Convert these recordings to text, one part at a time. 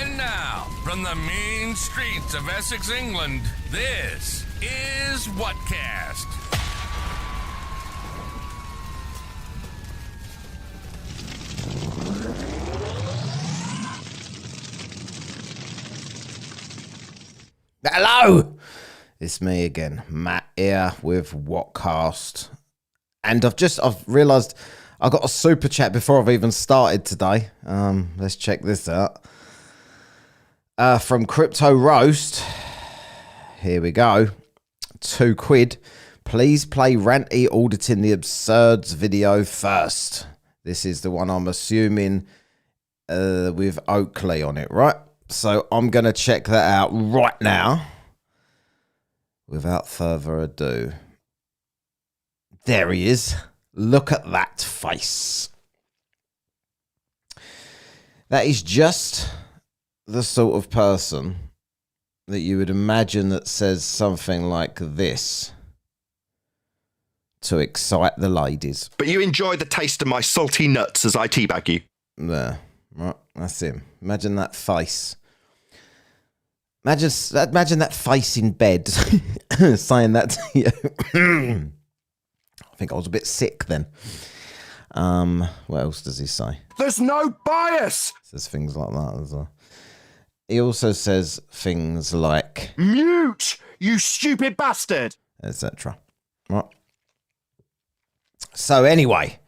And now, from the mean streets of Essex, England, this is Whatcast. Hello! It's me again, Matt here with Whatcast. And I've realised I got a super chat before I've even started today. Let's check this out. From Crypto Roast. Here we go. £2. Please play Ranty auditing the Absurds video first. This is the one I'm assuming with Oakley on it, right? So I'm going to check that out right now. Without further ado. There he is. Look at that face. That is just the sort of person that you would imagine that says something like this to excite the ladies. But you enjoy the taste of my salty nuts as I teabag you. There. Right, that's him. Imagine that face. Imagine that face in bed saying that to you. I think I was a bit sick then. What else does he say? There's no bias! Says things like that as well. He also says things like mute, you stupid bastard, etc. Right. So anyway,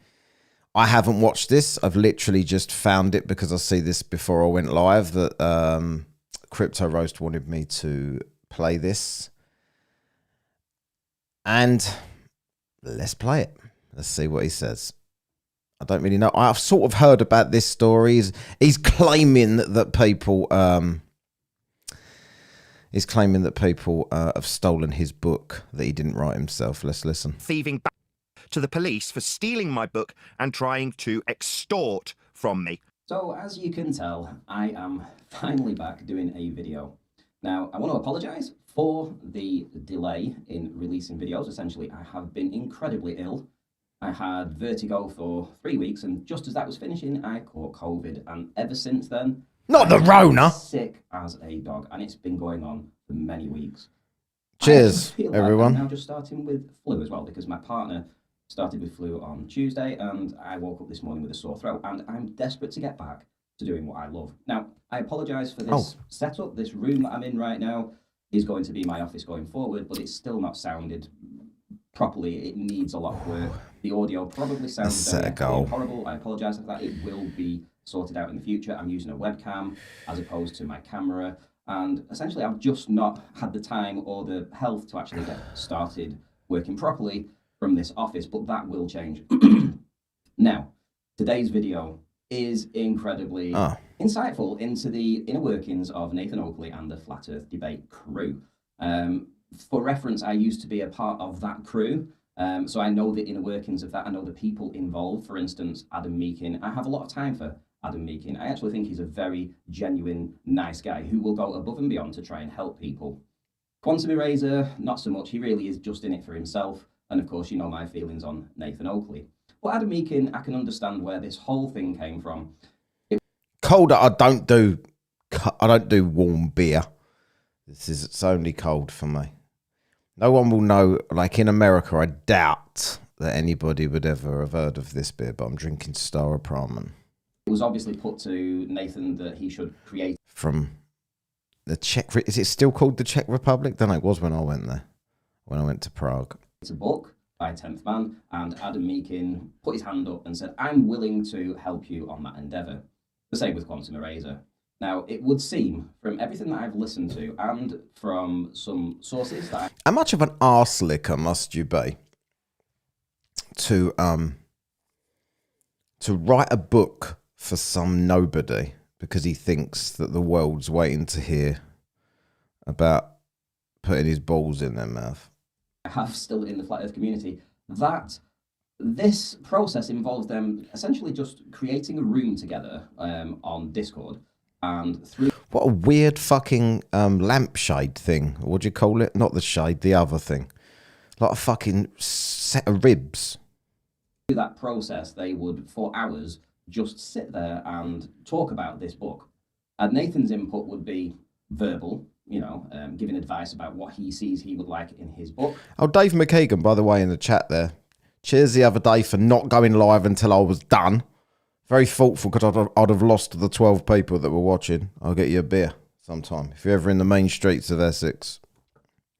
I haven't watched this. I've literally just found it because I see this before I went live that Crypto Roast wanted me to play this. And let's play it. Let's see what he says. I don't really know. I've sort of heard about this story. He's claiming that people have stolen his book that he didn't write himself. Let's listen. Thieving back to the police for stealing my book and trying to extort from me. So, as you can tell, I am finally back doing a video. Now, I want to apologise for the delay in releasing videos. Essentially, I have been incredibly ill. I had vertigo for 3 weeks, and just as that was finishing, I caught COVID. And ever since then... Not the Rona! Sick as a dog, and it's been going on for many weeks. Cheers, everyone. I'm now just starting with flu as well, because my partner started with flu on Tuesday, and I woke up this morning with a sore throat, and I'm desperate to get back to doing what I love. Now, I apologise for this setup. This room that I'm in right now is going to be my office going forward, but it's still not sounded properly. It needs a lot of work. The audio probably sounds very horrible. I apologise for that. It will be sorted out in the future. I'm using a webcam as opposed to my camera, and essentially I've just not had the time or the health to actually get started working properly from this office, but that will change. Now, today's video is incredibly insightful into the inner workings of Nathan Oakley and the Flat Earth Debate crew. For reference, I used to be a part of that crew, so I know the inner workings of that. I know the people involved. For instance, Adam Meakin. I have a lot of time for Adam Meakin. I actually think he's a very genuine, nice guy who will go above and beyond to try and help people. Quantum Eraser, not so much. He really is just in it for himself. And of course, you know my feelings on Nathan Oakley. But Adam Meakin, I can understand where this whole thing came from. Cold. I don't do warm beer. It's only cold for me. No one will know. Like in America, I doubt that anybody would ever have heard of this beer. But I'm drinking Star Pramen. It was obviously put to Nathan that he should create from the Czech. Is it still called the Czech Republic? Then it was when I went there. When I went to Prague. It's a book by 10th Man, and Adam Meakin put his hand up and said, I'm willing to help you on that endeavour. The same with Quantum Eraser. Now, it would seem, from everything that I've listened to, and from some sources that How much of an arse licker must you be to write a book for some nobody because he thinks that the world's waiting to hear about putting his balls in their mouth? I have still in the Flat Earth community, that this process involves them essentially just creating a room together on Discord, and through... What a weird fucking lampshade thing. What do you call it? Not the shade, the other thing. Like a fucking set of ribs. Through that process, they would, for hours, just sit there and talk about this book. Nathan's input would be verbal, giving advice about what he sees he would like in his book. Oh, Dave McKeegan, by the way, in the chat there. Cheers the other day for not going live until I was done. Very thoughtful, because I'd have lost the 12 people that were watching. I'll get you a beer sometime, if you're ever in the main streets of Essex.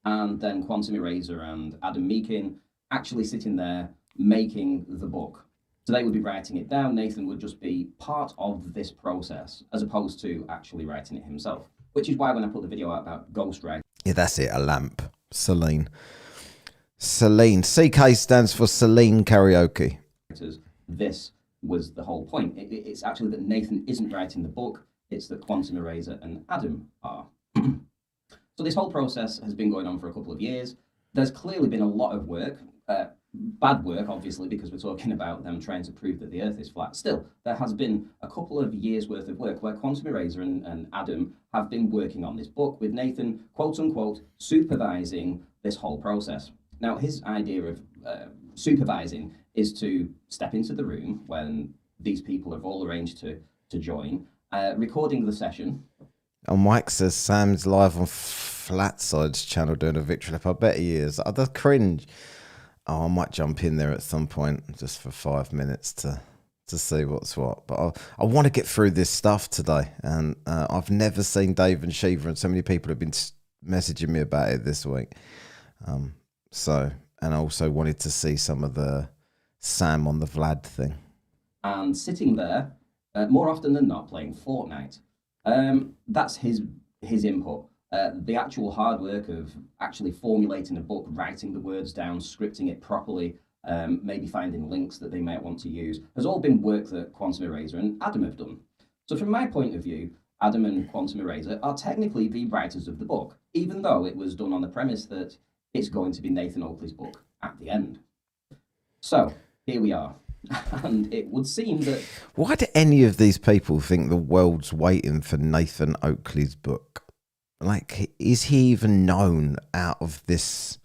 And then Quantum Eraser and Adam Meakin actually sitting there making the book. So they would be writing it down. Nathan would just be part of this process, as opposed to actually writing it himself. Which is why when I put the video out about ghostwriting... Yeah, that's it, a lamp. Celine. CK stands for Celine Karaoke. This was the whole point. It's actually that Nathan isn't writing the book, it's that Quantum Eraser and Adam are. So this whole process has been going on for a couple of years. There's clearly been a lot of work, bad work, obviously, because we're talking about them trying to prove that the Earth is flat. Still, there has been a couple of years' worth of work where Quantum Eraser and Adam have been working on this book, with Nathan, quote-unquote, supervising this whole process. Now, his idea of supervising is to step into the room when these people have all arranged to join, recording the session. Oh, Mike says Sam's live on Flatside's channel doing a victory lap. I bet he is. I just cringe. Oh, I might jump in there at some point just for 5 minutes to see what's what. But I want to get through this stuff today. And I've never seen Dave and Shiva, and so many people have been messaging me about it this week. And I also wanted to see some of the Sam on the Vlad thing. And sitting there, more often than not, playing Fortnite. That's his input. The actual hard work of actually formulating a book, writing the words down, scripting it properly, maybe finding links that they might want to use, has all been work that Quantum Eraser and Adam have done. So from my point of view, Adam and Quantum Eraser are technically the writers of the book, even though it was done on the premise that it's going to be Nathan Oakley's book at the end. So here we are. And it would seem that... Why do any of these people think the world's waiting for Nathan Oakley's book? Like, is he even known out of this,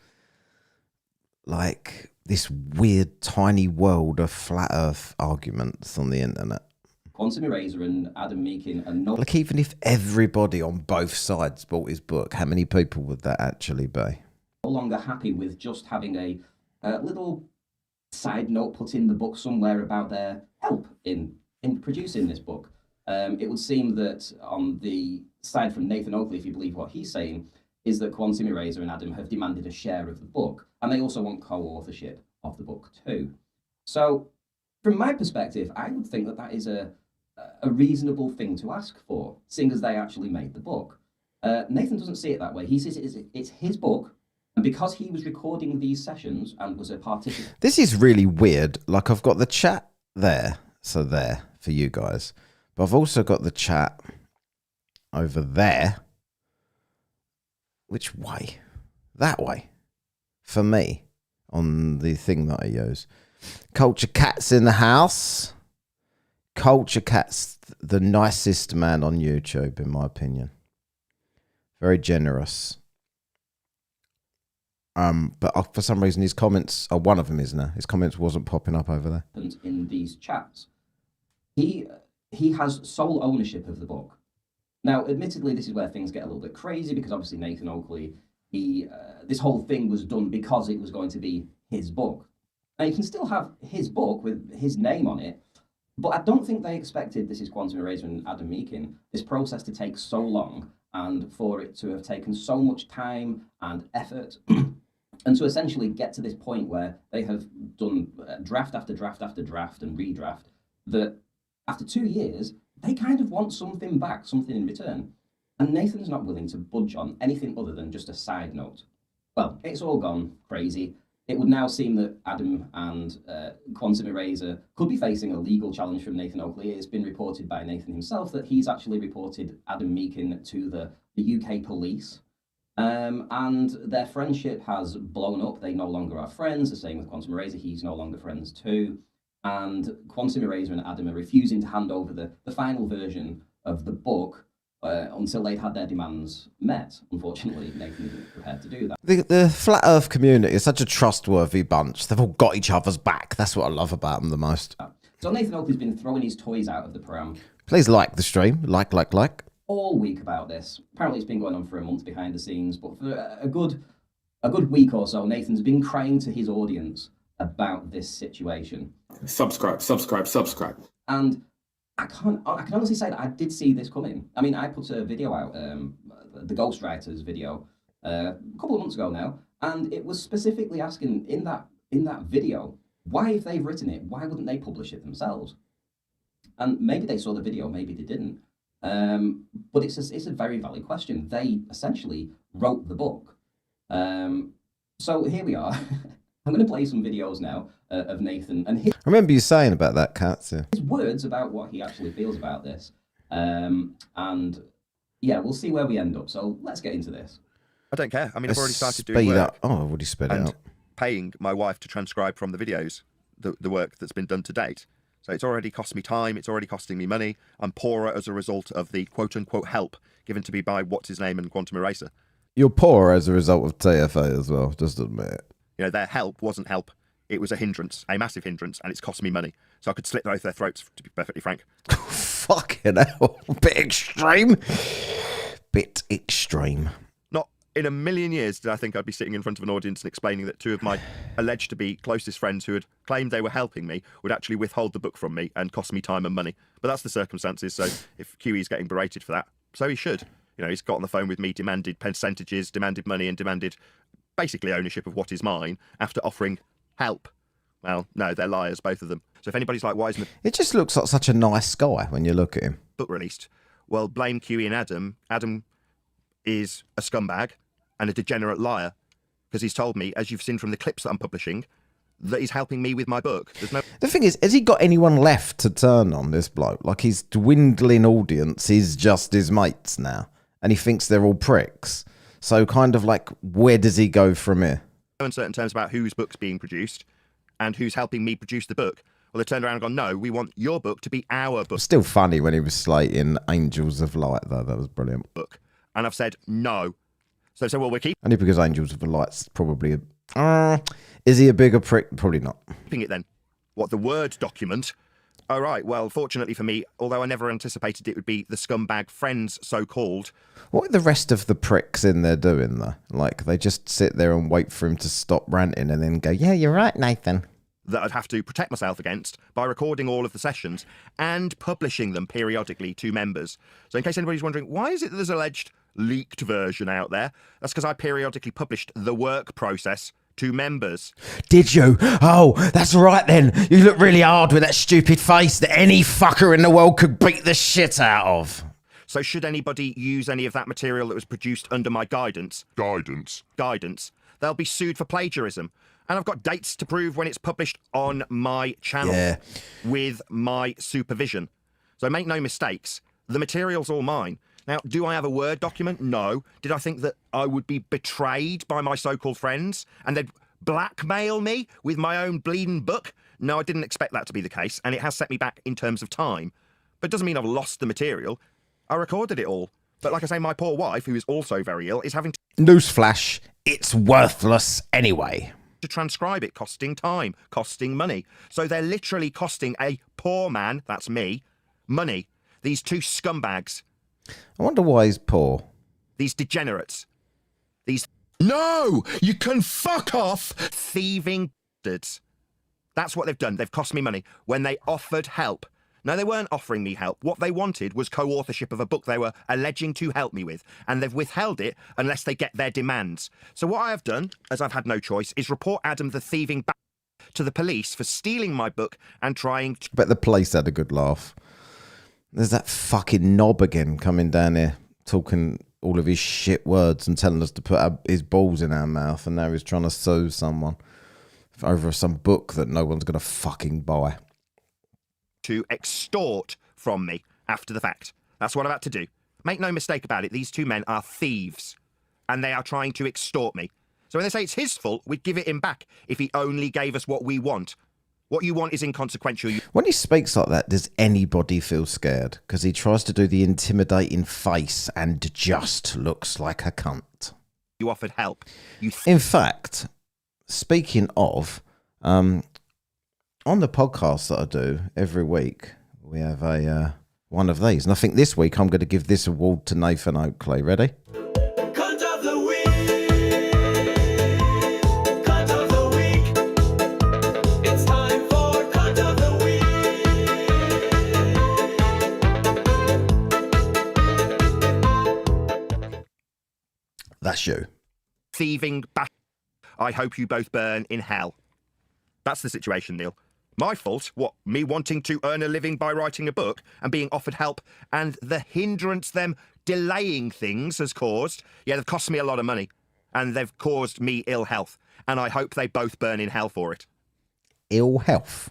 like, this weird tiny world of flat earth arguments on the internet? Quantum Eraser and Adam Meakin are not... Like, even if everybody on both sides bought his book, how many people would that actually be? No longer happy with just having a little side note put in the book somewhere about their help in producing this book. It would seem that on the side from Nathan Oakley, if you believe what he's saying, is that Quantum Eraser and Adam have demanded a share of the book, and they also want co-authorship of the book too. So, from my perspective, I would think that that is a reasonable thing to ask for, seeing as they actually made the book. Nathan doesn't see it that way. He sees it's his book, and because he was recording these sessions and was a participant... This is really weird. Like, I've got the chat there, so there, for you guys. But I've also got the chat over there. Which way? That way. For me, on the thing that I use. Culture Cat's in the house. Culture Cat's the nicest man on YouTube, in my opinion. Very generous. But for some reason his comments, one of them is now, his comments wasn't popping up over there. In these chats, he has sole ownership of the book. Now, admittedly, this is where things get a little bit crazy, because obviously Nathan Oakley, this whole thing was done because it was going to be his book. Now, you can still have his book with his name on it, but I don't think they expected, this is Quantum Eraser and Adam Meakin, this process to take so long and for it to have taken so much time and effort and to essentially get to this point where they have done draft after draft after draft and redraft, that after 2 years, they kind of want something back, something in return. And Nathan's not willing to budge on anything other than just a side note. Well, it's all gone crazy. It would now seem that Adam and Quantum Eraser could be facing a legal challenge from Nathan Oakley. It's been reported by Nathan himself that he's actually reported Adam Meakin to the UK police. And their friendship has blown up. They no longer are friends. The same with Quantum Eraser. He's no longer friends too. And Quantum Eraser and Adam are refusing to hand over the final version of the book until they'd had their demands met. Unfortunately, Nathan isn't prepared to do that. The Flat Earth community is such a trustworthy bunch. They've all got each other's back. That's what I love about them the most. So Nathan Oakley's been throwing his toys out of the pram. Please like the stream. Like. all week about this. Apparently, it's been going on for a month behind the scenes, but for a good week or so, Nathan's been crying to his audience about this situation. Subscribe. And I can honestly say that I did see this coming. I mean, I put a video out, the Ghostwriters video, a couple of months ago now, and it was specifically asking in that video, why, if they've written it, why wouldn't they publish it themselves? And maybe they saw the video, maybe they didn't. But it's a very valid question. They essentially wrote the book. So here we are. I'm going to play some videos now of Nathan and his I remember you saying about that, Katz. Yeah. words about what he actually feels about this. And yeah, we'll see where we end up. So let's get into this. I don't care. I mean, I've already started Speed doing work up. Oh, I've already sped it and up. paying my wife to transcribe from the videos, the work that's been done to date. So it's already cost me time. It's already costing me money. I'm poorer as a result of the quote-unquote help given to me by What's-His-Name and Quantum Eraser. You're poor as a result of TFA as well, just admit it. You know, their help wasn't help. It was a hindrance, a massive hindrance, and it's cost me money. So I could slit both their throats, to be perfectly frank. Fucking hell. Bit extreme. Bit extreme. Not in a million years did I think I'd be sitting in front of an audience and explaining that two of my alleged to be closest friends who had claimed they were helping me would actually withhold the book from me and cost me time and money. But that's the circumstances, so if QE's getting berated for that, so he should. You know, he's got on the phone with me, demanded percentages, demanded money, and demanded basically ownership of what is mine after offering help. Well, no, they're liars, both of them. So if anybody's like, why isn't the It just looks like such a nice guy when you look at him. book released? Well, blame QE and Adam. Adam is a scumbag and a degenerate liar because he's told me, as you've seen from the clips that I'm publishing, that he's helping me with my book. There's no... The thing is, has he got anyone left to turn on, this bloke? Like, his dwindling audience is just his mates now, and he thinks they're all pricks. So kind of like, where does he go from here? uncertain terms about whose book's being produced and who's helping me produce the book. Well, they turned around and gone, no, we want your book to be our book. Still funny when he was slating Angels of Light, though. That was brilliant. Book. And I've said no. So they said, well, we're Only because Angels of the Light's probably is he a bigger prick? Probably not. keeping it then. What, the Word document? Oh, right. Well, fortunately for me, although I never anticipated it would be the scumbag friends, so-called. What are the rest of the pricks in there doing, though? Like, they just sit there and wait for him to stop ranting and then go, yeah, you're right, Nathan. That I'd have to protect myself against by recording all of the sessions and publishing them periodically to members. So in case anybody's wondering, why is it that there's an alleged leaked version out there? That's because I periodically published the work process to members. Did you? Oh, that's right then. You look really hard with that stupid face that any fucker in the world could beat the shit out of. So should anybody use any of that material that was produced under my guidance, they'll be sued for plagiarism. And I've got dates to prove when it's published on my channel with my supervision. So make no mistakes, the material's all mine. Now, do I have a Word document? No. Did I think that I would be betrayed by my so-called friends and they'd blackmail me with my own bleeding book? No, I didn't expect that to be the case, and it has set me back in terms of time. But it doesn't mean I've lost the material. I recorded it all. But like I say, my poor wife, who is also very ill, is having to... Newsflash, it's worthless anyway. to transcribe it, costing time, costing money. So they're literally costing a poor man, that's me, money. These two scumbags. I wonder why he's poor. These degenerates. These... No! You can fuck off! Thieving bastards. That's what they've done. They've cost me money when they offered help. No, they weren't offering me help. What they wanted was co-authorship of a book they were alleging to help me with, and they've withheld it unless they get their demands. So what I have done, as I've had no choice, is report Adam the thieving to the police for stealing my book and trying to... Bet the police had a good laugh. There's that fucking knob again coming down here, talking all of his shit words and telling us to put his balls in our mouth, and now he's trying to sue someone over some book that no one's going to fucking buy. To extort from me after the fact. That's what I'm about to do. Make no mistake about it, these two men are thieves, and they are trying to extort me. So when they say it's his fault, we'd give it him back if he only gave us what we want. What you want is inconsequential. When he speaks like that, does anybody feel scared? Because he tries to do the intimidating face and just looks like a cunt. You offered help. In fact, speaking of... on the podcast that I do every week, we have a one of these. And I think this week I'm going to give this award to Nathan Oakley. Ready? Cunt of the week. Cunt of the week. It's time for Cunt of the week. That's you. Thieving I hope you both burn in hell. That's the situation, Neil. My fault? What, me wanting to earn a living by writing a book and being offered help, and the hindrance them delaying things has caused? Yeah, they've cost me a lot of money, and they've caused me ill health, and I hope they both burn in hell for it. Ill health?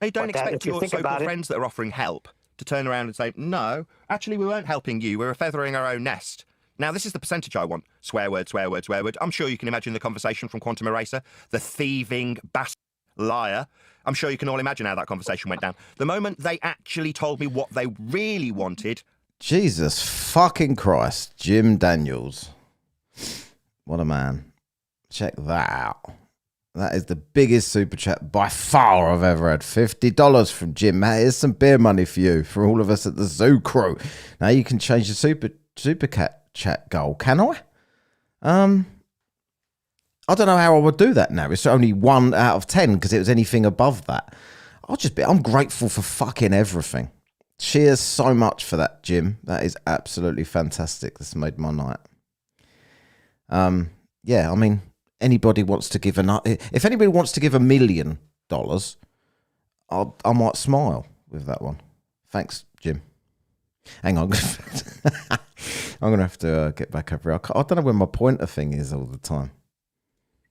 They don't expect your so-called friends that are offering help to turn around and say, no, actually we weren't helping you, we were feathering our own nest. Now, this is the percentage I want. Swear word, swear word, swear word. I'm sure you can imagine the conversation from Quantum Eraser. The thieving bastard liar. I'm sure you can all imagine how that conversation went down. The moment they actually told me what they really wanted. Jesus fucking Christ. Jim Daniels. What a man. Check that out. That is the biggest super chat by far I've ever had. $50 from Jim. Here's some beer money for you, for all of us at the Zoo Crew. Now you can change the super chat goal. Can I? I don't know how I would do that now. It's only 1 out of 10 because it was anything above that. I'm grateful for fucking everything. Cheers so much for that, Jim. That is absolutely fantastic. This made my night. Yeah, I mean, anybody wants to give if anybody wants to give $1 million, I might smile with that one. Thanks, Jim. Hang on. I'm going to have to get back over here. I don't know where my pointer thing is all the time.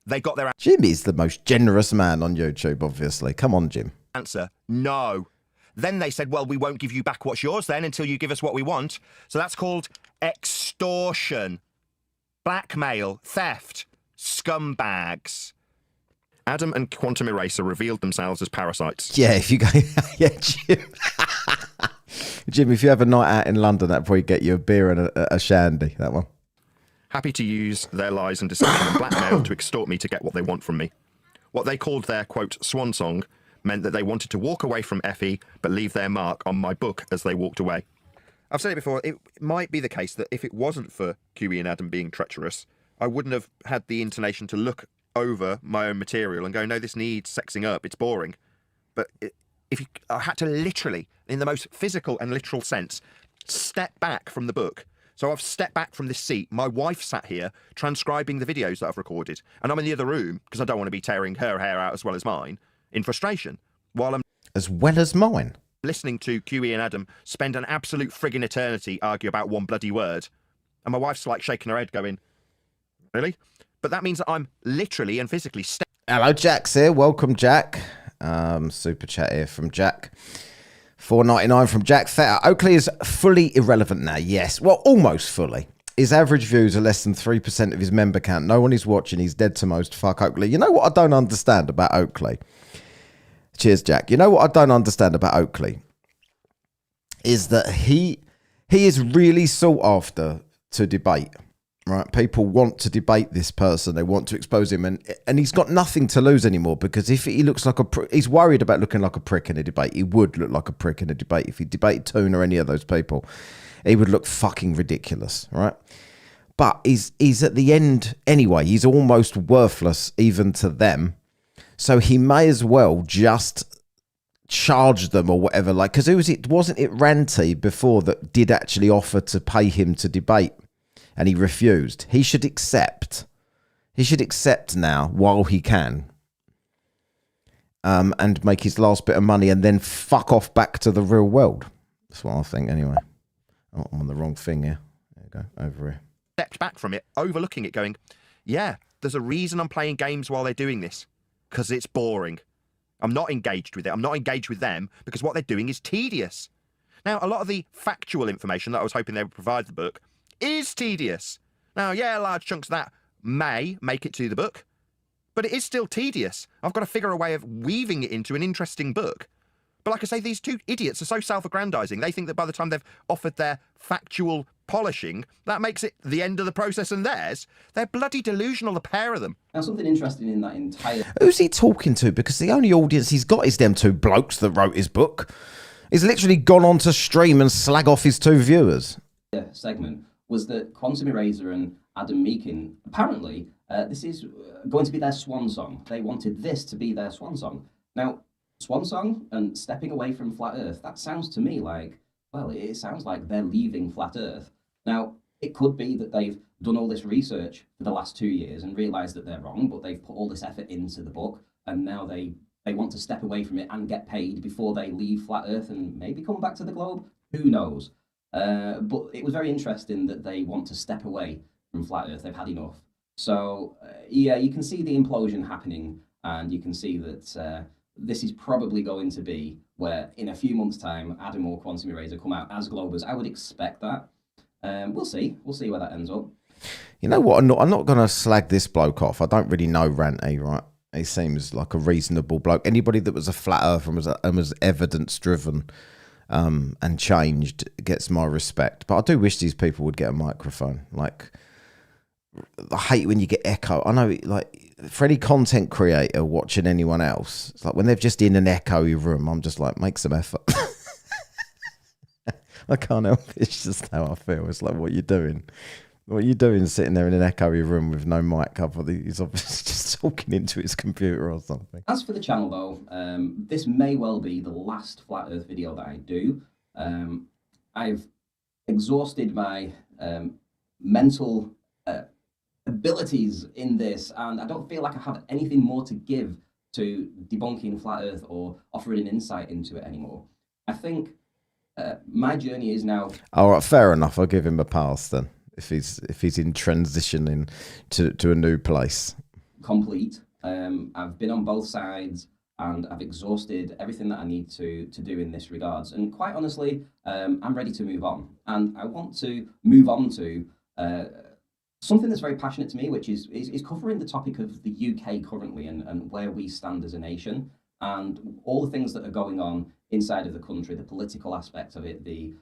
They got their Jimmy's the most generous man on YouTube, obviously. Come on, Jim. answer, no. Then they said, well, we won't give you back what's yours then until you give us what we want. So that's called extortion, blackmail, theft, scumbags. Adam and Quantum Eraser revealed themselves as parasites. Yeah, if you go... yeah, Jim. Jim, if you have a night out in London, that'd probably get you a beer and a shandy, that one. Happy to use their lies and deception and blackmail to extort me to get what they want from me. What they called their, quote, swan song meant that they wanted to walk away from Effie but leave their mark on my book as they walked away. I've said it before, it might be the case that if it wasn't for QE and Adam being treacherous, I wouldn't have had the inclination to look over my own material and go, no, this needs sexing up, it's boring. But I had to literally, in the most physical and literal sense, step back from the book. So I've stepped back from this seat. My wife sat here transcribing the videos that I've recorded. And I'm in the other room, because I don't want to be tearing her hair out as well as mine, in frustration, while I'm... As well as mine? Listening to QE and Adam spend an absolute frigging eternity argue about one bloody word. And my wife's like shaking her head going, really? But that means that I'm literally and physically... Hello, Jack's here. Welcome, Jack. Super chat here from Jack. $4.99 from Jack Fetter. Oakley is fully irrelevant now. Yes. Well, almost fully. His average views are less than 3% of his member count. No one is watching. He's dead to most. Fuck Oakley. You know what I don't understand about Oakley? Cheers, Jack. You know what I don't understand about Oakley? Is that he is really sought after to debate. Right, people want to debate this person. They want to expose him, and he's got nothing to lose anymore, because if he looks like he's worried about looking like a prick in a debate. He would look like a prick in a debate if he debated Toon or any of those people. He would look fucking ridiculous, right? But he's at the end anyway. He's almost worthless even to them, so he may as well just charge them or whatever. Like, because wasn't it Ranty before that did actually offer to pay him to debate? And he refused. He should accept. He should accept now while he can. And make his last bit of money and then fuck off back to the real world. That's what I think anyway. Oh, I'm on the wrong thing here. There you go. Over here. Stepped back from it, overlooking it, going, yeah, there's a reason I'm playing games while they're doing this. Because it's boring. I'm not engaged with it. I'm not engaged with them because what they're doing is tedious. Now, a lot of the factual information that I was hoping they would provide the book is tedious. Now, yeah, large chunks of that may make it to the book, but it is still tedious. I've got to figure a way of weaving it into an interesting book. But like I say, these two idiots are so self-aggrandizing. They think that by the time they've offered their factual polishing, that makes it the end of the process and theirs. They're bloody delusional, the pair of them. Now, something interesting in that entire... Who's he talking to? Because the only audience he's got is them two blokes that wrote his book. He's literally gone on to stream and slag off his 2 viewers. Segment was that Quantum Eraser and Adam McKeegan, apparently, this is going to be their swan song. They wanted this to be their swan song. Now, swan song and stepping away from Flat Earth, that sounds to me like, well, it sounds like they're leaving Flat Earth. Now, it could be that they've done all this research for the last 2 years and realised that they're wrong, but they've put all this effort into the book, and now they want to step away from it and get paid before they leave Flat Earth and maybe come back to the globe. Who knows? But it was very interesting that they want to step away from Flat Earth. They've had enough. So, yeah, you can see the implosion happening, and you can see that this is probably going to be where, in a few months' time, Adam or Quantum Eraser come out as Globers. I would expect that. We'll see. We'll see where that ends up. You know what? I'm not going to slag this bloke off. I don't really know Ranty, right? He seems like a reasonable bloke. Anybody that was a flat earther and was evidence-driven and changed gets my respect. But I do wish these people would get a microphone. Like, I hate when you get echo. I know, like, for any content creator watching anyone else, it's like when they're just in an echoey room, I'm just like, make some effort. I can't help it. It's just how I feel. It's like, what are you doing? What are you doing sitting there in an echoey room with no mic cover? He's obviously just talking into his computer or something. As for the channel, though, this may well be the last Flat Earth video that I do. I've exhausted my mental abilities in this, and I don't feel like I have anything more to give to debunking Flat Earth or offering an insight into it anymore. I think my journey is now... All right, fair enough. I'll give him a pass then. If he's in transitioning to a new place. Complete. I've been on both sides and I've exhausted everything that I need to do in this regards. And quite honestly, I'm ready to move on. And I want to move on to something that's very passionate to me, which is covering the topic of the UK currently and where we stand as a nation and all the things that are going on inside of the country, the political aspect of it, the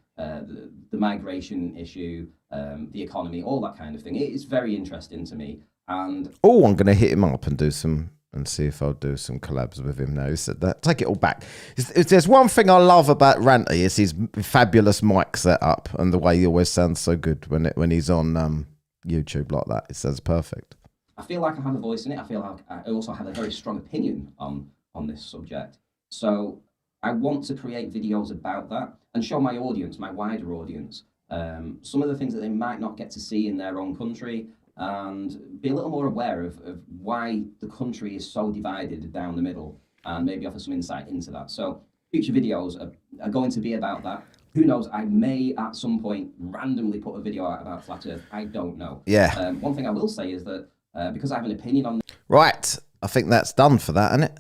migration issue, the economy, all that kind of thing. It's very interesting to me. And I'm going to hit him up and see if I'll do some collabs with him now. He said that. Take it all back. If there's one thing I love about Ranty, it's his fabulous mic setup and the way he always sounds so good when he's on YouTube like that. It sounds perfect. I feel like I have a voice in it. I feel like I also have a very strong opinion on this subject. So I want to create videos about that and show my audience, my wider audience, some of the things that they might not get to see in their own country and be a little more aware of why the country is so divided down the middle and maybe offer some insight into that. So future videos are going to be about that. Who knows? I may at some point randomly put a video out about Flat Earth. I don't know. Yeah. One thing I will say is that because I have an opinion on... Right. I think that's done for that, isn't it?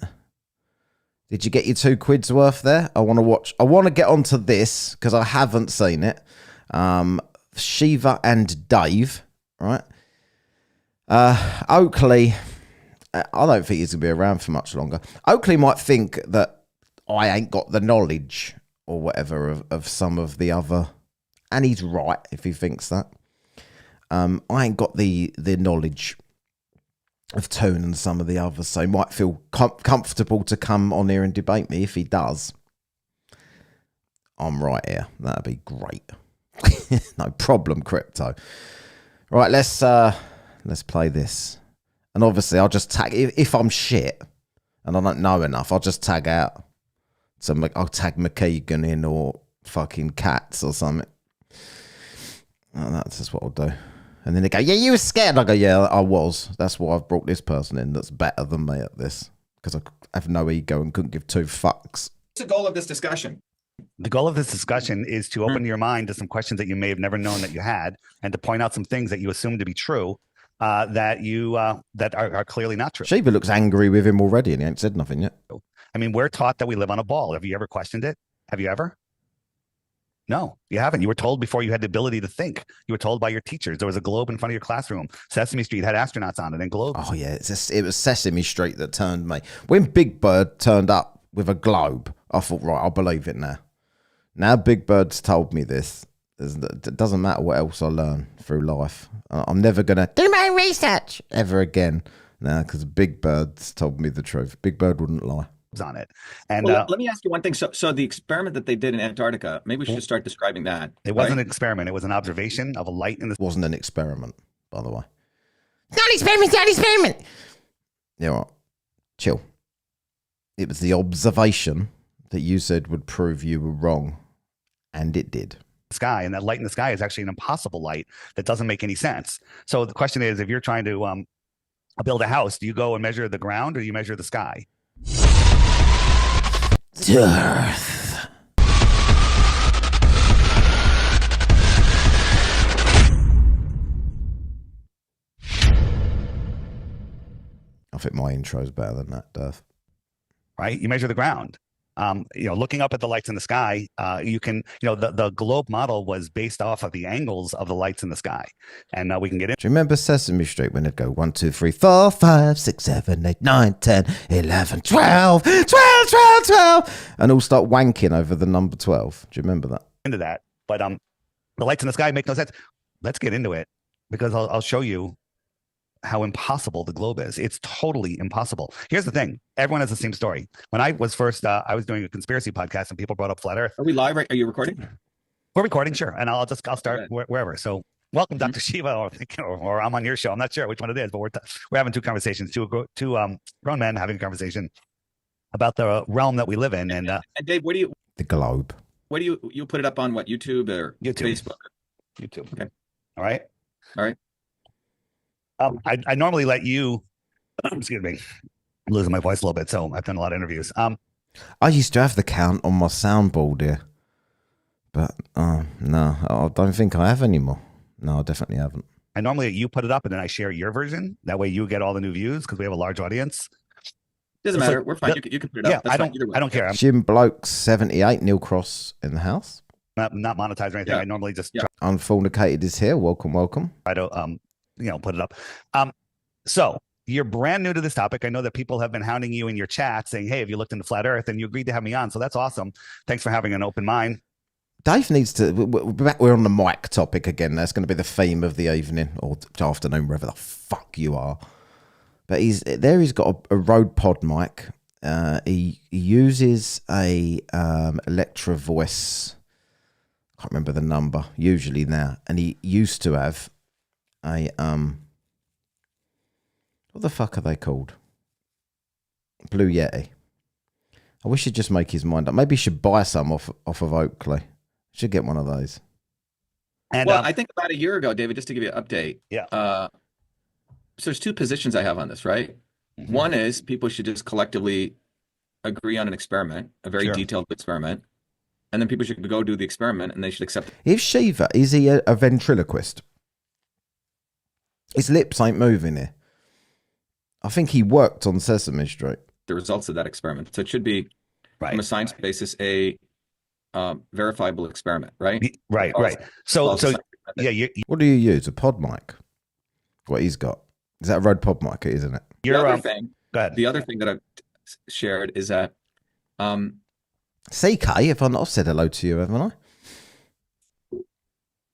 Did you get your £2 worth there? I want to get onto this because I haven't seen it. Shiva and Dave, right? Oakley, I don't think he's going to be around for much longer. Oakley might think that I ain't got the knowledge or whatever of some of the other, and he's right if he thinks that. I ain't got the knowledge of Tone and some of the others, so he might feel comfortable to come on here and debate me. If he does, I'm right here. That'd be great. No problem, Crypto. Right, let's play this. And obviously, I'll just tag if I'm shit and I don't know enough. I'll just tag out. So I'll tag McKeegan in or fucking Cats or something. Oh, that's just what I'll do. And then they go, yeah, you were scared. I go, yeah, I was. That's why I've brought this person in that's better than me at this. Because I have no ego and couldn't give two fucks. What's the goal of this discussion? The goal of this discussion is to open your mind to some questions that you may have never known that you had, and to point out some things that you assume to be true that are clearly not true. Shiva looks angry with him already, and he ain't said nothing yet. I mean, we're taught that we live on a ball. Have you ever questioned it? Have you ever? No, you haven't. You were told before you had the ability to think. You were told by your teachers. There was a globe in front of your classroom. Sesame Street had astronauts on it and globes. Oh, yeah. It was Sesame Street that turned me. When Big Bird turned up with a globe, I thought, right, I'll believe it now. Now Big Bird's told me this. It doesn't matter what else I learn through life. I'm never going to do my research ever again. Now, because Big Bird's told me the truth. Big Bird wouldn't lie. on it. And Well, let me ask you one thing. So the experiment that they did in Antarctica, maybe we should start describing that. it wasn't an experiment. It was an observation of a light in the. It wasn't an experiment, by the way. It's not an experiment, it's not an experiment. Yeah, all right. Chill. It was the observation that you said would prove you were wrong, and it did. Sky, and that light in the sky is actually an impossible light that doesn't make any sense. So the question is, if you're trying to build a house, do you go and measure the ground or do you measure the sky? Earth. I think my intro is better than that, Durf. Right? You measure the ground. Looking up at the lights in the sky, you can, the globe model was based off of the angles of the lights in the sky. And we can get in. Do you remember Sesame Street when it'd go 1, 2, 3, 4, 5, 6, 7, 8, 9, 10, 11, 12, 12, 12, 12, and all start wanking over the number 12? Do you remember that? Into that, but the lights in the sky make no sense. Let's get into it because I'll show you how impossible the globe is. It's totally impossible. Here's the thing. Everyone has the same story. When I was first, I was doing a conspiracy podcast and people brought up flat Earth. Are we live? Right? Are you recording? We're recording, sure. And I'll start wherever. So welcome, Dr. Shiva, or I'm on your show. I'm not sure which one it is, but we're having two conversations, two grown men having a conversation about the realm that we live in. And Dave, the globe. What do you put it up on what, YouTube or Facebook? YouTube. Okay. All right. I normally let you, excuse me, I'm losing my voice a little bit, so I've done a lot of interviews. I used to have the count on my soundboard here, but no, I don't think I have anymore. No, I definitely haven't. I normally let you put it up and then I share your version. That way you get all the new views because we have a large audience. Doesn't matter. We're fine. You can put it up. Yeah, That's I don't care. Jim Bloke 78, Neil Cross in the house. Not monetized or anything. Yeah. I normally just Unfornicated is here. Welcome. try to put it up. So you're brand new to this topic. I know that people have been hounding you in your chat saying, hey, have you looked into flat Earth? And you agreed to have me on. So that's awesome. Thanks for having an open mind. Dave needs to. We're on the mic topic again. That's going to be the theme of the evening or afternoon, wherever the fuck you are. But he's got a Rode Pod mic. He uses a Electra Voice. I can't remember the number. Usually now, and he used to have a what the fuck are they called? Blue Yeti. I wish he'd just make his mind up. Maybe he should buy some off of Oakley. Should get one of those. And I think about a year ago, David, just to give you an update. Yeah. So there's two positions I have on this, right? Mm-hmm. One is people should just collectively agree on an experiment, a very detailed experiment, and then people should go do the experiment and they should accept it. If Shiva, is he a ventriloquist? His lips ain't moving here. I think he worked on Sesame Street. The results of that experiment. So it should be, from a science basis, a verifiable experiment, right? Right. So yeah, What do you use? A pod mic? What he's got? Is that a Rode Pod mic, isn't it? The other thing, go ahead. the other thing that I've shared is that CK, if I've not said hello to you, haven't I?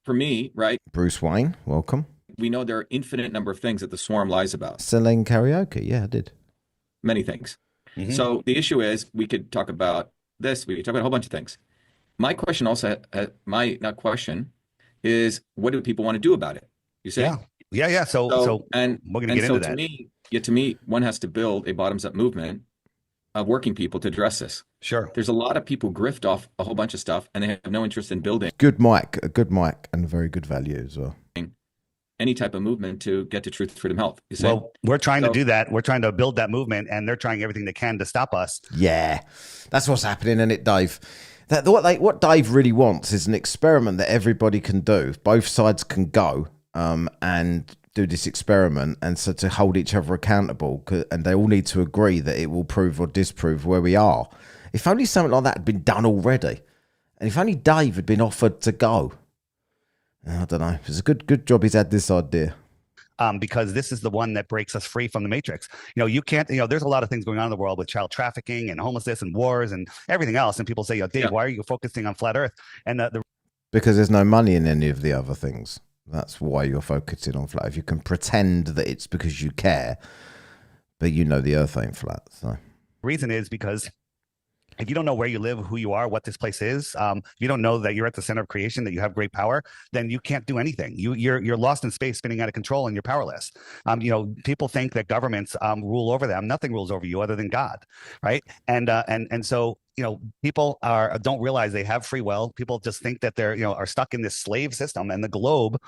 for me, right, Bruce Wayne, welcome. we know there are infinite number of things that the swarm lies about. Celine Karaoke, yeah, I did. Many things. Mm-hmm. So the issue is we could talk about this. We could talk about a whole bunch of things. My question also, not question, is what do people want to do about it? You say? Yeah. So we're going to get into that. To me, one has to build a bottoms-up movement of working people to address this. Sure. There's a lot of people grift off a whole bunch of stuff, and they have no interest in building A good mic, and very good value as well. any type of movement to get to truth, freedom, health. You say? Well, we're trying to do that. We're trying to build that movement, and they're trying everything they can to stop us. Yeah, that's what's happening, isn't it, Dave? What Dave really wants is an experiment that everybody can do. Both sides can go and do this experiment, and so to hold each other accountable, and they all need to agree that it will prove or disprove where we are. If only something like that had been done already, and if only Dave had been offered to go. I don't know. It's a good job he's had this idea. Because this is the one that breaks us free from the matrix. You can't, there's a lot of things going on in the world with child trafficking and homelessness and wars and everything else. And people say, Dave, why are you focusing on flat Earth? And because there's no money in any of the other things. That's why you're focusing on flat. If you can pretend that it's because you care, but the Earth ain't flat. So Reason is because if you don't know where you live, who you are, what this place is, if you don't know that you're at the center of creation, that you have great power, then you can't do anything. You're lost in space, spinning out of control, and you're powerless. People think that governments rule over them. Nothing rules over you other than God, right? And so people don't realize they have free will. People just think that they're are stuck in this slave system, and the globe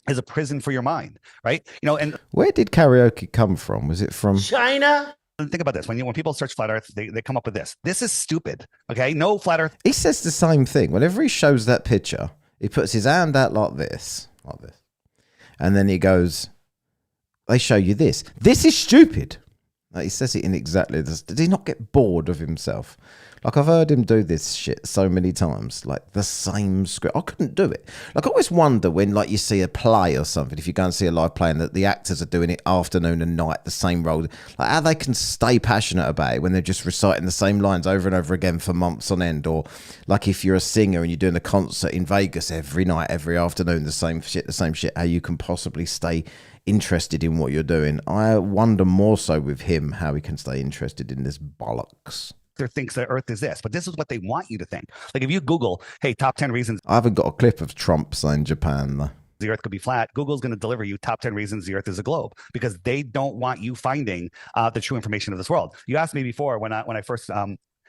is a prison for your mind, right? And where did karaoke come from? Was it from China? think about this. When people search flat Earth, they come up with this. This is stupid. Okay, no flat Earth. He says the same thing. Whenever he shows that picture, he puts his hand out like this, and then he goes, "They show you this. This is stupid." Like, he says it in exactly this. Did he not get bored of himself? Like, I've heard him do this shit so many times, like the same script. I couldn't do it. Like, I always wonder when, like, you see a play or something, if you go and see a live play and that the actors are doing it afternoon and night, the same role, like how they can stay passionate about it when they're just reciting the same lines over and over again for months on end. Or like if you're a singer and you're doing a concert in Vegas every night, every afternoon, the same shit, how you can possibly stay interested in what you're doing. I wonder more so with him how he can stay interested in this bollocks. Thinks that Earth is this, but this is what they want you to think. Like if you Google, hey, top 10 reasons I haven't got a clip of Trump saying Japan though. The Earth could be flat, Google's going to deliver you top 10 reasons the Earth is a globe, because they don't want you finding the true information of this world. You asked me before when I first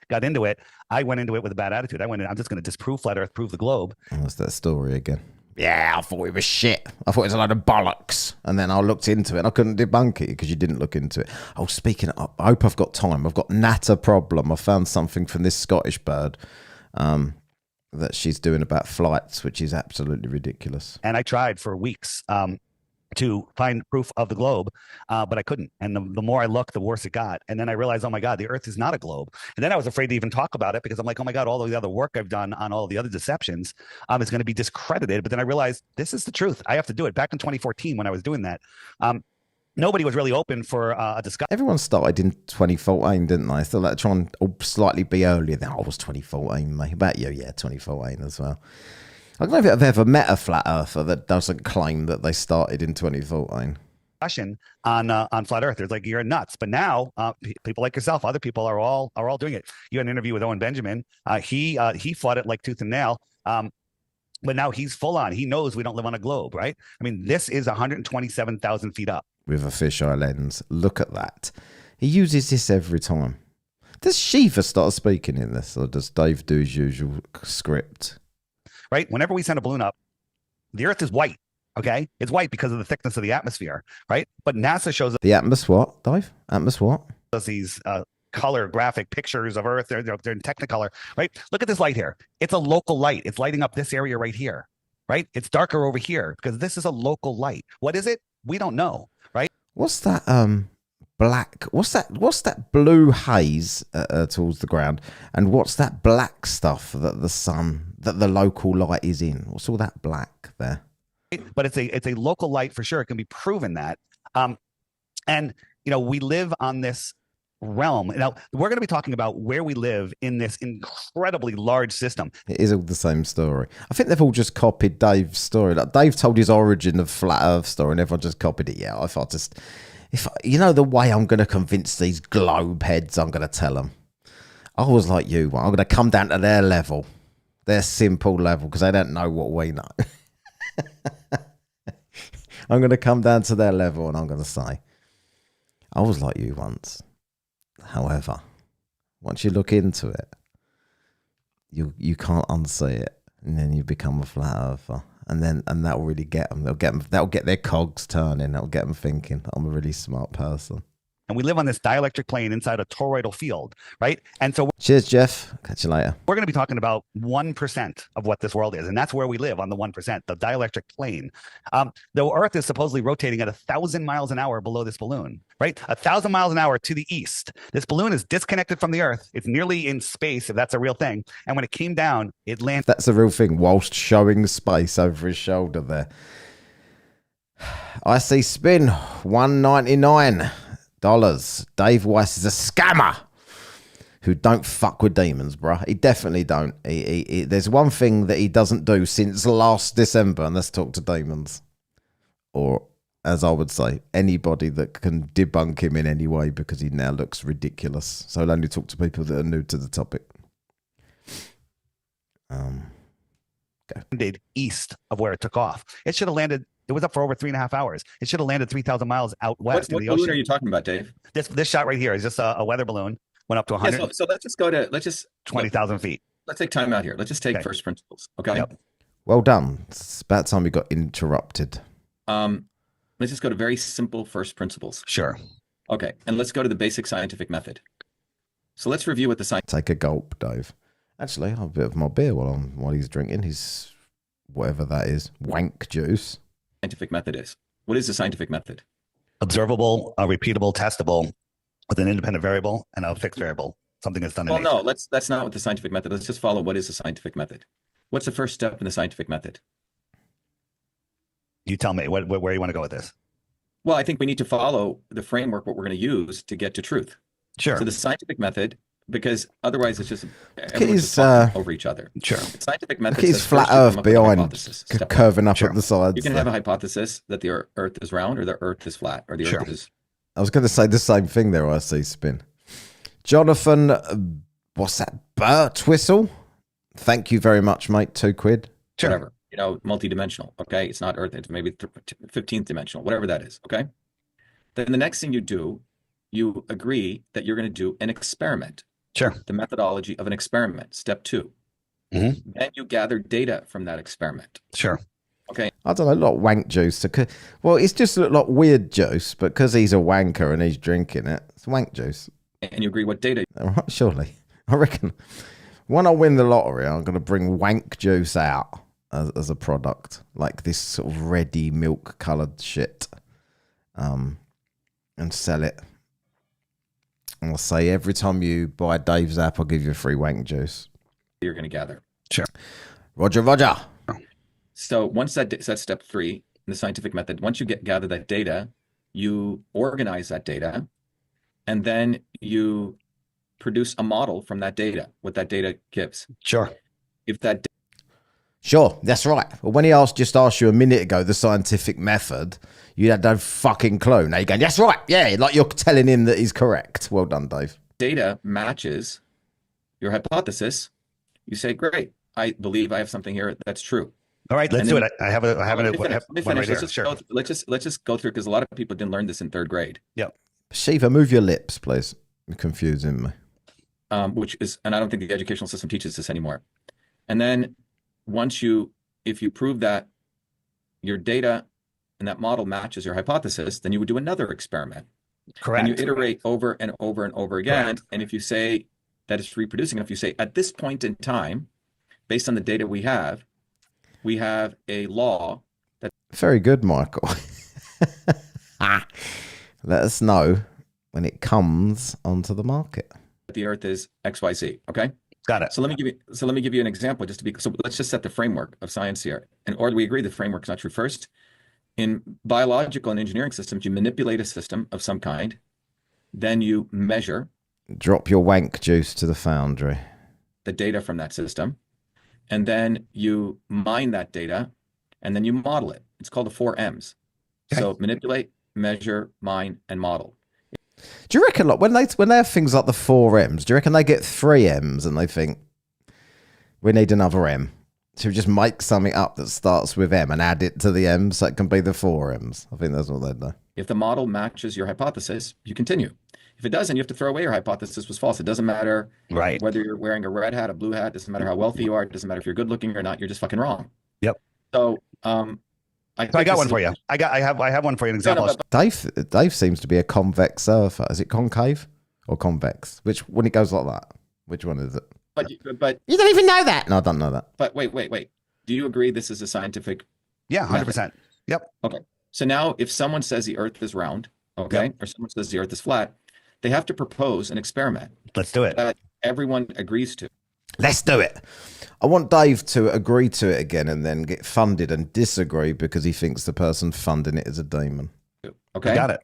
got into it, I went into it with a bad attitude. I went in, I'm just going to disprove flat Earth, prove the globe. What's that story again? Yeah, I thought it was shit. I thought it was a load of bollocks. And then I looked into it and I couldn't debunk it because you didn't look into it. Oh, speaking of, I hope I've got time. I've got natter problem. I found something from this Scottish bird that she's doing about flights, which is absolutely ridiculous. And I tried for weeks to find proof of the globe, but I couldn't. And the more I looked, the worse it got. And then I realized, oh my God, the Earth is not a globe. And then I was afraid to even talk about it because I'm like, oh my God, all of the other work I've done on all of the other deceptions is going to be discredited. But then I realized this is the truth. I have to do it. Back in 2014, when I was doing that, nobody was really open for a discussion. Everyone started in 2014, didn't they? So like trying to slightly be earlier than I was 2014, mate. About you, yeah, 2014 as well. I don't know if I've ever met a flat earther that doesn't claim that they started in 2014. On flat earthers, like you're nuts. But now people like yourself, other people are all doing it. You had an interview with Owen Benjamin. He fought it like tooth and nail. But now he's full on. He knows we don't live on a globe, right? I mean, this is 127,000 feet up. With a fisheye lens. Look at that. He uses this every time. Does Shiva start speaking in this, or does Dave do his usual script? Right? Whenever we send a balloon up, the Earth is white. Okay, it's white because of the thickness of the atmosphere, right? But NASA shows us the atmosphere. What, Dave? Atmosphere what? These color graphic pictures of Earth. They're in Technicolor, right? Look at this light here. It's a local light. It's lighting up this area right here, right? It's darker over here because this is a local light. What is it? We don't know, right? What's that? Black. What's that blue haze towards the ground? And what's that black stuff that the local light is in? What's all that black there? But it's a local light for sure. It can be proven that. And we live on this realm. Now we're going to be talking about where we live in this incredibly large system. It is all the same story. I think they've all just copied Dave's story. Like Dave told his origin of flat Earth story, and everyone just copied it. Yeah, if the way I'm going to convince these globe heads, I'm going to tell them. I was like you. I'm going to come down to their level, their simple level, because they don't know what we know. I'm going to come down to their level and I'm going to say, I was like you once. However, once you look into it, you can't unsee it, and then you become a flat earther, and that will really get them. That'll get their cogs turning. That'll get them thinking, I'm a really smart person. And we live on this dielectric plane inside a toroidal field, right? And so cheers, Jeff. Catch you later. We're going to be talking about 1% of what this world is. And that's where we live, on the 1%, the dielectric plane. The Earth is supposedly rotating at 1,000 miles an hour below this balloon, right? 1,000 miles an hour to the east. This balloon is disconnected from the Earth. It's nearly in space, if that's a real thing. And when it came down, it landed. That's a real thing, whilst showing space over his shoulder there. I see spin, $1.99. Dave Weiss is a scammer who don't fuck with demons, bruh. He definitely don't. There's one thing that he doesn't do since last December, and let's talk to demons. Or as I would say, anybody that can debunk him in any way because he now looks ridiculous. So I'll only talk to people that are new to the topic. Landed east of where it took off. It should have landed. It was up for over 3.5 hours. It should have landed 3,000 miles out west in What the balloon ocean. are you talking about, Dave? This shot right here is just a weather balloon. Went up to 100. Yeah, so let's just go to 20,000 feet. Let's take time out here. Let's just take first principles. Okay. Yep. Well done. It's about time we got interrupted. Let's just go to very simple first principles. Sure. Okay, and let's go to the basic scientific method. So let's review what the Take a gulp, Dave. Actually, I'll have a bit of my beer while he's drinking his whatever that is, wank juice. Scientific method is. What is the scientific method? Observable, repeatable, testable, with an independent variable and a fixed variable. Something that's done in Well, nature. no, that's not what the scientific method. Let's just follow what is the scientific method. What's the first step in the scientific method? You tell me where you want to go with this. Well, I think we need to follow the framework, what we're going to use to get to truth. Sure. So the scientific method, because otherwise it's just at everyone's his, just talking over each other. Sure. The scientific method Look at his says flat first you come Earth up with a behind, hypothesis, step one. curving up Sure. at the sides. You can have a hypothesis that the Earth is round or the Earth is flat or the Sure. Earth is. I was going to say the same thing there. I see spin. Jonathan, what's that? Burt Whistle. Thank you very much, mate. £2. Sure. Whatever, multidimensional. Okay, it's not Earth. It's maybe 15th dimensional, whatever that is. Okay. Then the next thing you do, you agree that you're going to do an experiment. Sure. The methodology of an experiment. Step 2. Mhm. Then you gather data from that experiment. Sure. Okay. I don't know, like wank juice. Well, it's just like weird juice, but because he's a wanker and he's drinking it, it's wank juice. And you agree what data. All right, surely. I reckon when I win the lottery, I'm going to bring wank juice out as a product, like this sort of reddy milk coloured shit, and sell it. And I'll say every time you buy Dave's app, I'll give you a free wank juice. You're going to gather. Sure. Roger. So once that's step 3 in the scientific method, once you gather that data, you organize that data, and then you produce a model from that data, what that data gives. Sure. If that Sure, that's right. Well, when he just asked you a minute ago the scientific method, you had no fucking clue. Now you're going, that's right. Yeah, like you're telling him that he's correct. Well done, Dave. data matches your hypothesis, you say, great, I believe I have something here that's true. All right, let's do it. I have one Let me right finish. here. Sure. Let's just go through, because a lot of people didn't learn this in 3rd grade. Yep. Shiva, move your lips, please. You're confusing me. Which is, and I don't think the educational system teaches this anymore. And then if you prove that your data and that model matches your hypothesis, then you would do another experiment. Correct. And you iterate over and over and over again. Correct. And if you say that it's reproducing, if you say at this point in time, based on the data we have a law that. Very good, Michael. Let us know when it comes onto the market. The Earth is XYZ. Okay. Got it. So let me give you an example, so let's just set the framework of science here. Or do we agree the framework is not true? First, in biological and engineering systems, you manipulate a system of some kind, then you measure Drop your wank juice to the Foundry. the data from that system, and then you mine that data, and then you model it. It's called the 4 M's. Okay. So manipulate, measure, mine, and model. Do you reckon, like, when they have things like the 4 M's, do you reckon they get 3 M's and they think, we need another M? So we just make something up that starts with M and add it to the M so it can be the 4 M's. I think that's what they'd do. If the model matches your hypothesis, you continue. If it doesn't, you have to throw away your hypothesis was false. It doesn't matter Right. whether you're wearing a red hat, a blue hat. It doesn't matter how wealthy you are. It doesn't matter if you're good looking or not. You're just fucking wrong. Yep. So, I got one for you. I have one for you. An example. Dave seems to be a convex surfer. Is it concave or convex? When it goes like that? Which one is it? but You don't even know that. No, I don't know that. but wait. Do you agree this is a scientific? Yeah, 100%. Yep. Okay. So now, if someone says the Earth is round, okay, or someone says the Earth is flat, they have to propose an experiment Let's do it. that everyone agrees to. Let's do it. I want Dave to agree to it again and then get funded and disagree because he thinks the person funding it is a demon. Okay. I got it.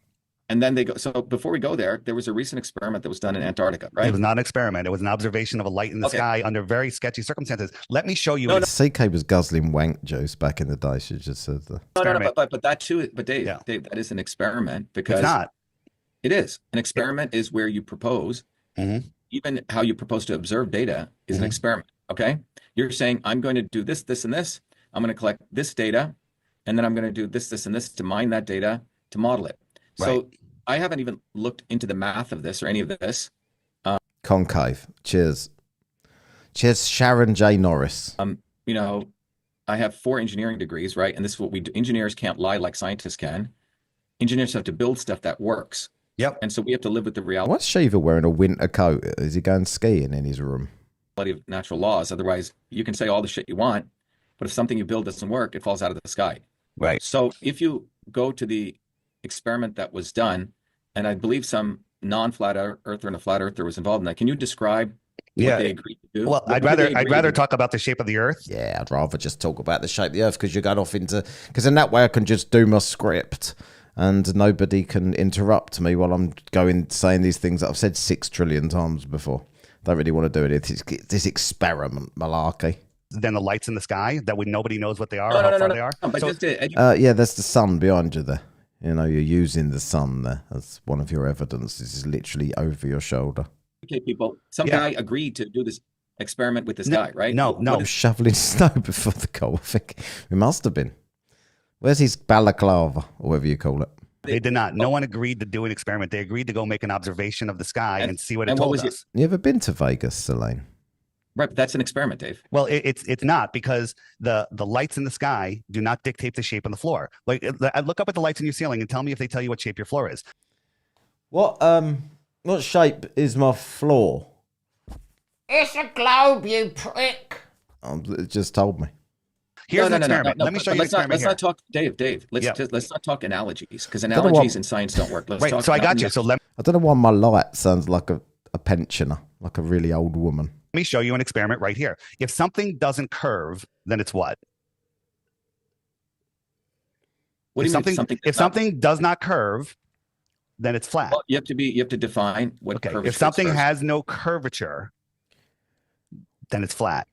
And then they go. So before we go there, there was a recent experiment that was done in Antarctica, It right? was not an experiment. It was an observation of a light in the Okay. sky under very sketchy circumstances. Let me show you. No, an no. CK was guzzling wank juice back in the day. She just said that. No, experiment. but that too. But Dave, Yeah. Dave, that is an experiment because It's not. it is. An experiment is where you propose. Mhm. Even how you propose to observe data is an Mhm. experiment. Okay, you're saying I'm going to do this, this, and this. I'm going to collect this data, and then I'm going to do this, this, and this to mine that data to model it. So Right. I haven't even looked into the math of this or any of this. Concave. Cheers. Cheers, Sharon J. Norris. You know, I have 4 engineering degrees, right? And this is what we do. Engineers can't lie like scientists can. Engineers have to build stuff that works. Yep. And so we have to live with the reality What's Shiva wearing a winter coat? Is he going skiing in his room? of natural laws. Otherwise, you can say all the shit you want, but if something you build doesn't work, it falls out of the sky. Right. So if you go to the experiment that was done, and I believe some non-flat earther and a flat earther was involved in that, can you describe Yeah. what they agreed to do? Well, What I'd did rather they I'd agree rather to do? talk about the shape of the Earth. Yeah, I'd rather just talk about the shape of the earth because you're going off into... Because in that way I can just do my script and nobody can interrupt me while I'm going saying these things that I've said 6 trillion times before. Don't really want to do it. It's this experiment malarkey. Than the lights in the sky that nobody knows what they are No, or no, how no, far no, they are. no, but So- just Yeah, there's the sun behind you there. You know, you're using the sun there as one of your evidence. This is literally over your shoulder. educate people. Some Yeah. guy agreed to do this experiment with this No, guy, right? no, What no. I'm shoveling snow before the goal. I think it must have been. Where's his balaclava, or whatever you call it? They did not. No one agreed to do an experiment. They agreed to go make an observation of the sky and see what it and what told was it? us. You ever been to Vegas, Selene? Right, but that's an experiment, Dave. Well, it's not because the lights in the sky do not dictate the shape of the floor. Like look up at the lights in your ceiling and tell me if they tell you what shape your floor is. What shape is my floor? It's a globe, you prick. It just told me. Here's No, an no, no, no, experiment. no, Let me but show you an let's not, experiment let's here. not talk, Dave. Yeah. Let's not talk analogies because don't know analogies what- in science don't work. Let's Right. talk So I got you. numbers. So let I don't know why my light sounds like a pensioner, like a really old woman. me show you an experiment right here. If something doesn't curve, then it's what? What do If you mean? something, if that's not- something does not curve, then it's flat. well, you have to define what Okay. curvature If something is first. has no curvature, then it's flat.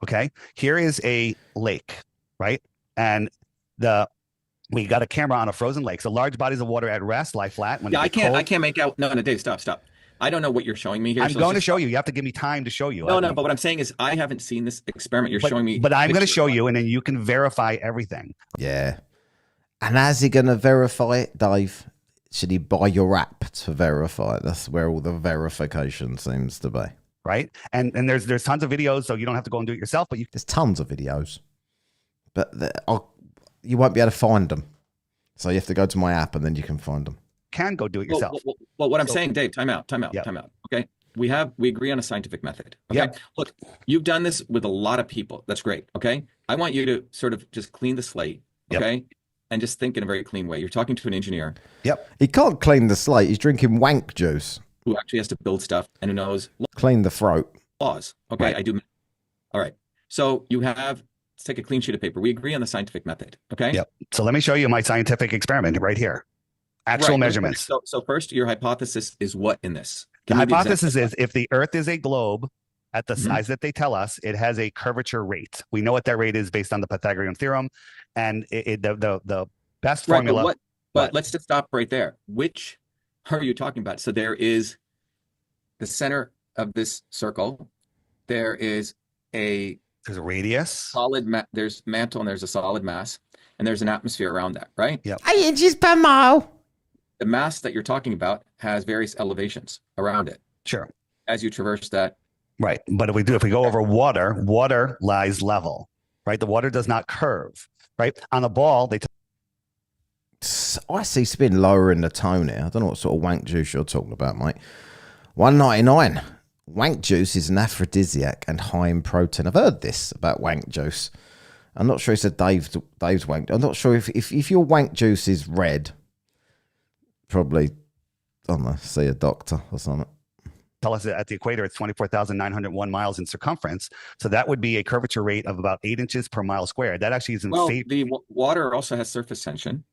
Okay. Here is a lake, right? And we got a camera on a frozen lake. So large bodies of water at rest lie flat. When Yeah, it I gets cold. can't make out. No, Dave, stop. I don't know what you're showing me here. I'm so going to let's show you. You have to give me time to show you. No, but what I'm saying is I haven't seen this experiment. You're showing me. But I'm going to pictures. show you, and then you can verify everything. Yeah. And how's he going to verify it, Dave? Should he buy your app to verify it? That's where all the verification seems to be. Right. And there's tons of videos, so you don't have to go and do it yourself, but you There's tons of videos, but you won't be able to find them. So you have to go to my app and then you can find them. can go do it yourself. Well, what I'm So- saying, Dave, time out. Yeah. Okay. We agree on a scientific method. Okay. Yeah. Look, you've done this with a lot of people. That's great. Okay. I want you to sort of just clean the slate. Yep. Okay. And just think in a very clean way. You're talking to an engineer Yep. He can't clean the slate. He's drinking wank juice. who actually has to build stuff and who knows Clean the throat. laws. Okay. Right. I do. All right. So let's take a clean sheet of paper. We agree on the scientific method. Okay. Yep. So let me show you my scientific experiment right here. Actual Right. measurements. So first, your hypothesis is what in this? The Give me exact- hypothesis is if the Earth is a globe at the Mhm. size that they tell us, it has a curvature rate. We know what that rate is based on the Pythagorean theorem, and the best Right, formula. but What? let's just stop right there. Which are you talking about? So there is the center of this circle. There is a There's a radius. solid there's mantle and there's a solid mass and there's an atmosphere around that, right? 8 inches per mile. The mass that you're talking about has various elevations around it Sure. as you traverse that. Right. But if we go over water lies level, right? The water does not curve, right? On a ball, I see spin lowering the tone here. I don't know what sort of wank juice you're talking about, mate. $1.99. Wank juice is an aphrodisiac and high in protein. I've heard this about wank juice. I'm not sure it's a Dave's wank. I'm not sure if your wank juice is red, probably, I don't know, see a doctor or something. tell us that at the equator, it's 24,901 miles in circumference. So that would be a curvature rate of about 8 inches per mile squared. That actually is in Well, favor. the water also has surface tension.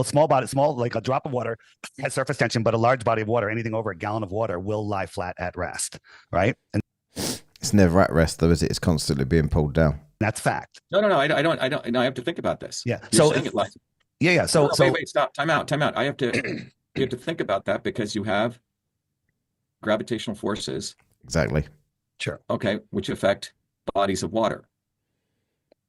small body, small like a drop of water has surface tension, but a large body of water, anything over a gallon of water, will lie flat at rest, right? And It's never at rest, though, is it? It's constantly being pulled down. that's fact. No, I don't. No, I have to think about this. Yeah. You're So saying it like yeah. So wait, stop. Time out. I have to. You have to think about that because you have gravitational forces. Exactly. sure. Okay, which affect bodies of water.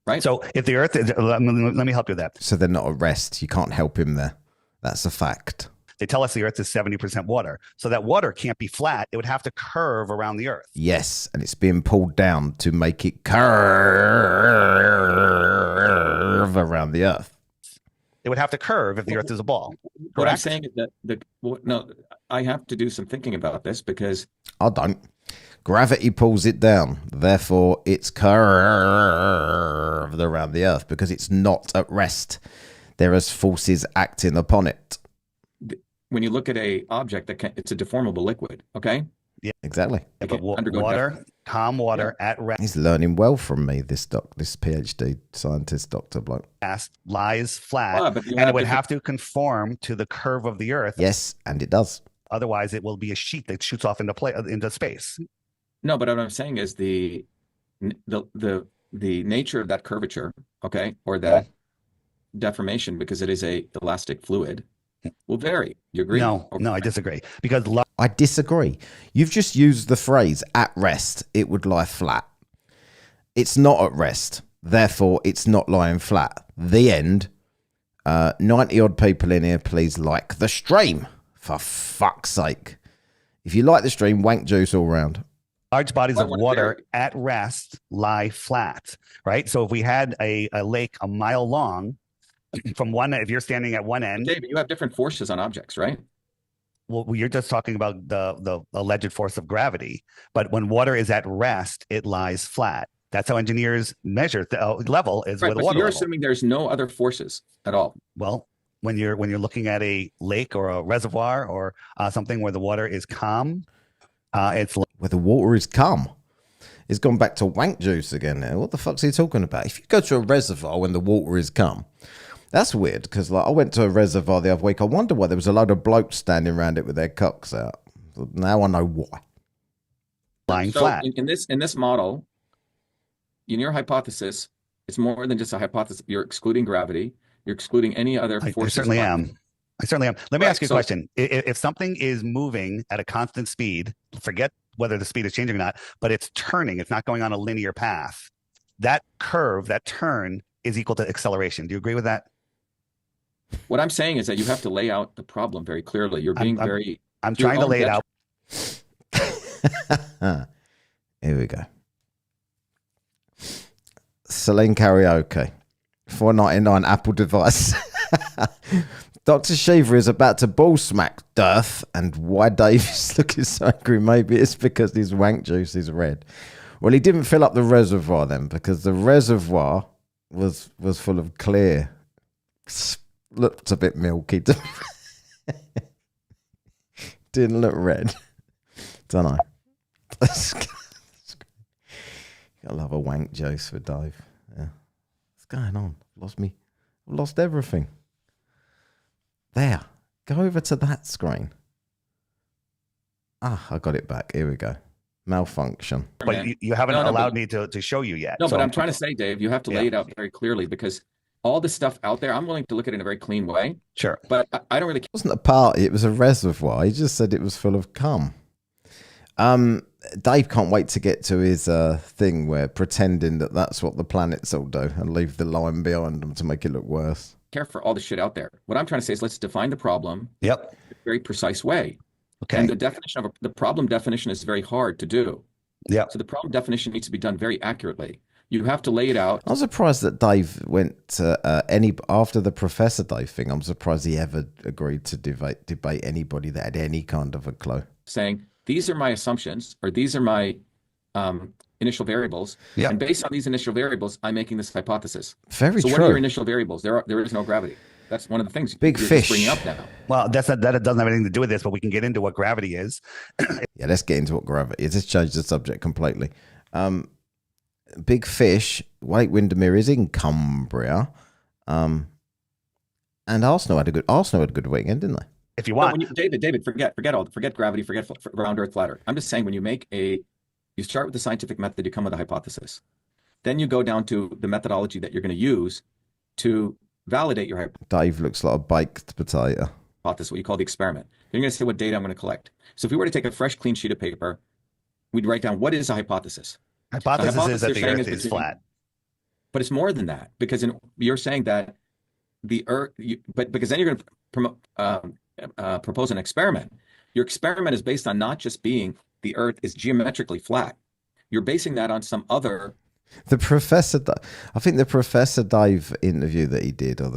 Right. So if the Earth is, let me help you with that. So they're not at rest. You can't help him there. That's a fact. They tell us the Earth is 70% water, so that water can't be flat. It would have to curve around the Earth. Yes, and it's being pulled down to make it curve around the Earth. It would have to curve if the Earth is a ball. What I'm Correct? saying is that no, I have to do some thinking about this because I don't. Gravity pulls it down. Therefore, it's curved around the Earth because it's not at rest. There is forces acting upon it. when you look at a object it's a deformable liquid. Okay. Yeah, exactly. Yeah, but Undergo water, calm water at He's learning well from me. This PhD scientist, Dr. Bloke. rest lies flat, Ah, but you and have it would to- have to conform to the curve of the Earth. Yes, and it does. Otherwise, it will be a sheet that shoots off into space. No, but what I'm saying is the nature of that curvature, okay, or that deformation, because it is a elastic fluid, will vary. You agree? No, I disagree. Because I disagree. You've just used the phrase "at rest, it would lie flat." It's not at rest. Therefore, it's not lying flat. The end. 90 odd people in here, please like the stream. For fuck's sake. If you like the stream, wank juice all round. large bodies of want water to at rest lie flat, right? So if we had a lake a mile long, from one, if you're standing at one end, David, you have different forces on objects, right? well, you're just talking about the alleged force of gravity. But when water is at rest, it lies flat. That's how engineers measure the level is Right, with but so water you're level. assuming there's no other forces at all. Well, when you're looking at a lake or a reservoir or something where the water is calm, it's Where the water is calm. It's gone back to wank juice again now. What the fuck's he talking about? If you go to a reservoir when the water is calm, that's weird, because I went to a reservoir the other week. I wonder why there was a load of blokes standing around it with their cocks out. Now I know why. lying So flat. in this model, in your hypothesis, it's more than just a hypothesis. You're excluding gravity. You're excluding any other I forces. certainly am. Let me Right, ask you a so- question. If something is moving at a constant speed, forget whether the speed is changing or not, but it's turning, it's not going on a linear path. That curve, that turn is equal to acceleration. Do you agree with that? What I'm saying is that you have to lay out the problem very clearly. You're being very. I'm to your trying to own lay it out. Here we go. Celine karaoke. $4.99 Apple device. Dr. Shiva is about to ball smack Dirth, and why Dave is looking so angry, maybe it's because his wank juice is red. Well, he didn't fill up the reservoir then, because the reservoir was full of clear. Looked a bit milky. Didn't look red. Don't know. Gotta love a wank juice for Dave. Yeah. What's going on? I've lost everything. There. Go over to that screen. Ah, I got it back. Here we go. Malfunction. But you haven't No, allowed me to show you yet. No, So- but I'm trying to say, Dave, you have to lay it out very clearly, because all this stuff out there, I'm willing to look at it in a very clean way, Sure. but I don't really It wasn't a party, it was a reservoir. He just said it was full of cum. Dave can't wait to get to his thing where pretending that that's what the planets all do and leave the line behind them to make it look worse. care for all the shit out there. What I'm trying to say is let's define the problem Yep. in a very precise way. Okay. And the definition of the problem definition is very hard to do. Yep. So the problem definition needs to be done very accurately. You have to lay it out. I'm surprised that Dave went to after the Professor Dave thing. I'm surprised he ever agreed to debate anybody that had any kind of a clue. Saying these are my assumptions, or these are my initial variables, Yeah. and based on these initial variables, I'm making this hypothesis. Very So true. what are your initial variables? There is no gravity. That's one of the things Big you're fish. bringing up now. Well, that doesn't have anything to do with this, but we can get into what gravity is. Yeah, let's get into what gravity is. Let's change the subject completely. Big Fish, Wake Windermere is in Cumbria. And Arsenal had a good weekend, didn't they? If you No, want. David, forget gravity, forget round Earth, flat Earth. I'm just saying when you start with the scientific method, you come with a hypothesis. Then you go down to the methodology that you're going to use to validate your Dave looks like a baked potato. hypothesis, what you call the experiment. Then you're going to say what data I'm going to collect. So if we were to take a fresh, clean sheet of paper, we'd write down what is a hypothesis. Hypothesis is that the you're saying Earth is flat. But it's more than that because you're saying that the Earth, but because then you're going to propose an experiment. Your experiment is based on not just being the Earth is geometrically flat. You're basing that on some other. I think the Professor Dave interview that he did, or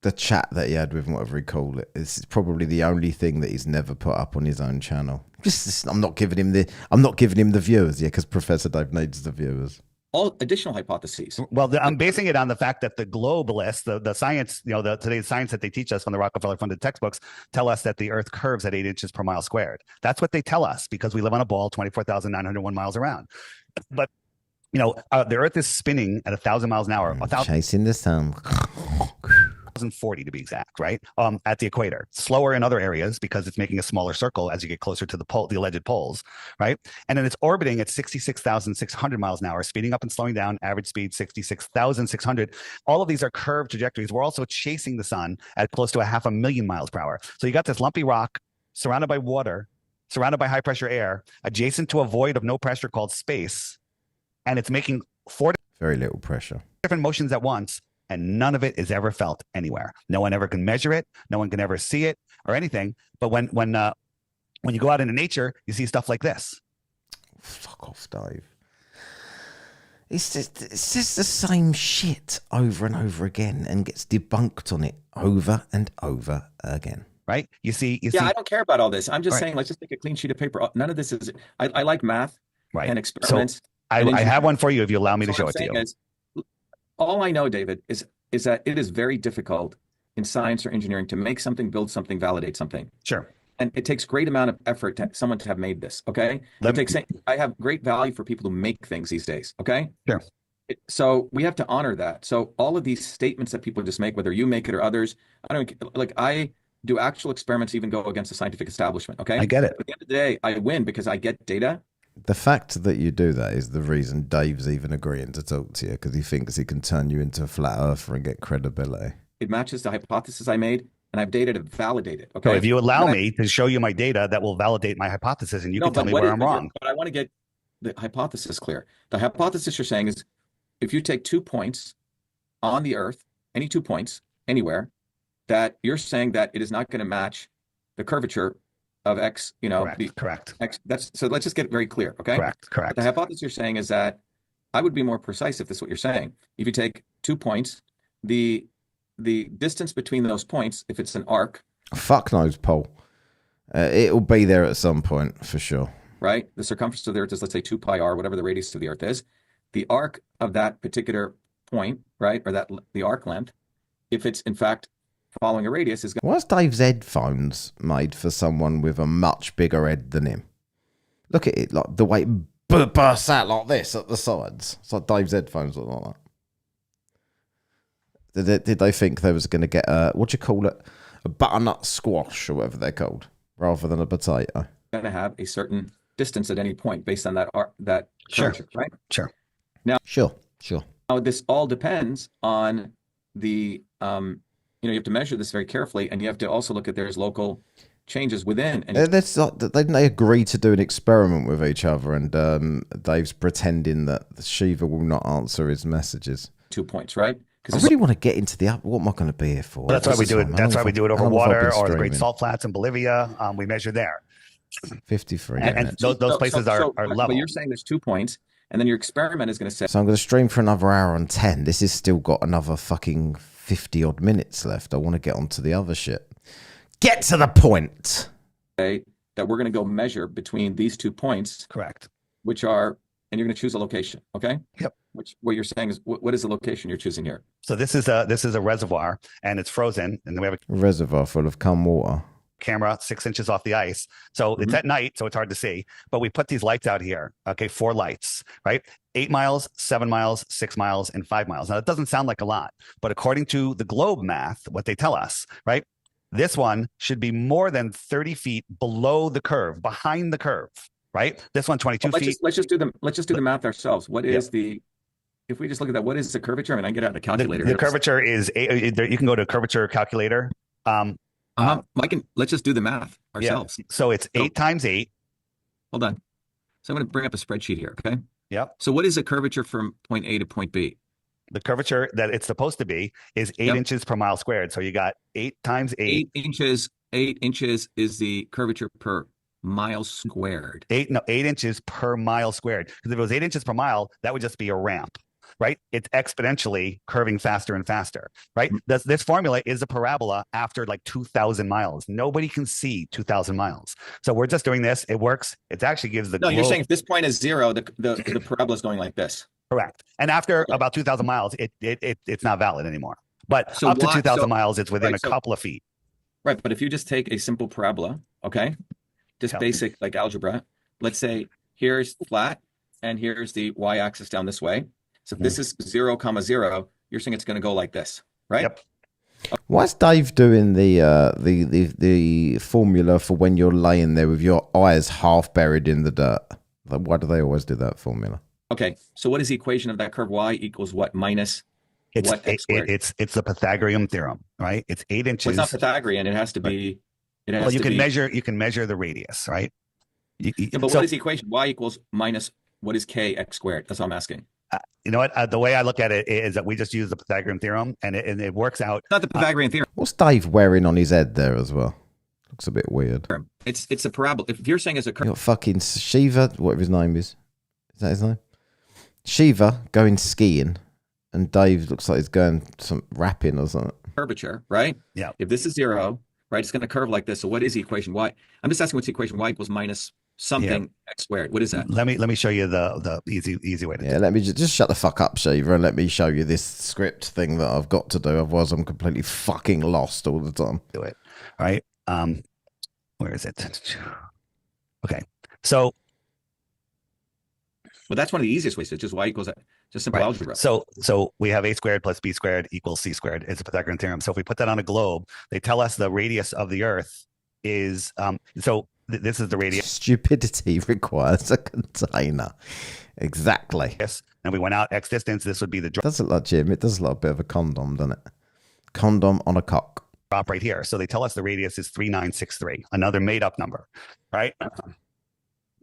the chat that he had with him, whatever he called it, is probably the only thing that he's never put up on his own channel. I'm not giving him the viewers, because Professor Dave needs the viewers. All additional hypotheses. Well, I'm basing it on the fact that the globalists, the science, today's science that they teach us from the Rockefeller-funded textbooks, tell us that the Earth curves at 8 inches per mile squared. That's what they tell us because we live on a ball 24,901 miles around. But the Earth is spinning at 1,000 miles an hour. Chasing the sun. 1,040 to be exact, right? At the equator. Slower in other areas because it's making a smaller circle as you get closer to the alleged poles, right? And then it's orbiting at 66,600 miles an hour, speeding up and slowing down, average speed 66,600. All of these are curved trajectories. We're also chasing the sun at close to 500,000 miles per hour. So you got this lumpy rock surrounded by water, surrounded by high pressure air, adjacent to a void of no pressure called space, and it's making very little pressure, different motions at once. And none of it is ever felt anywhere. No one ever can measure it. No one can ever see it or anything. But when you go out into nature, you see stuff like this. Fuck off, Dave. It's just the same shit over and over again and gets debunked on it over and over again. Right? You see. I don't care about all this. I'm just saying, let's just take a clean sheet of paper. None of this is. I like math and experiments. So I have one for you if you allow me to show it to you. All I know, David, is that it is very difficult in science or engineering to make something, build something, validate something. Sure. And it takes great amount of effort to someone to have made this. Okay. I have great value for people who make things these days. Okay. Sure. So we have to honor that. So all of these statements that people just make, whether you make it or others, I do actual experiments, even go against the scientific establishment. Okay. I get it. At the end of the day, I win because I get data. The fact that you do that is the reason Dave's even agreeing to talk to you, because he thinks he can turn you into a flat earther and get credibility. It matches the hypothesis I made, and I have data to validate it. Okay. So if you allow me to show you my data, that will validate my hypothesis, and you can tell me where I'm wrong. But I want to get the hypothesis clear. The hypothesis you're saying is, if you take 2 points on the Earth, any 2 points anywhere, that you're saying that it is not going to match the curvature of X, correct. X. So let's just get it very clear, okay? Correct. But the hypothesis you're saying is that I would be more precise if this is what you're saying. If you take 2 points, the distance between those points, if it's an arc. Fuck knows, Paul. It'll be there at some point for sure. Right? The circumference of the Earth is, let's say, 2 pi r, whatever the radius of the Earth is. The arc of that particular point, right, or the arc length, if it's in fact following a radius, is. Why's Dave's headphones made for someone with a much bigger head than him? Look at it, like the way it bursts out like this at the sides. It's like Dave's headphones look like that. Did they think they was going to get what do you call it, a butternut squash or whatever they're called, rather than a potato? Going to have a certain distance at any point based on that curvature, right? Sure. Now, sure. Now, this all depends on the you have to measure this very carefully, and you have to also look at there's local changes within. And they agree to do an experiment with each other, and Dave's pretending that Shiva will not answer his messages. 2 points, right? I really want to get into the what am I going to be here for? Well, that's why we do it. That's why we do it over water or the Great Salt Flats in Bolivia. We measure there. 53 and those places are level. But you're saying there's 2 points, and then your experiment is going to say. So I'm going to stream for another hour and 10. This has still got another fucking 50 odd minutes left. I want to get onto the other shit. Get to the point. Okay, that we're going to go measure between these 2 points. Correct. Which are, and you're going to choose a location. Okay. Yep. What you're saying is, what is the location you're choosing here? So this is a reservoir, and it's frozen, and then we have a reservoir full of calm water. camera 6 inches off the ice. So it's at night, so it's hard to see. But we put these lights out here. Okay, 4 lights, right? 8 miles, 7 miles, 6 miles, and 5 miles. Now, it doesn't sound like a lot, but according to the globe math, what they tell us, right? This one should be more than 30 feet below the curve, behind the curve, right? This one, 22 feet. Let's just do the math ourselves. What is if we just look at that, what is the curvature? I mean, I can get out a calculator. The curvature is, you can go to curvature calculator. Let's just do the math ourselves. Yeah. So it's 8 times 8. Hold on. So I'm going to bring up a spreadsheet here. Okay. Yep. So what is the curvature from point A to point B? The curvature that it's supposed to be is 8 inches per mile squared. So you got 8 times 8. 8 inches. 8 inches is the curvature per mile squared. 8 inches per mile squared. Because if it was 8 inches per mile, that would just be a ramp, right? It's exponentially curving faster and faster, right? This formula is a parabola after like 2,000 miles. Nobody can see 2,000 miles. So we're just doing this. It works. It actually gives the you're saying if this point is 0, the parabola is going like this. Correct. And after about 2,000 miles, it's not valid anymore. But so up to 2,000 miles, it's within a couple of feet. Right. But if you just take a simple parabola, okay, just basic like algebra, let's say here's flat and here's the y-axis down this way. So if this is 0, 0, you're saying it's going to go like this, right? Yep. Why's Dave doing the formula for when you're laying there with your eyes half buried in the dirt? Like, why do they always do that formula? Okay, so what is the equation of that curve? Y equals what minus what x squared? It's the Pythagorean theorem, right? It's 8 inches. Well, it's not Pythagorean. It has to be. You can measure the radius, right? But what is the equation? Y equals minus what is k x squared? That's what I'm asking. You know what? The way I look at it is that we just use the Pythagorean theorem, and it works out. It's not the Pythagorean theorem. What's Dave wearing on his head there as well? Looks a bit weird. It's a parabola. If you're saying it's a curve, you got fucking Shiva, whatever his name is. Is that his name? Shiva going skiing, and Dave looks like he's going some rapping or something. Curvature, right? Yeah. If this is 0, right, it's going to curve like this. So what is the equation? Y. I'm just asking what's the equation? Y equals minus something x squared. What is that? Let me show you the easy way to do it. Let me just shut the fuck up, Shiva, and let me show you this script thing that I've got to do. Otherwise, I'm completely fucking lost all the time. Do it. All right. Where is it? Okay. So. Well, that's one of the easiest ways. It's just y equals just simple algebra. So we have a squared plus b squared equals c squared. It's a Pythagorean theorem. So if we put that on a globe, they tell us the radius of the Earth is this is the radius. Stupidity requires a container. Exactly. Yes. And we went out x distance. This would be the drop. Does it look like Jim? It does look like a bit of a condom, doesn't it? Condom on a cock. Drop right here. So they tell us the radius is 3963, another made up number, right?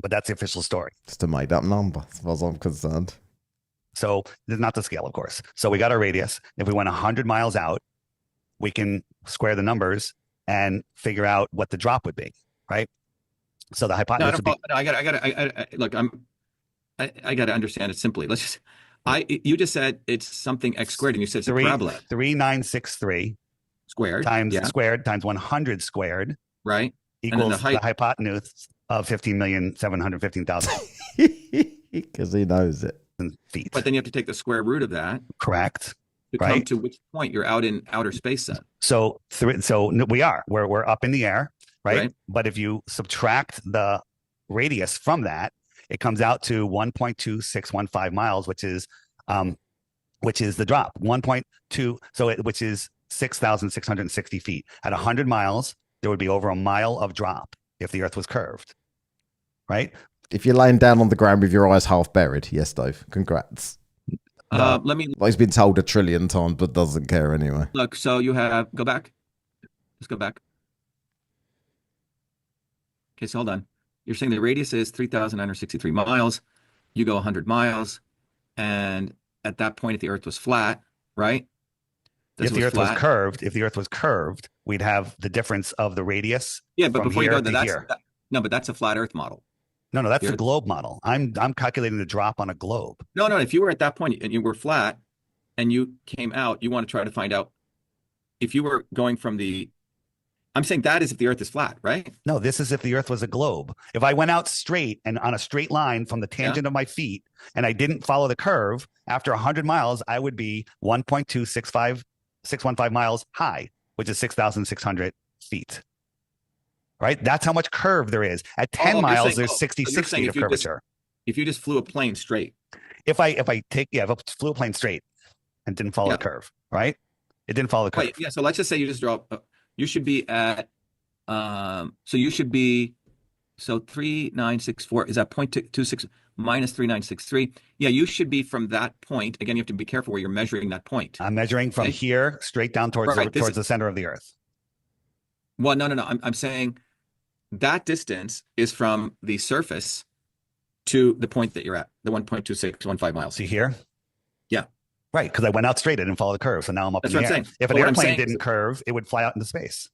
But that's the official story. It's a made up number, as far as I'm concerned. So this is not the scale, of course. So we got our radius. If we went 100 miles out, we can square the numbers and figure out what the drop would be, right? So the hypotenuse would be. No, I got to understand it simply. You just said it's something x squared, and you said it's a parabola. 3963 squared times 100 squared, right? Equals the hypotenuse of 15,715,000. Because he knows it. Feet. But then you have to take the square root of that. Correct. To come to which point you're out in outer space then. So we're up in the air, right? But if you subtract the radius from that, it comes out to 1.2615 miles, which is the drop. 1.2, which is 6,660 feet. At 100 miles, there would be over a mile of drop if the Earth was curved, right? If you're laying down on the ground with your eyes half buried, yes, Dave. Congrats. Let me. Well, he's been told 1 trillion times, but doesn't care anyway. Look, so you have go back. Let's go back. Okay, so hold on. You're saying the radius is 3,963 miles. You go 100 miles, and at that point, if the Earth was flat, right? If the Earth was curved, we'd have the difference of the radius. Yeah, but before you go there, but that's a flat Earth model. No, that's the globe model. I'm calculating the drop on a globe. No. If you were at that point and you were flat and you came out, you want to try to find out if you were going from the. I'm saying that is if the Earth is flat, right? No, this is if the Earth was a globe. If I went out straight and on a straight line from the tangent of my feet and I didn't follow the curve, after 100 miles, I would be 1.265615 miles high, which is 6,600 feet. right? That's how much curve there is. At 10 miles, there's 66 feet of curvature. If you just flew a plane straight. If I flew a plane straight and didn't follow the curve, right? It didn't follow the curve. Right, yeah, so let's just say you just draw, you should be at, so you should be, so 3964, is that 0.26 minus 3963? Yeah, you should be from that point. Again, you have to be careful where you're measuring that point. I'm measuring from here straight down towards towards the center of the Earth. Well, no. I'm saying that distance is from the surface to the point that you're at, the 1.2615 miles. See here? Yeah. Right, because I went out straight. I didn't follow the curve, so now I'm up in the air. If an airplane didn't curve, it would fly out into space.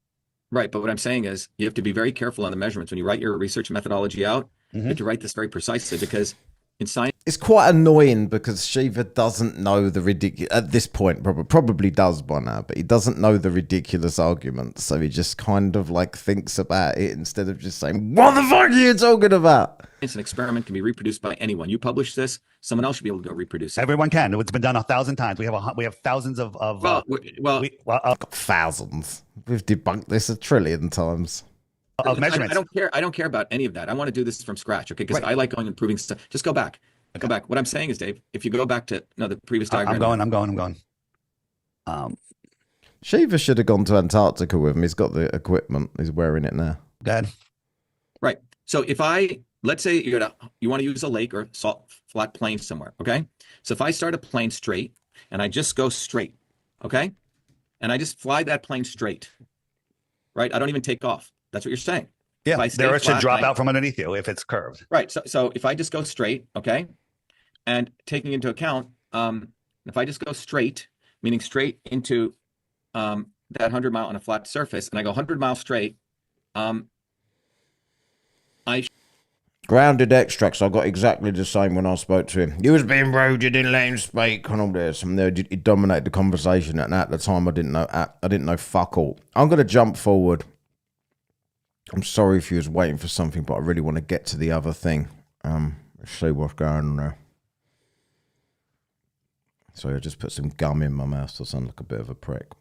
Right, but what I'm saying is you have to be very careful on the measurements. When you write your research methodology out, you have to write this very precisely, because in science... It's quite annoying because Shiva doesn't know the ridiculous... At this point, probably does by now, but he doesn't know the ridiculous arguments, so he just kind of like thinks about it instead of just saying, what the fuck are you talking about? An experiment can be reproduced by anyone. You publish this, someone else should be able to go reproduce it. Everyone can. It's been done 1,000 times. We have thousands of thousands. We've debunked this 1 trillion times. Of measurements. I don't care about any of that. I want to do this from scratch, okay? Because I like going and proving stuff. Just go back. Go back. What I'm saying is, Dave, if you go back to the previous diagram. I'm going. Shiva should have gone to Antarctica with him. He's got the equipment. He's wearing it now. Good. Right. So if let's say you want to use a lake or flat plain somewhere, okay? So if I start a plane straight and I just go straight, okay? And I just fly that plane straight, right? I don't even take off. That's what you're saying. Yeah, there it should drop out from underneath you if it's curved. Right. So if I just go straight, okay, and taking into account, if I just go straight, meaning straight into that 100 mile on a flat surface, and I go 100 miles straight, Grounded extracts, I got exactly the same when I spoke to him. You was being rude, you didn't let him speak, and all this. And he dominated the conversation, and at the time I didn't know fuck all. I'm gonna jump forward. I'm sorry if you was waiting for something, but I really want to get to the other thing. Let's see what's going on there. Sorry, I just put some gum in my mouth, so I sound like a bit of a prick.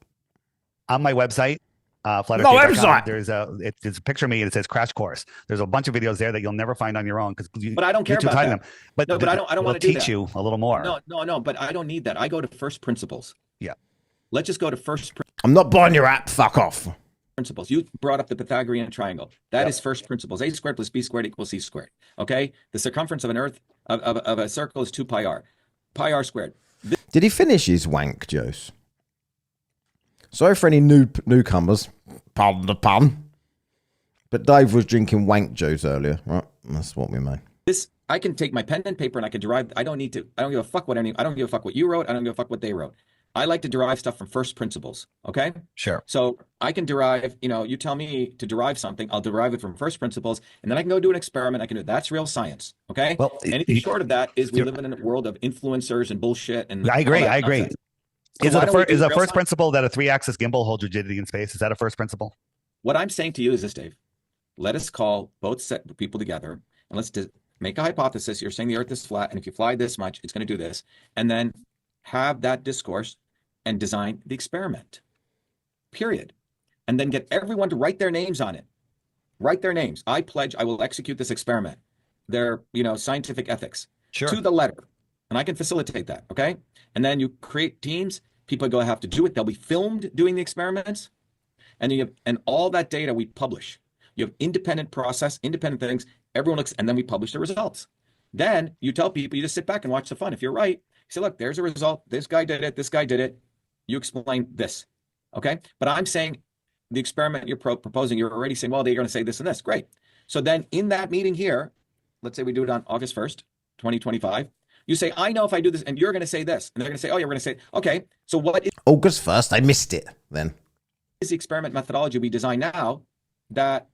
On my website, website. There's a picture of me and it says crash course. There's a bunch of videos there that you'll never find on your own but I don't care about that. But I don't want to teach you a little more. No, but I don't need that. I go to first principles. Yeah. Let's just go to first principles. I'm not buying your app. Fuck off. Principles. You brought up the Pythagorean triangle. That is first principles. A squared plus b squared equals c squared. Okay. The circumference of an earth of a circle is 2 pi r. Pi r squared. Did he finish his wank juice? Sorry for any newcomers. Pardon the pun. But Dave was drinking wank juice earlier, right? That's what we mean. I can take my pen and paper and I can derive. I don't give a fuck I don't give a fuck what you wrote. I don't give a fuck what they wrote. I like to derive stuff from first principles. Okay. Sure. So I can derive, you tell me to derive something, I'll derive it from first principles, and then I can go do an experiment. I can do that's real science. Okay. Well, anything short of that is we live in a world of influencers and bullshit. And I agree. Is a first principle that a 3-axis gimbal holds rigidity in space? Is that a first principle? What I'm saying to you is this, Dave. Let us call both set of people together and let's make a hypothesis. You're saying the earth is flat, and if you fly this much, it's going to do this. And then have that discourse and design the experiment, period. And then get everyone to write their names on it. Write their names. I pledge I will execute this experiment. Their, scientific ethics to the letter. And I can facilitate that, okay? And then you create teams. People are going to have to do it. They'll be filmed doing the experiments. And all that data we publish. You have independent process, independent things. Everyone looks, and then we publish the results. Then you tell people, you just sit back and watch the fun. If you're right, you say, look, there's a result. This guy did it. This guy did it. You explain this, okay? But I'm saying the experiment you're proposing, you're already saying, well, they're going to say this and this. Great. So then in that meeting here, let's say we do it on August 1st, 2025. You say, I know if I do this, and you're going to say this. And they're going to say, oh, you're going to say, okay, so what is August 1st? I missed it then. Is the experiment methodology we design now that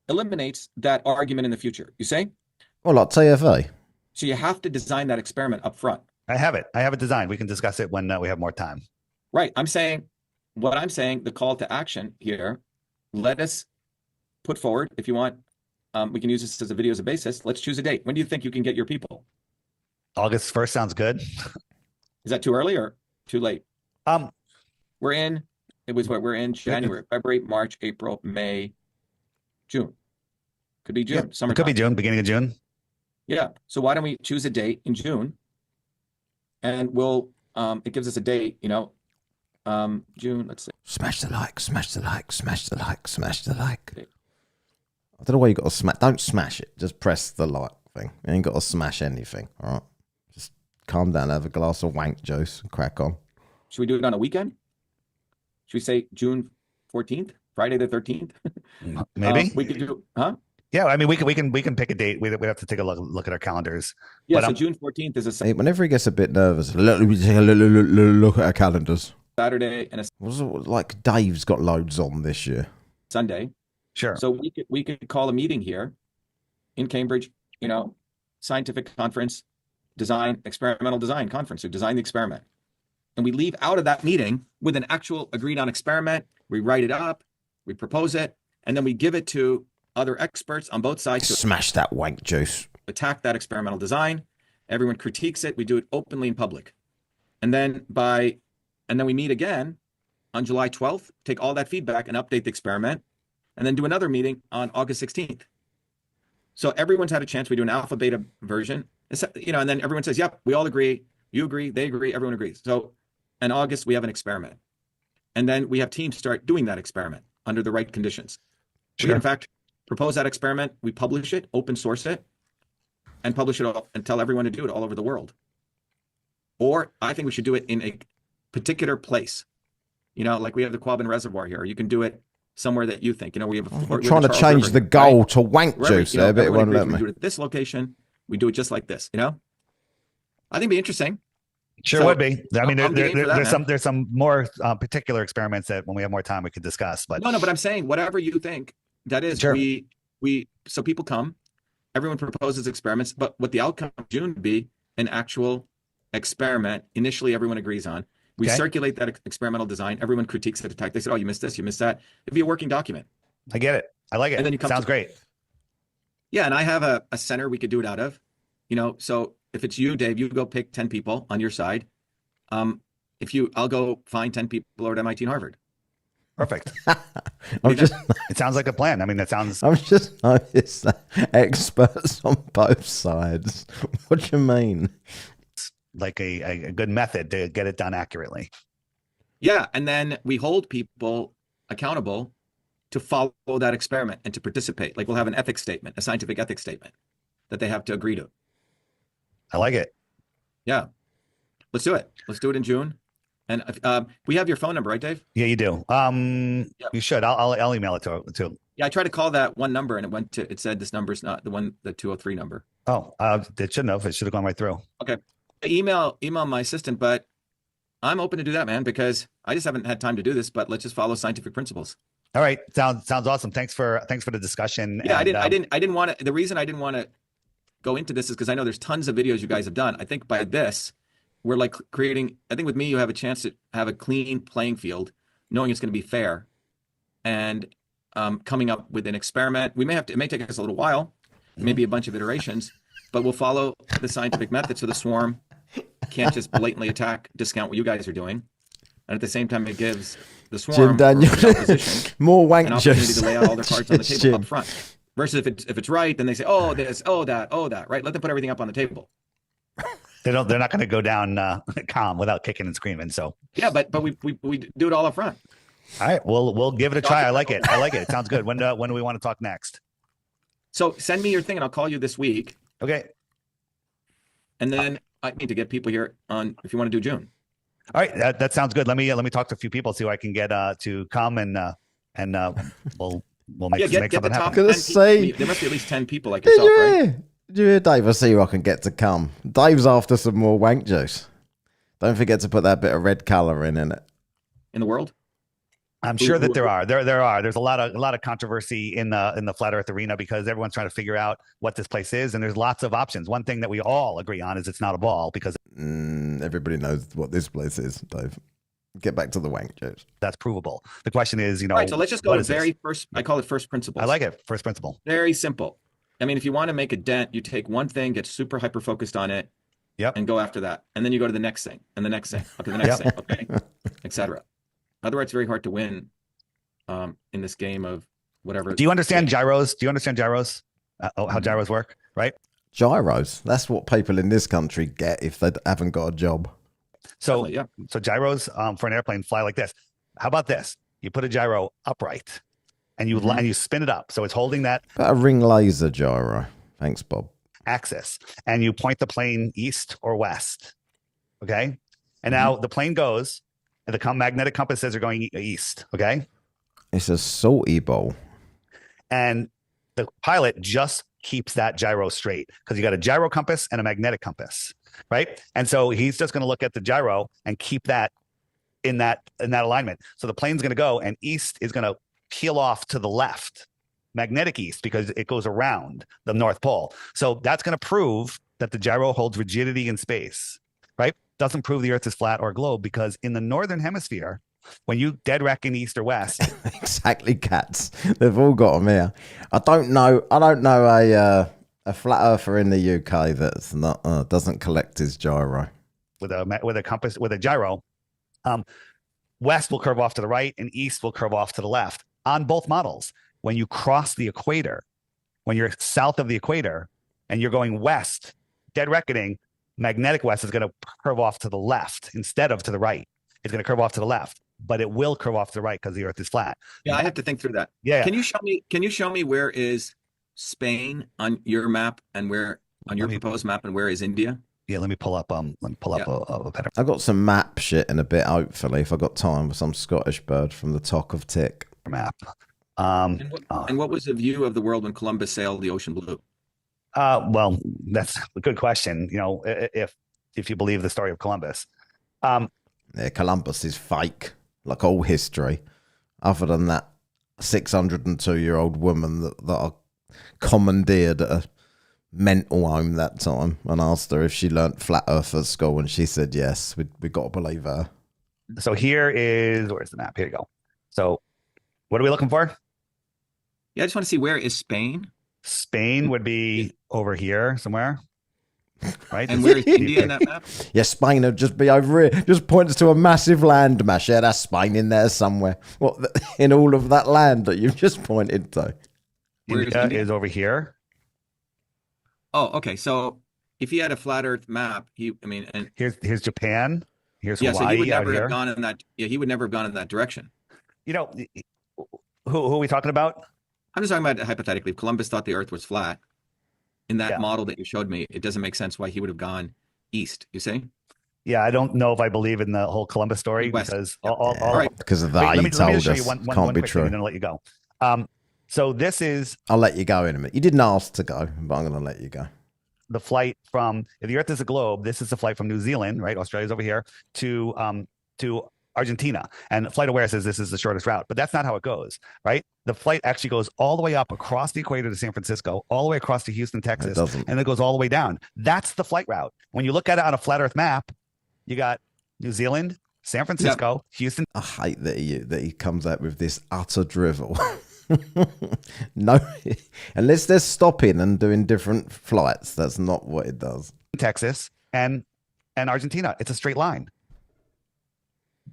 eliminates that argument in the future? You say? Well, like TFA. So you have to design that experiment up front. I have it designed. We can discuss it when we have more time. Right. I'm saying, the call to action here, let us put forward, if you want, we can use this as a video as a basis. Let's choose a date. When do you think you can get your people? August 1st sounds good. Is that too early or too late? We're in January, February, March, April, May, June. Could be June. It could be June, beginning of June. Yeah. So why don't we choose a date in June? And we'll it gives us a date, June, let's say. Smash the like, smash the like, smash the like, smash the like. I don't know why you got to smash. Don't smash it. Just press the like thing. You ain't got to smash anything. All right. Just calm down, have a glass of wank juice, and crack on. Should we do it on a weekend? Should we say June 14th, Friday the 13th? Maybe we could do, huh? Yeah, I mean, we can pick a date. We have to take a look at our calendars. Yeah, but so June 14th is a Hey, whenever he gets a bit nervous, let me take a look at our calendars. Saturday and a What's it like? Dave's got loads on this year. Sunday. Sure. So we could call a meeting here in Cambridge, scientific conference, experimental design conference, so design the experiment. And we leave out of that meeting with an actual agreed on experiment. We write it up, we propose it, and then we give it to other experts on both sides to Smash that wank juice. attack that experimental design. Everyone critiques it. We do it openly in public. And then we meet again on July 12th, take all that feedback and update the experiment, and then do another meeting on August 16th. So everyone's had a chance. We do an alpha beta version, and then everyone says, yep, we all agree. You agree, they agree, everyone agrees. So in August, we have an experiment. And then we have teams start doing that experiment under the right conditions. Sure. We, in fact, propose that experiment. We publish it, open source it, and publish it all and tell everyone to do it all over the world. Or I think we should do it in a particular place. Like we have the Quabbin Reservoir here. Or you can do it somewhere that you think. We have. We're trying to change the goal right? to wank juice there, but it won't let me. We do it at this location. We do it just like this. I think it'd be interesting. Sure would be. I mean, there's some more particular experiments that when we have more time we could discuss. But no, but I'm saying whatever you think. That is, sure. So people come, everyone proposes experiments, but what the outcome of June would be an actual experiment. Initially, everyone agrees on. We circulate that experimental design. Everyone critiques it, attack. They said, "Oh, you missed this, you missed that." It'd be a working document. I get it. I like it. And then you come. Sounds great. Yeah, and I have a center we could do it out of. So if it's you, Dave, you go pick 10 people on your side. I'll go find 10 people over at MIT and Harvard. Perfect. It sounds like a plan. I mean, that sounds. I'm just noticed that experts on both sides. What do you mean? Like a good method to get it done accurately. Yeah, and then we hold people accountable to follow that experiment and to participate. Like we'll have an ethics statement, a scientific ethics statement that they have to agree to. I like it. Yeah, let's do it. Let's do it in June. And we have your phone number, right, Dave? Yeah, you do. You should. I'll email it to. Yeah, I tried to call that one number and it said this number is not the 203 number. Oh, it shouldn't have. It should have gone right through. Okay. Email my assistant, but I'm open to do that, man, because I just haven't had time to do this, but let's just follow scientific principles. All right. Sounds awesome. Thanks for the discussion. Yeah, and, I didn't want to, the reason I didn't want to go into this is because I know there's tons of videos you guys have done. I think by this, we're like creating, I think with me, you have a chance to have a clean playing field, knowing it's going to be fair and coming up with an experiment. It may take us a little while, maybe a bunch of iterations, but we'll follow the scientific method. So the swarm can't just blatantly discount what you guys are doing. And at the same time, it gives the swarm more wank an opportunity juice. to lay out all their cards on the table up front. Versus if it's right, then they say, oh, this, oh, that, right? Let them put everything up on the table. They're not going to go down calm without kicking and screaming. So yeah, but we do it all up front. All right, we'll give it a try. I like it. It sounds good. When do we want to talk next? So send me your thing, and I'll call you this week. Okay. And then I need to get people here on if you want to do June. All right, that sounds good. Let me talk to a few people, see who I can get to come, and we'll make something happen. There must be at least 10 people like yourself, right? Do you hear Dave? I see who I can get to come. Dave's after some more wank juice. Don't forget to put that bit of red color in it. In the world? I'm sure that there are. There's a lot of controversy in the flat Earth arena because everyone's trying to figure out what this place is, and there's lots of options. One thing that we all agree on is it's not a ball because everybody knows what this place is, Dave. Get back to the wank juice. That's provable. The question is, All right, so let's just go to very first. I call it first principles. I like it. First principle. Very simple. I mean, if you want to make a dent, you take one thing, get super hyper focused on it, and go after that, and then you go to the next thing, and the next thing, okay, the next thing, okay, etc. Otherwise, it's very hard to win in this game of whatever. Do you understand gyros? Do you understand gyros? How gyros work, right? Gyros. That's what people in this country get if they haven't got a job. So, Yeah. so gyros for an airplane fly like this. How about this? You put a gyro upright, and you spin it up, so it's holding that Got a ring laser gyro. Thanks, Bob. axis, and you point the plane east or west. Okay, and now the plane goes, and the magnetic compass says they're going east. Okay, It's a salty bowl. and the pilot just keeps that gyro straight because you got a gyro compass and a magnetic compass, right? And so he's just going to look at the gyro and keep that in that alignment. So the plane's going to go, and east is going to peel off to the left, magnetic east, because it goes around the North Pole. So that's going to prove that the gyro holds rigidity in space, right? Doesn't prove the Earth is flat or a globe, because in the northern hemisphere, when you dead reckon east or west, Exactly, cats. They've all got them here. I don't know a flat earther in the UK that's not doesn't collect his gyro. with a compass with a gyro, west will curve off to the right and east will curve off to the left on both models. When you cross the equator, when you're south of the equator and you're going west, dead reckoning, magnetic west is going to curve off to the left instead of to the right. It's going to curve off to the left, but it will curve off to the right because the Earth is flat. Yeah, I have to think through that. Yeah. Can you show me where is Spain on your map and where on your proposed map, and where is India? Yeah, let me pull up a better I got some map shit in a bit, hopefully, if I got time, with some Scottish bird from the Tock of Tick. map. And what was the view of the world when Columbus sailed the ocean blue? Well, that's a good question. You know, if you believe the story of Columbus. Yeah, Columbus is fake, like all history, other than that 602-year-old woman that I commandeered at a mental home that time and asked her if she learnt flat earth at school, and she said yes. We got to believe her. So where's the map? Here you go. So what are we looking for? Yeah, I just want to see, where is Spain? Spain would be over here somewhere, right? And where is India in that map? Yeah, Spain would just be over here. Just points to a massive landmass. Yeah, that's Spain in there somewhere. What, in all of that land that you've just pointed to? Where is India India? is over here. Oh, okay. So if he had a flat Earth map, and Here's Japan. Here's yeah, so he Hawaii would out never here. have gone in that. Yeah, he would never have gone in that direction. You know, who are we talking about? I'm just talking about hypothetically. If Columbus thought the Earth was flat, in that Yeah. model that you showed me, it doesn't make sense why he would have gone east. You see? Yeah, I don't know if I believe in the whole Columbus story West. because Yep. all right. Because of that, Wait, he let me told just show us. you one Can't be quick thing true. and then I'll let you go. So this is I'll let you go in a minute. You didn't ask to go, but I'm going to let you go. the flight from, if the Earth is a globe, this is the flight from New Zealand, right? Australia's over here to Argentina. And FlightAware says this is the shortest route, but that's not how it goes, right? The flight actually goes all the way up across the equator to San Francisco, all the way across to Houston, Texas, doesn't. and it goes all the way down. That's the flight route. When you look at it on a flat Earth map, you got New Zealand, San Francisco, Houston. I hate that he comes out with this utter drivel. No, unless they're stopping and doing different flights, that's not what it does. Texas, and Argentina. It's a straight line.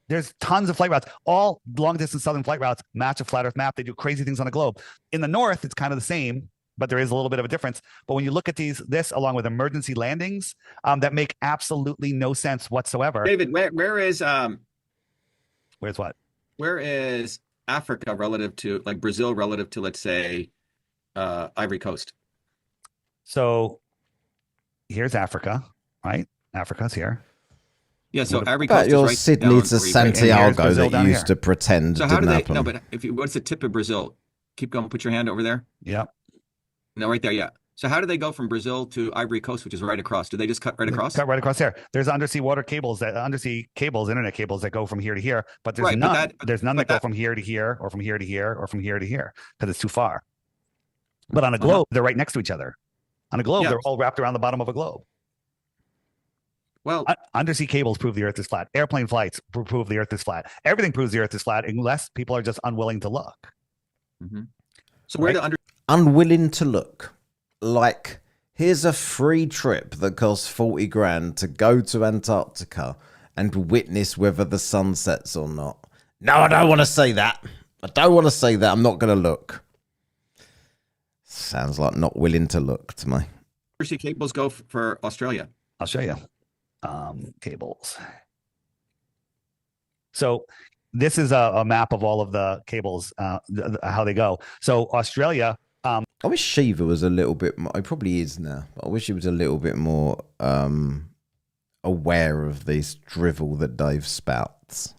There's tons of flight routes. All long distance southern flight routes match a flat Earth map. They do crazy things on the globe. In the north, it's kind of the same, but there is a little bit of a difference. But when you look at this along with emergency landings, that make absolutely no sense whatsoever. David, where is Where's what? where is Africa relative to, like, Brazil relative to, let's say, Ivory Coast? So here's Africa, right? Africa's here. Yeah, so Ivory But Coast is your right Sydney down to where you break- Santiago Brazil that down used here. to pretend So how do didn't they? happen. No, but what's the tip of Brazil? Keep going. Put your hand over there. Yep. No, right there. Yeah. So how do they go from Brazil to Ivory Coast, which is right across? Do they just cut right across? Cut right across there. There's undersea cables, internet cables that go from here to here, but there's Right, but none. There's none but that go that- from here to here, or from here to here, or from here to here, because it's too far. But on a globe, they're right next to each other. On a globe, Yeah. they're all wrapped around the bottom of a globe. Well, Undersea cables prove the Earth is flat. Airplane flights prove the Earth is flat. Everything proves the Earth is flat, unless people are just unwilling to look. so where right. the under Unwilling to look. Like, here's a free trip that costs 40 grand to go to Antarctica and witness whether the sun sets or not. No, I don't want to say that. I don't want to say that. I'm not going to look. Sounds like not willing to look to me. Where see cables go for Australia? I'll show you. Cables. So this is a map of all of the cables, how they go. So Australia. I wish Shiva was a little bit more, he probably is now, but I wish he was a little bit more aware of this drivel that Dave spouts.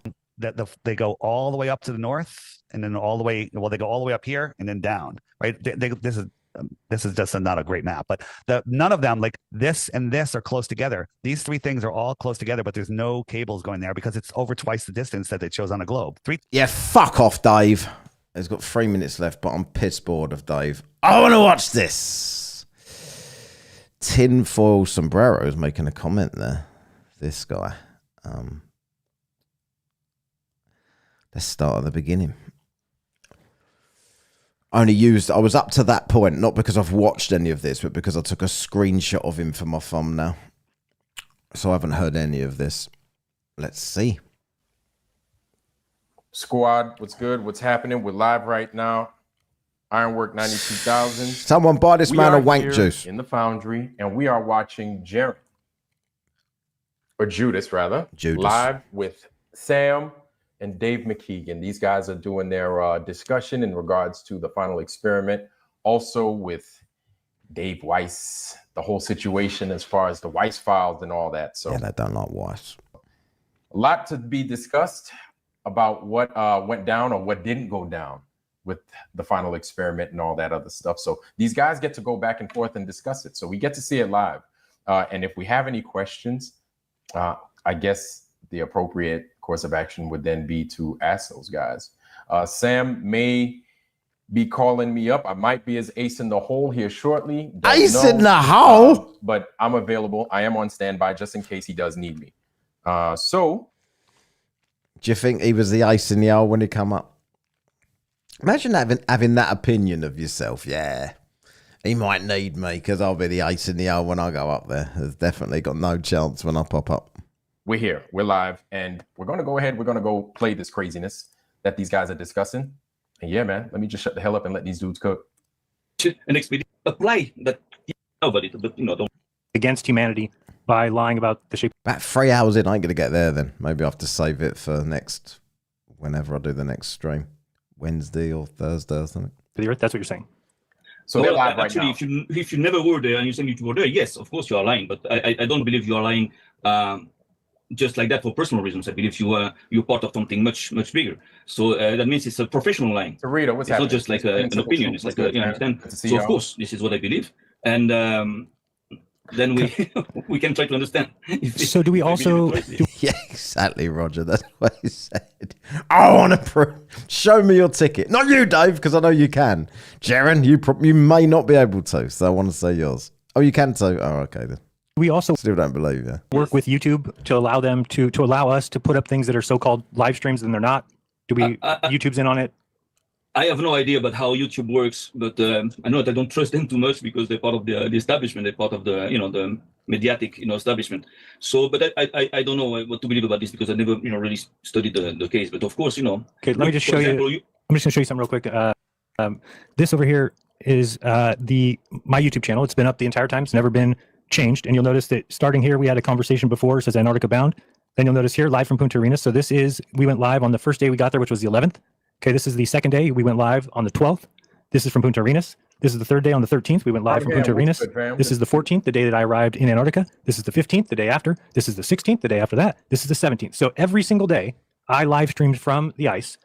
They go all the way up to the north, and then all the way, well, they go all the way up here and then down, right? This is just not a great map, but none of them, like this and this, are close together. These three things are all close together, but there's no cables going there because it's over twice the distance that it shows on a globe. Yeah, fuck off, Dave. He's got 3 minutes left, but I'm piss bored of Dave. I want to watch this. Tinfoil Sombrero's making a comment there. This guy. Let's start at the beginning. I was up to that point, not because I've watched any of this, but because I took a screenshot of him for my thumbnail. So I haven't heard any of this. Let's see. Squad, what's good? What's happening? We're live right now. Ironwork 92,000. Someone buy this man a wank juice. In the Foundry, and we are watching Jeran, or Judas rather, live with Sam and Dave McKeegan. These guys are doing their discussion in regards to the final experiment. Also with Dave Weiss, the whole situation as far as the Weiss files and all that. So yeah, they don't like Weiss. A lot to be discussed about what went down or what didn't go down with the final experiment and all that other stuff. So these guys get to go back and forth and discuss it. So we get to see it live. And if we have any questions, I guess the appropriate course of action would then be to ask those guys. Sam may be calling me up. I might be his ace in the hole here shortly. Ace in the hole? But I'm available. I am on standby just in case he does need me. So... Do you think he was the ace in the hole when he come up? Imagine having that opinion of yourself. Yeah, he might need me because I'll be the ace in the hole when I go up there. There's definitely got no chance when I pop up. We're here. We're live. And we're going to go ahead. We're going to go play this craziness that these guys are discussing. And yeah, man, let me just shut the hell up and let these dudes cook. An expedition apply that nobody, but don't against humanity by lying about the shape. About 3 hours in, I ain't going to get there then. Maybe I have to save it for whenever I do the next stream. Wednesday or Thursday or something. The Earth, that's what you're saying. So well, live actually, right now. if you never were there and you say you were there, yes, of course you are lying. But I don't believe you are lying just like that for personal reasons. I believe you're part of something much bigger. So that means it's a professional lying. Rita, what's it's happening? not just like an opinion. It's like you understand. So of course, this is what I believe, and then we can try to understand. So do we also? Yeah, exactly, Roger. That's what he said. I want to show me your ticket. Not you, Dave, because I know you can. Jeran, you may not be able to, so I want to say yours. Oh, you can too. Oh, okay then. We also still don't believe you. Work with YouTube to allow them to allow us to put up things that are so-called live streams and they're not. Do we YouTube's in on it? I have no idea about how YouTube works, but I know that I don't trust them too much because they're part of the establishment. They're part of the the mediatic establishment. So, but I don't know what to believe about this because I never really studied the case. But of course Okay, let me just show you. I'm just gonna show you something real quick. This over here is my YouTube channel. It's been up the entire time. It's never been changed. And you'll notice that starting here, we had a conversation before. It says Antarctica Bound. Then you'll notice here, live from Punta Arenas. So we went live on the first day we got there, which was the 11th. Okay, this is the second day. We went live on the 12th. This is from Punta Arenas. This is the third day on the 13th. We went live from Punta Arenas. This is the 14th, the day that I arrived in Antarctica. This is the 15th, the day after. This is the 16th, the day after that. This is the 17th. So every single day, I live streamed from the ice,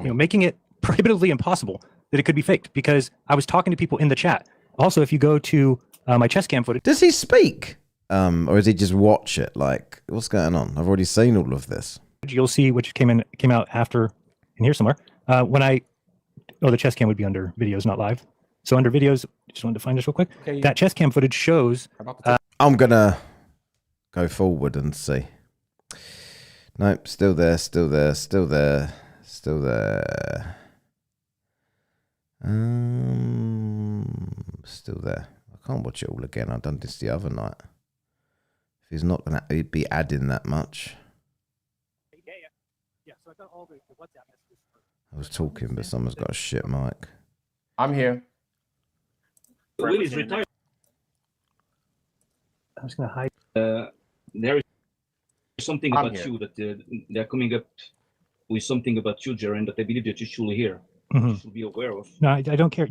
making it prohibitively impossible that it could be faked because I was talking to people in the chat. Also, if you go to my chest cam footage. Does he speak? Or does he just watch it? Like, what's going on? I've already seen all of this. You'll see which came out after in here somewhere. The chest cam would be under videos, not live. So under videos, just wanted to find this real quick. Okay. That chest cam footage shows. I'm gonna go forward and see. Nope, still there. Still there. I can't watch it all again. I've done this the other night. If he's not gonna be adding that much. Yeah. So I got all the WhatsApp messages. I was talking, but someone's got a shit mic. I'm here. Will is retired. I'm just going to hide. There is something I'm about here. you that they're coming up with something about you, Jeran, that I believe that you should hear. Mhm. You should be aware of. No, I don't care.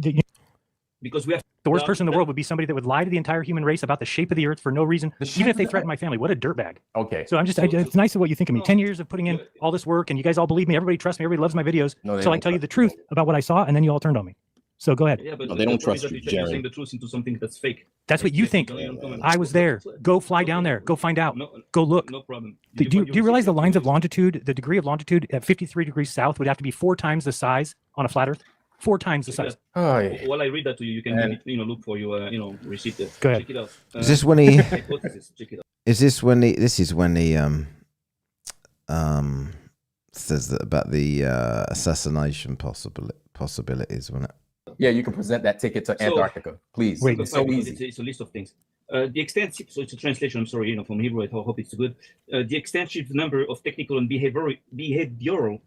Because we have The worst person in the world would be somebody that would lie to the entire human race about the shape of the earth for no reason, even if they threaten my family. What a dirtbag. Okay. So I'm just, it's nice of what you think of me. 10 years of putting in all this work, and you guys all believe me. Everybody trusts me. Everybody loves my videos. No, they So I don't tell you trust the truth about what I saw, and then you all turned on me. So go ahead. Yeah, but No, they don't the problem is trust that you, you're Jeran. saying the truth into something that's fake. That's what you think. I was there. Go fly down there. Go find out. Go look. No problem. Do you realize the lines of longitude, the degree of longitude at 53 degrees south would have to be 4 times the size on a flat Earth? 4 times the size. Oh, yeah. While I read that to you, you can look for your receipt there. Go ahead. Check it out. Is this when he? Hypothesis. Check it out. Is this when he? This is when he says that about the assassination possibilities, wasn't it? Yeah, you can present that ticket to So- Antarctica, please. Wait. It's so easy. It's a list of things. The extensive, so it's a translation, I'm sorry, from Hebrew, I hope it's good. The extensive number of technical and behavioral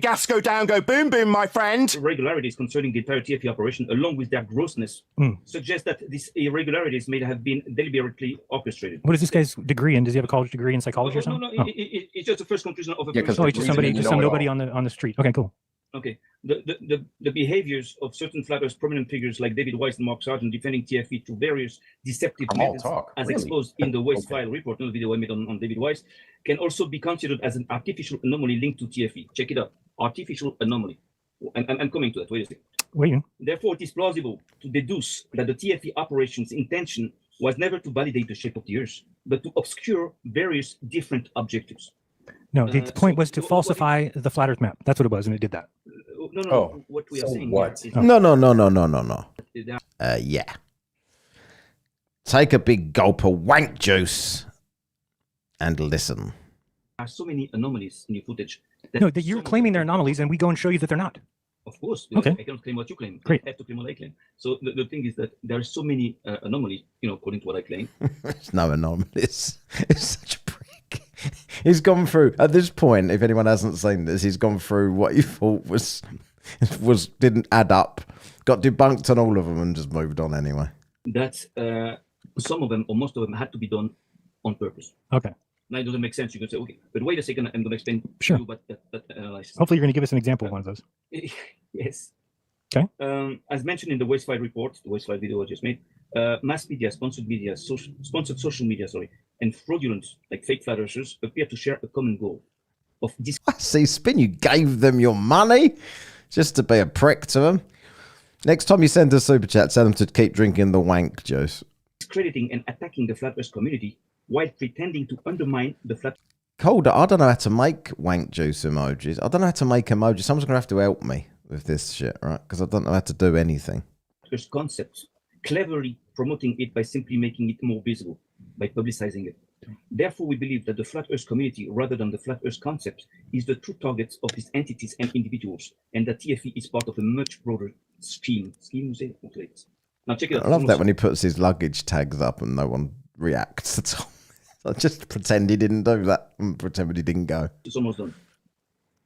Gas go down, go boom, boom, my friend. irregularities concerning the entire TFE operation, along with their grossness, suggest that these irregularities may have been deliberately orchestrated. What is this guy's degree in? Does he have a college degree in psychology or No, something? no, it's just the first conclusion of a Yeah, 'cause Oh, person. he's just somebody, You just know some it nobody all. on the street. Okay, cool. Okay. The behaviors of certain flat Earth prominent figures like David Weiss and Mark Sargent defending TFE through various deceptive I'm all methods, talk, as really? exposed in the Weiss Okay. file report, another video I made on David Weiss, can also be considered as an artificial anomaly linked to TFE. Check it out. Artificial anomaly. I'm coming to that. Wait a second. Wait. Therefore, it is plausible to deduce that the TFE operation's intention was never to validate the shape of the Earth, but to obscure various different objectives. No, the point so was to what- falsify the flat Earth map. That's what it was, and it did that. No, Oh, what we are so saying what? here is No. there Yeah. Take a big gulp of wank juice and listen. are so many anomalies in the footage. that No, that you're some of claiming them- they're anomalies, and we go and show you that they're not. Of course. Okay. I cannot claim what you claim. Great. I have to claim what I claim. So the thing is that there are so many anomalies, according to what I claim. It's no anomalies. It's such a prick. He's gone through, at this point, if anyone hasn't seen this, he's gone through what you thought was didn't add up, got debunked on all of them, and just moved on anyway. That some of them, or most of them, had to be done on purpose. Okay. Now, it doesn't make sense. You can say, okay, but wait a second, I'm going to explain Sure. to you about that analysis. Hopefully, you're going to give us an example of one of those. Yes. Okay. As mentioned in the Waste File report, the Waste File video I just made, mass media, sponsored social media, and fraudulent, like fake flat earthers, appear to share a common goal of I see, Spin, you gave them your money just to be a prick to them. Next time you send a super chat, tell them to keep drinking the wank juice. discrediting and attacking the flat earth community while pretending to undermine the flat Cold, I don't know how to make wank juice emojis. I don't know how to make emojis. Someone's going to have to help me with this shit, right? Because I don't know how to do anything. earth concept, cleverly promoting it by simply making it more visible, by publicizing it. Therefore, we believe that the flat earth community, rather than the flat earth concept, is the true target of these entities and individuals, and that TFE is part of a much broader scheme. Scheme, you say? Okay. Now check it out. I love that when he puts his luggage tags up and no one reacts at all. I just pretend he didn't do that and pretend he didn't go. It's almost done.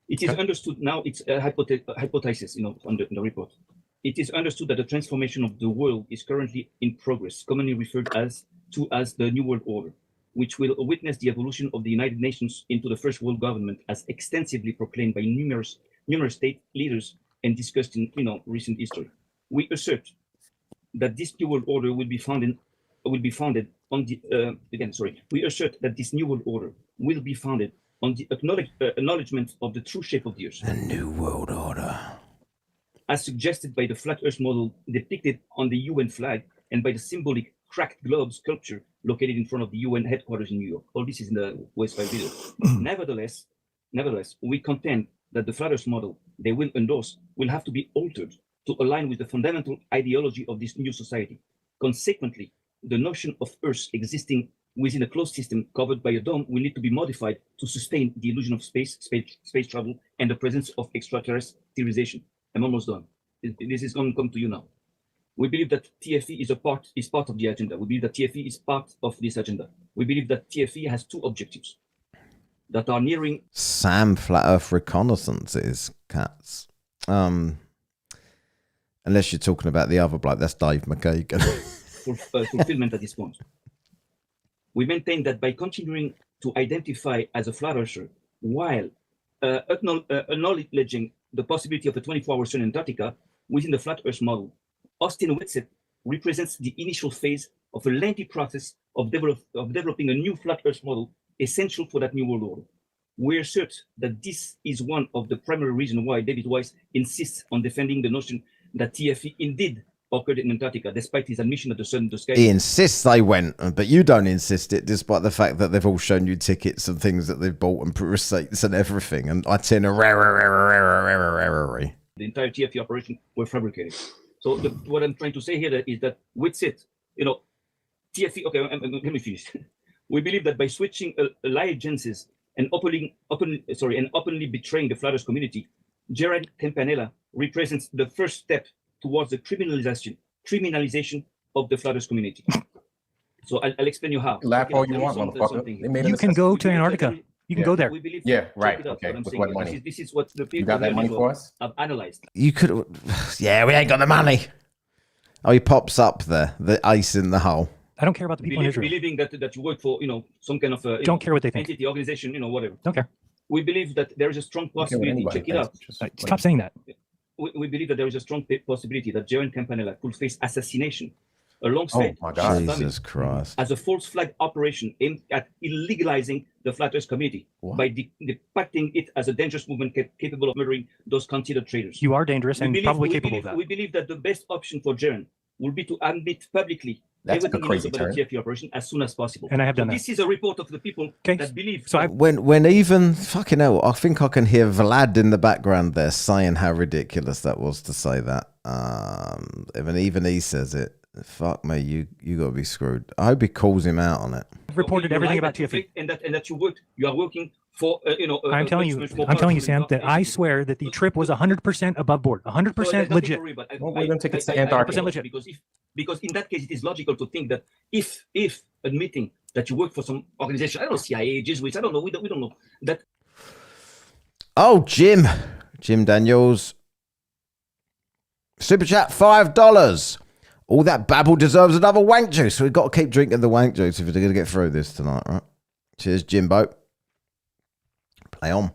It is understood now. It's a hypothesis, on the report. It is understood that the transformation of the world is currently in progress, commonly referred as the New World Order, which will witness the evolution of the United Nations into the first world government, as extensively proclaimed by numerous state leaders and discussed in recent history. We assert that this New World Order will be founded on the We assert that this New World Order will be founded on the acknowledgement of the true shape of the Earth. The New World Order. As suggested by the flat Earth model depicted on the UN flag and by the symbolic cracked globe sculpture located in front of the UN headquarters in New York. All this is in the Waste File video. Nevertheless, we contend that the flat Earth model they will endorse will have to be altered to align with the fundamental ideology of this new society. Consequently, the notion of Earth existing within a closed system covered by a dome will need to be modified to sustain the illusion of space travel, and the presence of extraterrestrialization. I'm almost done. This is going to come to you now. We believe that TFE is part of the agenda. We believe that TFE is part of this agenda. We believe that TFE has two objectives that are nearing. Sam Flat Earth Reconnaissances, cats. Unless you're talking about the other bloke, that's Dave McKeegan. Fulfillment at this point. We maintain that by continuing to identify as a flat earther while acknowledging the possibility of a 24-hour sun in Antarctica within the flat earth model, Austin Whitsitt represents the initial phase of a lengthy process of developing a new flat earth model essential for that new world order. We assert that this is one of the primary reasons why David Weiss insists on defending the notion that TFE indeed occurred in Antarctica, despite his admission that the sun in the sky. He insists they went, but you don't insist it, despite the fact that they've all shown you tickets and things that they've bought and receipts and everything, and itinerary. The entire TFE operation were fabricated. So what I'm trying to say here is that Whitsitt, TFE. Okay, let me finish. We believe that by switching allegiances and openly betraying the flat earth community, Jeran Campanella represents the first step towards the criminalization of the flat earth community. So I'll explain you how. Laugh all you want, motherfucker. You can go to Antarctica. You can go there. Yeah, right. Okay. With what money? This is what the people you got that money for us? Have analyzed. You could. Yeah, we ain't got the money. Oh, he pops up there, the ace in the hole. I don't care about the people in Israel. Believing that you work for some kind of don't care what they think. Entity, organization, whatever. Don't care. We believe that there is a strong possibility. Check it out. Stop saying that. We believe that there is a strong possibility that Jeran Campanella could face assassination alongside Jesus Christ as a false flag operation aimed at illegalizing the flat earth community by depicting it as a dangerous movement capable of murdering those considered traitors. You are dangerous and probably capable of that. We believe that the best option for Jeran will be to admit publicly everything he knows about the TFE operation as soon as possible. And I have done that. This is a report of the people that believe. So when even fucking hell, I think I can hear Vlad in the background there saying how ridiculous that was to say that. Even he says it. Fuck me, you gotta be screwed. I hope he calls him out on it. I've reported everything about TFE, and that you are working for I'm telling you, Sam, that I swear that the trip was 100% above board, 100% legit. We're going to take it to Antarctica. Legit. Because in that case, it is logical to think that if admitting that you work for some organization, I don't know, CIA, Jesuits, I don't know, we don't know that. Oh, Jim Daniels, super chat $5. All that babble deserves another wank juice. So we've got to keep drinking the wank juice if we're going to get through this tonight, right? Cheers, Jimbo. Play on.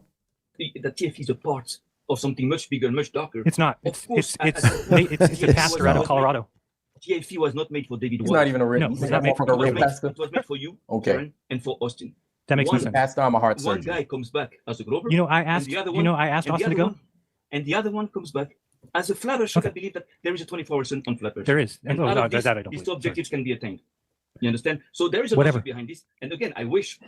The TFE is a part of something much bigger, much darker. It's not. It's a pastor out of Colorado. TFE was not made for David Weiss. He's not even a real. No, it's not made for it was made for you, okay, and for Austin. That makes no sense. Passed on my heart One surgery. guy comes back as a Grover. I asked Austin to go. And the other one comes back as a flat earther. I believe that there is a 24-hour sun on flat earth. There is. And out of this, these two objectives can be attained. You understand? So there is a logic behind this. And again, I wish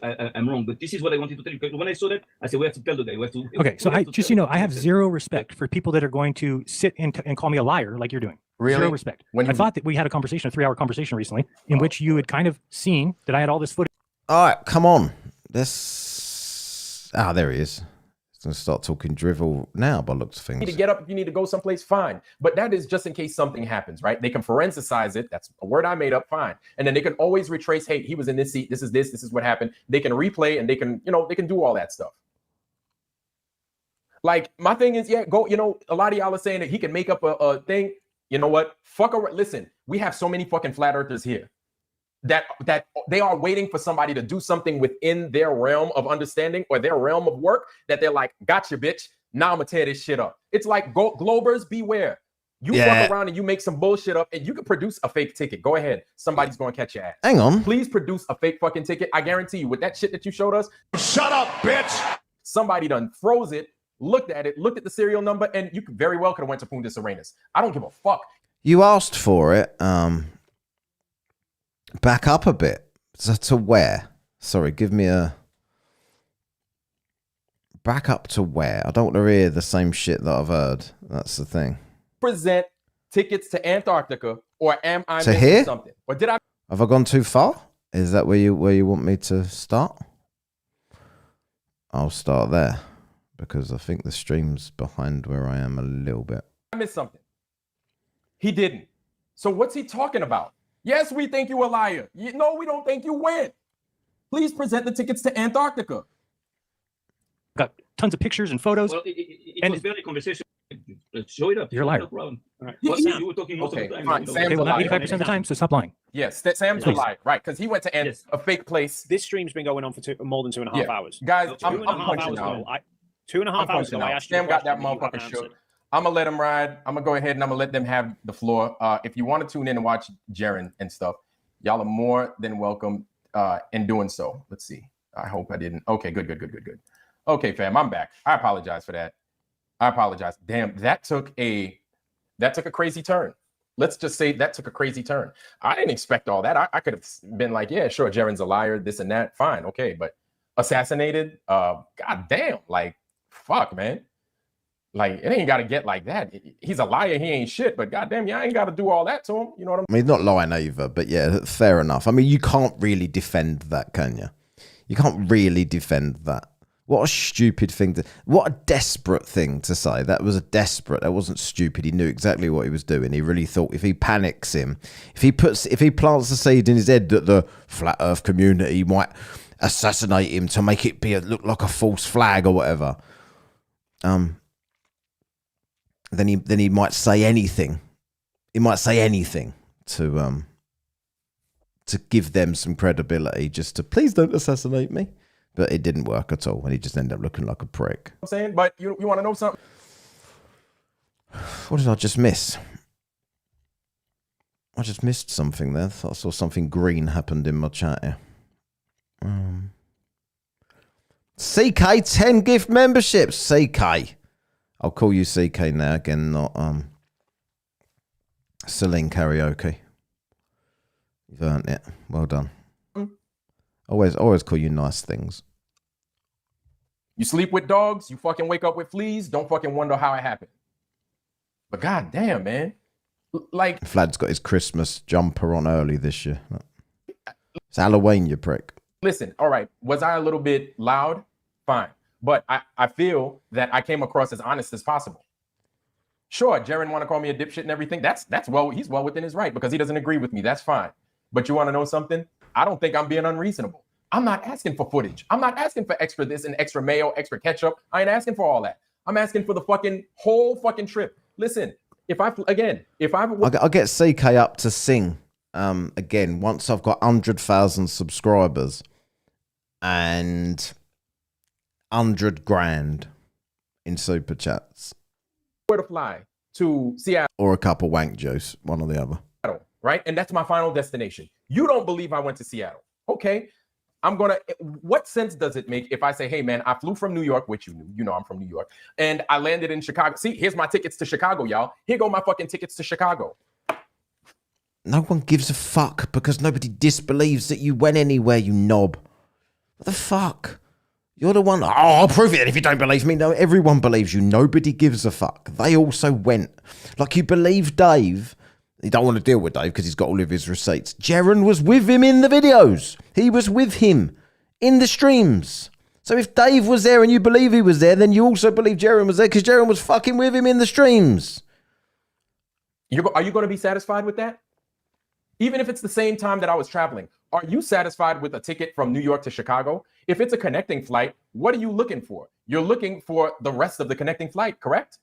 I'm wrong, but this is what I wanted to tell you. When I saw that, I said we have to tell the guy. We have to. Okay, so I have zero respect for people that are going to sit and call me a liar like you're doing. Really? Zero respect. I thought that we had a 3-hour conversation recently in which you had kind of seen that I had all this footage. All right, come on. There he is. He's going to start talking drivel now by looks of things. You need to get up, you need to go someplace, fine. But that is just in case something happens, right? They can forensicize it. That's a word I made up, fine. And then they can always retrace, hey, he was in this seat, this is what happened. They can replay and they can do all that stuff. Like, my thing is, a lot of y'all are saying that he can make up a thing. You know what? Listen, we have so many fucking flat earthers here that they are waiting for somebody to do something within their realm of understanding or their realm of work that they're like, gotcha, bitch. Now I'm gonna tear this shit up. It's like Globers, beware. You fuck around and you make some bullshit up and you can produce a fake ticket. Go ahead. Somebody's gonna catch your ass. Hang on. Please produce a fake fucking ticket. I guarantee you with that shit that you showed us. Shut up, bitch. Somebody done froze it, looked at the serial number, and you very well could have went to Punta Serenas. I don't give a fuck. You asked for it. Back up a bit. So to where? Sorry, give me a... Back up to where? I don't want to hear the same shit that I've heard. That's the thing. Present tickets to Antarctica, or am I to missing here? something? Or did I... Have I gone too far? Is that where you want me to start? I'll start there, because I think the stream's behind where I am a little bit. I missed something. He didn't. So what's he talking about? Yes, we think you a liar. No, we don't think you went. Please present the tickets to Antarctica. Got tons of pictures and photos. Well, it was barely a conversation. Show it up. You're a liar. No problem. Right. Well, Sam, you were talking most Okay, of the time. fine. you know. Sam's Okay, well, a not liar. 85% of the time, so stop lying. Yes, Sam's a Please. liar, right? Because he went to end a fake place. This stream's been going on for more than 2.5 Yeah. hours. Guys, Two and a I'm half punching hours out. ago, 2.5 hours ago, I asked you a Sam got that question you haven't motherfucker shook. answered. I'm gonna let him ride. I'm gonna go ahead and I'm gonna let them have the floor. If you want to tune in and watch Jeran and stuff, y'all are more than welcome in doing so. Let's see. I hope I didn't. Okay, good. Okay, fam, I'm back. I apologize for that. I apologize. Damn, that took a crazy turn. Let's just say that took a crazy turn. I didn't expect all that. I could have been like, yeah, sure, Jeran's a liar, this and that. Fine, okay, but assassinated, god damn, like, fuck, man. Like, it ain't got to get like that. He's a liar, he ain't shit, but goddamn, yeah, I ain't got to do all that to him. You know what I mean, he's not lying either, but yeah, fair enough. I mean, you can't really defend that, can you? You can't really defend that. What a stupid thing to... What a desperate thing to say. That was that wasn't stupid. He knew exactly what he was doing. He really thought if he panics him, if he plants the seed in his head that the flat earth community might assassinate him to make it look like a false flag or whatever, then he might say anything. He might say anything to give them some credibility, just to please don't assassinate me. But it didn't work at all, and he just ended up looking like a prick. I'm saying? But you want to know something? What did I just miss? I just missed something there. I thought I saw something green happened in my chat here. CK 10 gift memberships. CK. I'll call you CK now again, not Celine Karaoke. You've earned it. Well done. Always call you nice things. You sleep with dogs, you fucking wake up with fleas, don't fucking wonder how it happened. But goddamn, man. Like, Vlad's got his Christmas jumper on early this year. It's Halloween, you prick. Listen, all right, was I a little bit loud? Fine. But I feel that I came across as honest as possible. Sure, Jeran want to call me a dipshit and everything. He's well within his right because he doesn't agree with me. That's fine. But you want to know something? I don't think I'm being unreasonable. I'm not asking for footage. I'm not asking for extra this and extra mayo, extra ketchup. I ain't asking for all that. I'm asking for the whole fucking trip. Listen, I'll get CK up to sing again once I've got 100,000 subscribers and 100 grand in super chats. Where to fly to Seattle or a cup of wank juice, one or the other. Right? And that's my final destination. You don't believe I went to Seattle. Okay. What sense does it make if I say, hey man, I flew from New York, which you know I'm from New York, and I landed in Chicago. See, here's my tickets to Chicago, y'all. Here go my fucking tickets to Chicago. No one gives a fuck because nobody disbelieves that you went anywhere, you knob. What the fuck? You're the one. Oh, I'll prove it if you don't believe me. No, everyone believes you. Nobody gives a fuck. They also went. Like you believe Dave. You don't want to deal with Dave because he's got all of his receipts. Jeran was with him in the videos. He was with him in the streams. So if Dave was there and you believe he was there, then you also believe Jeran was there because Jeran was fucking with him in the streams. Are you going to be satisfied with that? Even if it's the same time that I was traveling, are you satisfied with a ticket from New York to Chicago? If it's a connecting flight, what are you looking for? You're looking for the rest of the connecting flight, correct?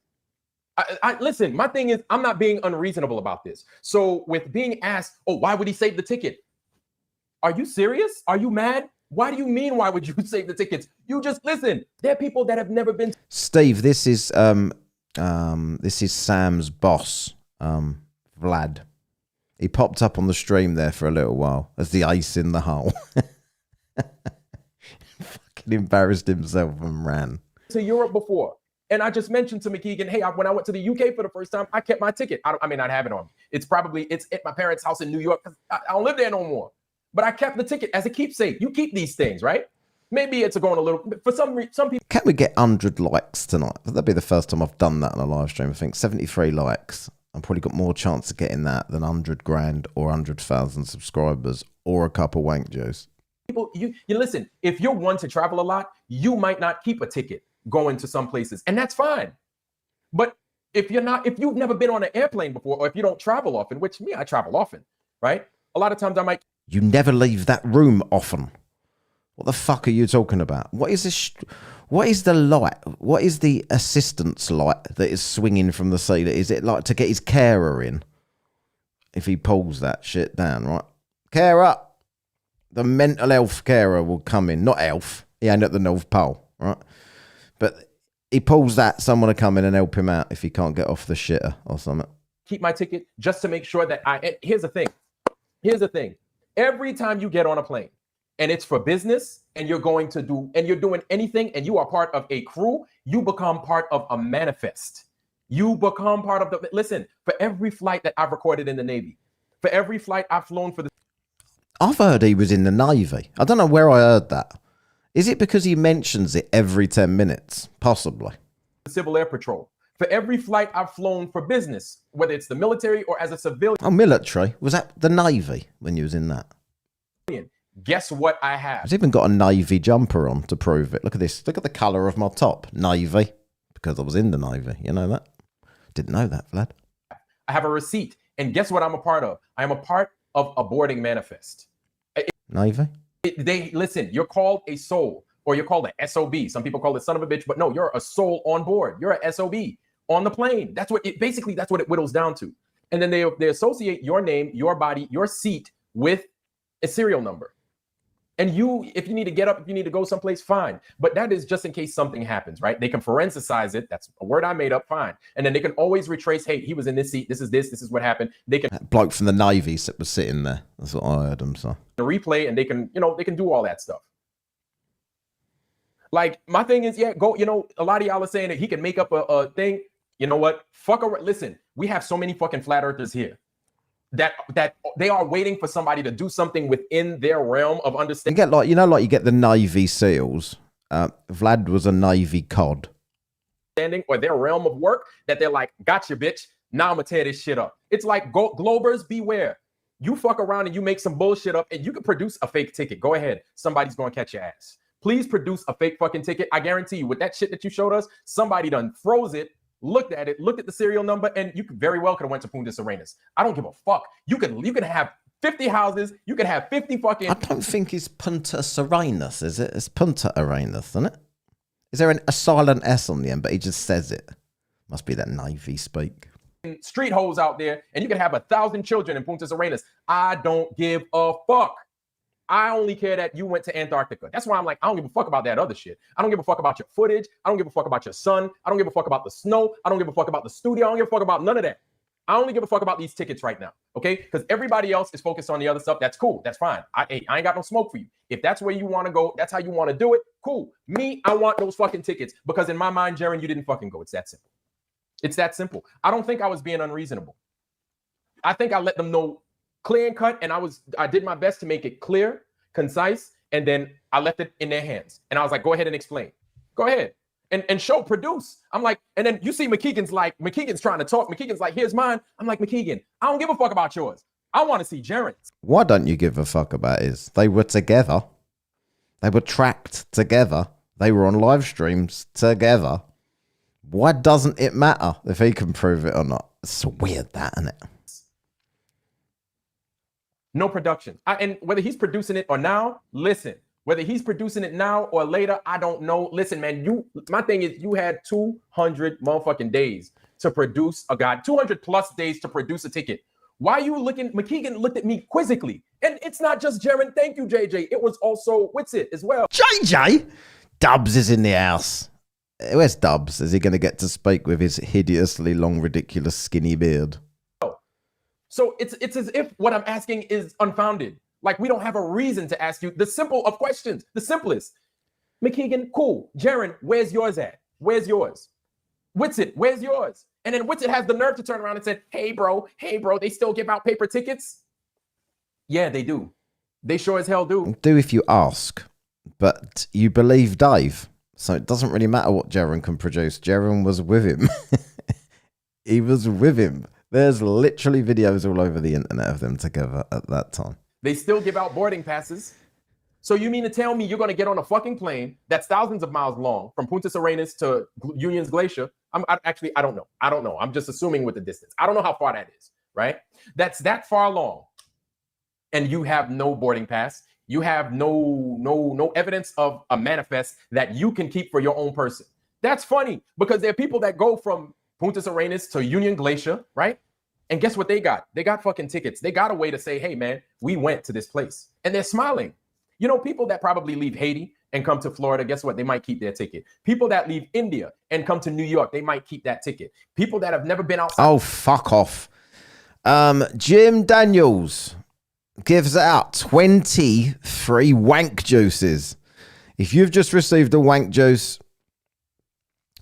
Listen, my thing is, I'm not being unreasonable about this. So with being asked, oh, why would he save the ticket? Are you serious? Are you mad? Why do you mean, why would you save the tickets? You just listen. There are people that have never been. Steve, this is Sam's boss, Vlad. He popped up on the stream there for a little while as the ace in the hole. Fucking embarrassed himself and ran. To Europe before. And I just mentioned to McKeegan, hey, when I went to the UK for the first time, I kept my ticket. I may not have it on me. It's at my parents' house in New York because I don't live there no more. But I kept the ticket as a keepsake. You keep these things, right? Maybe it's going a little, for some people. Can we get 100 likes tonight? That'll be the first time I've done that on a live stream. I think 73 likes. I've probably got more chance of getting that than 100 grand or 100,000 subscribers or a cup of wank juice. People, you listen, if you're one to travel a lot, you might not keep a ticket going to some places, and that's fine. But if you've never been on an airplane before, or if you don't travel often, which I travel often, right? A lot of times I might. You never leave that room often. What the fuck are you talking about? What is this? What is the light? What is the assistance light that is swinging from the ceiling? Is it like to get his carer in? If he pulls that shit down, right? Carer, the mental health carer will come in. Not elf. He ain't at the North Pole, right? But he pulls that, someone will come in and help him out if he can't get off the shitter or something. Keep my ticket just to make sure that here's the thing. Here's the thing. Every time you get on a plane and it's for business and you're doing anything and you are part of a crew, you become part of a manifest. You become part of the, listen, for every flight that I've recorded in the Navy, for every flight I've flown for the... I've heard he was in the Navy. I don't know where I heard that. Is it because he mentions it every 10 minutes? Possibly. Civil Air Patrol. For every flight I've flown for business, whether it's the military or as a civilian. Oh, military? Was that the Navy when you was in that? Guess what I have? I've even got a Navy jumper on to prove it. Look at this. Look at the colour of my top. Navy. Because I was in the Navy. You know that? Didn't know that, Vlad. I have a receipt. And guess what I'm a part of? I am a part of a boarding manifest. Navy? Listen, you're called a soul, or you're called an SOB. Some people call it son of a bitch, but no, you're a soul on board. You're a SOB on the plane. That's what it whittles down to. And then they associate your name, your body, your seat with a serial number. And if you need to get up, if you need to go someplace, fine. But that is just in case something happens, right? They can forensicize it. That's a word I made up, fine. And then they can always retrace, hey, he was in this seat. This is what happened. They can... That bloke from the Navy was sitting there. That's what I heard him say. The replay, and they can do all that stuff. Like, my thing is, a lot of y'all are saying that he can make up a thing. You know what? Listen, we have so many fucking flat earthers here that they are waiting for somebody to do something within their realm of understanding. You get the Navy SEALs. Vlad was a Navy cod. Or their realm of work that they're like, gotcha, bitch. Now I'm gonna tear this shit up. It's like, Globers, beware. You fuck around and you make some bullshit up and you can produce a fake ticket. Go ahead. Somebody's gonna catch your ass. Please produce a fake fucking ticket. I guarantee you, with that shit that you showed us, somebody done froze it, looked at the serial number, and you could very well could have went to Punta Arenas. I don't give a fuck. You could have 50 houses. You could have 50 fucking... I don't think it's Punta Arenas, is it? It's Punta Arenas, isn't it? Is there a silent S on the end, but he just says it? Must be that Navy speak. Street hoes out there, and you can have 1,000 children in Punta Arenas. I don't give a fuck. I only care that you went to Antarctica. That's why I'm like, I don't give a fuck about that other shit. I don't give a fuck about your footage. I don't give a fuck about your son. I don't give a fuck about the snow. I don't give a fuck about the studio. I don't give a fuck about none of that. I only give a fuck about these tickets right now, okay? Because everybody else is focused on the other stuff. That's cool. That's fine. I ain't got no smoke for you. If that's where you want to go, that's how you want to do it, cool. Me, I want those fucking tickets because in my mind, Jeran, you didn't fucking go. It's that simple. It's that simple. I don't think I was being unreasonable. I think I let them know clear and cut, and I did my best to make it clear, concise, and then I left it in their hands. And I was like, go ahead and explain. Go ahead. And produce. I'm like, and then you see McKeegan's trying to talk. McKeegan's like, here's mine. I'm like, McKeegan, I don't give a fuck about yours. I want to see Jeran's. Why don't you give a fuck about his? They were together. They were tracked together. They were on live streams together. Why doesn't it matter if he can prove it or not? It's so weird, that, isn't it? No production. And whether he's producing it or now, listen, whether he's producing it now or later, I don't know. Listen, man, my thing is you had 200 motherfucking days to produce 200 plus days to produce a ticket. Why are you looking? McKeegan looked at me quizzically. And it's not just Jeran. Thank you, JJ. It was also Witsit as well. JJ? Dubs is in the house. Where's Dubs? Is he going to get to speak with his hideously long, ridiculous, skinny beard? So it's as if what I'm asking is unfounded. Like we don't have a reason to ask you the simple of questions, the simplest. McKeegan, cool. Jeran, where's yours at? Where's yours? Witsit, where's yours? And then Witsit has the nerve to turn around and say, hey, bro, they still give out paper tickets? Yeah, they do. They sure as hell do. Do if you ask, but you believe Dave. So it doesn't really matter what Jeran can produce. Jeran was with him. He was with him. There's literally videos all over the internet of them together at that time. They still give out boarding passes. So you mean to tell me you're going to get on a fucking plane that's thousands of miles long from Punta Arenas to Union's Glacier? I don't know. I don't know. I'm just assuming with the distance. I don't know how far that is, right? That's that far long. And you have no boarding pass. You have no evidence of a manifest that you can keep for your own person. That's funny because there are people that go from Punta Arenas to Union Glacier, right? And guess what they got? They got fucking tickets. They got a way to say, hey, man, we went to this place. And they're smiling. You know, people that probably leave Haiti and come to Florida, guess what? They might keep their ticket. People that leave India and come to New York, they might keep that ticket. People that have never been outside. Oh, fuck off. Jim Daniels gives out 20 free wank juices. If you've just received a wank juice,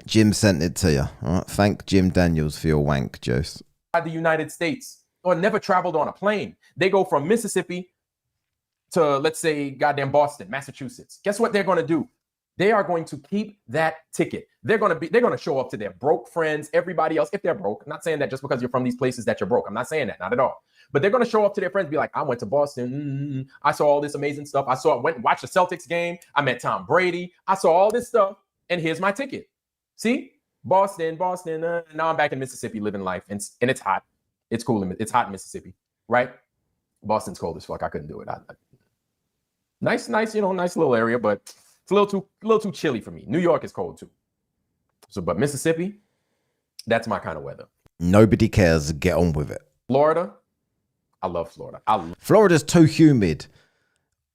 Jim sent it to you. All right, thank Jim Daniels for your wank juice. The United States or never traveled on a plane. They go from Mississippi to, let's say, goddamn Boston, Massachusetts. Guess what they're going to do? They are going to keep that ticket. They're going to show up to their broke friends, everybody else, if they're broke. I'm not saying that just because you're from these places that you're broke. I'm not saying that, not at all. But they're going to show up to their friends, be like, I went to Boston. I saw all this amazing stuff. Went and watched the Celtics game. I met Tom Brady. I saw all this stuff. And here's my ticket. See? Boston. Now I'm back in Mississippi living life. And it's hot. It's cool. It's hot in Mississippi, right? Boston's cold as fuck. I couldn't do it. Nice, nice little area, but it's a little too chilly for me. New York is cold too. So, but Mississippi, that's my kind of weather. Nobody cares. Get on with it. Florida, I love Florida. Florida's too humid.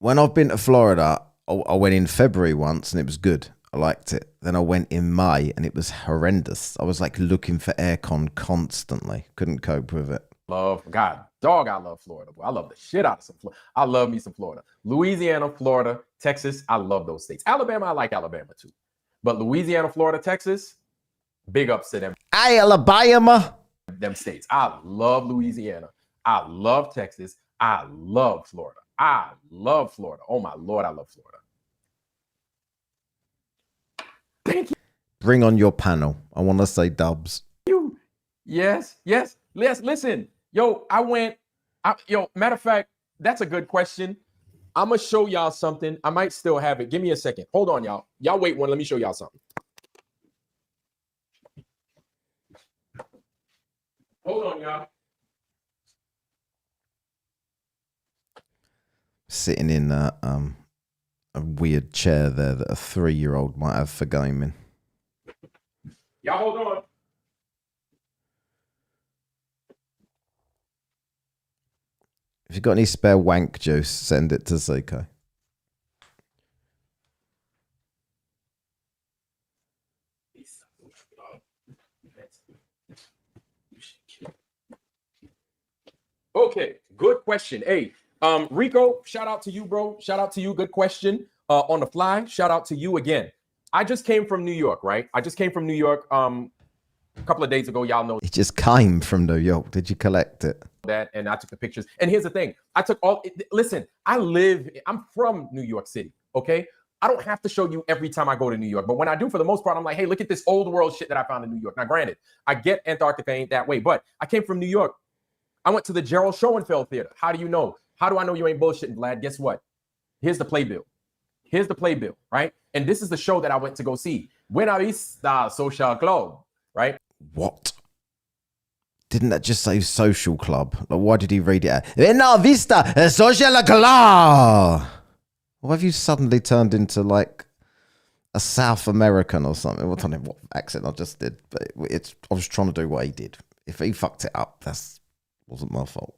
When I've been to Florida, I went in February once and it was good. I liked it. Then I went in May and it was horrendous. I was like looking for aircon constantly. Couldn't cope with it. I love Florida. Boy. I love the shit out of some Florida. I love me some Florida. Louisiana, Florida, Texas. I love those states. Alabama, I like Alabama too. But Louisiana, Florida, Texas, big ups to them. Hey, Alabama. Them states. I love Louisiana. I love Texas. I love Florida. I love Florida. Oh my Lord, I love Florida. Thank you. Bring on your panel. I want to say dubs. Yes. Listen, matter of fact, that's a good question. I'm going to show y'all something. I might still have it. Give me a second. Hold on, y'all. Y'all wait one. Let me show y'all something. Hold on, y'all. Sitting in a weird chair there that a 3-year-old might have for gaming. Y'all hold on. If you've got any spare wank juice, send it to Zico. Okay, good question. Hey, Rico, shout out to you, bro. Shout out to you. Good question. On the fly, shout out to you again. I just came from New York, right? I just came from New York a couple of days ago. Y'all know. It just came from New York. Did you collect it? That, and I took the pictures. And here's the thing. Listen, I'm from New York City, okay? I don't have to show you every time I go to New York. But when I do, for the most part, I'm like, hey, look at this old world shit that I found in New York. Now, granted, I get Antarctica ain't that way, but I came from New York. I went to the Gerald Schoenfeld Theater. How do you know? How do I know you ain't bullshitting, Vlad? Guess what? Here's the playbill. Right? And this is the show that I went to go see. Buena Vista Social Club, right? What? Didn't that just say social club? Like, why did he read it out? Buena Vista Social Club. Why have you suddenly turned into like a South American or something? I don't know what accent I just did, but I was trying to do what he did. If he fucked it up, wasn't my fault.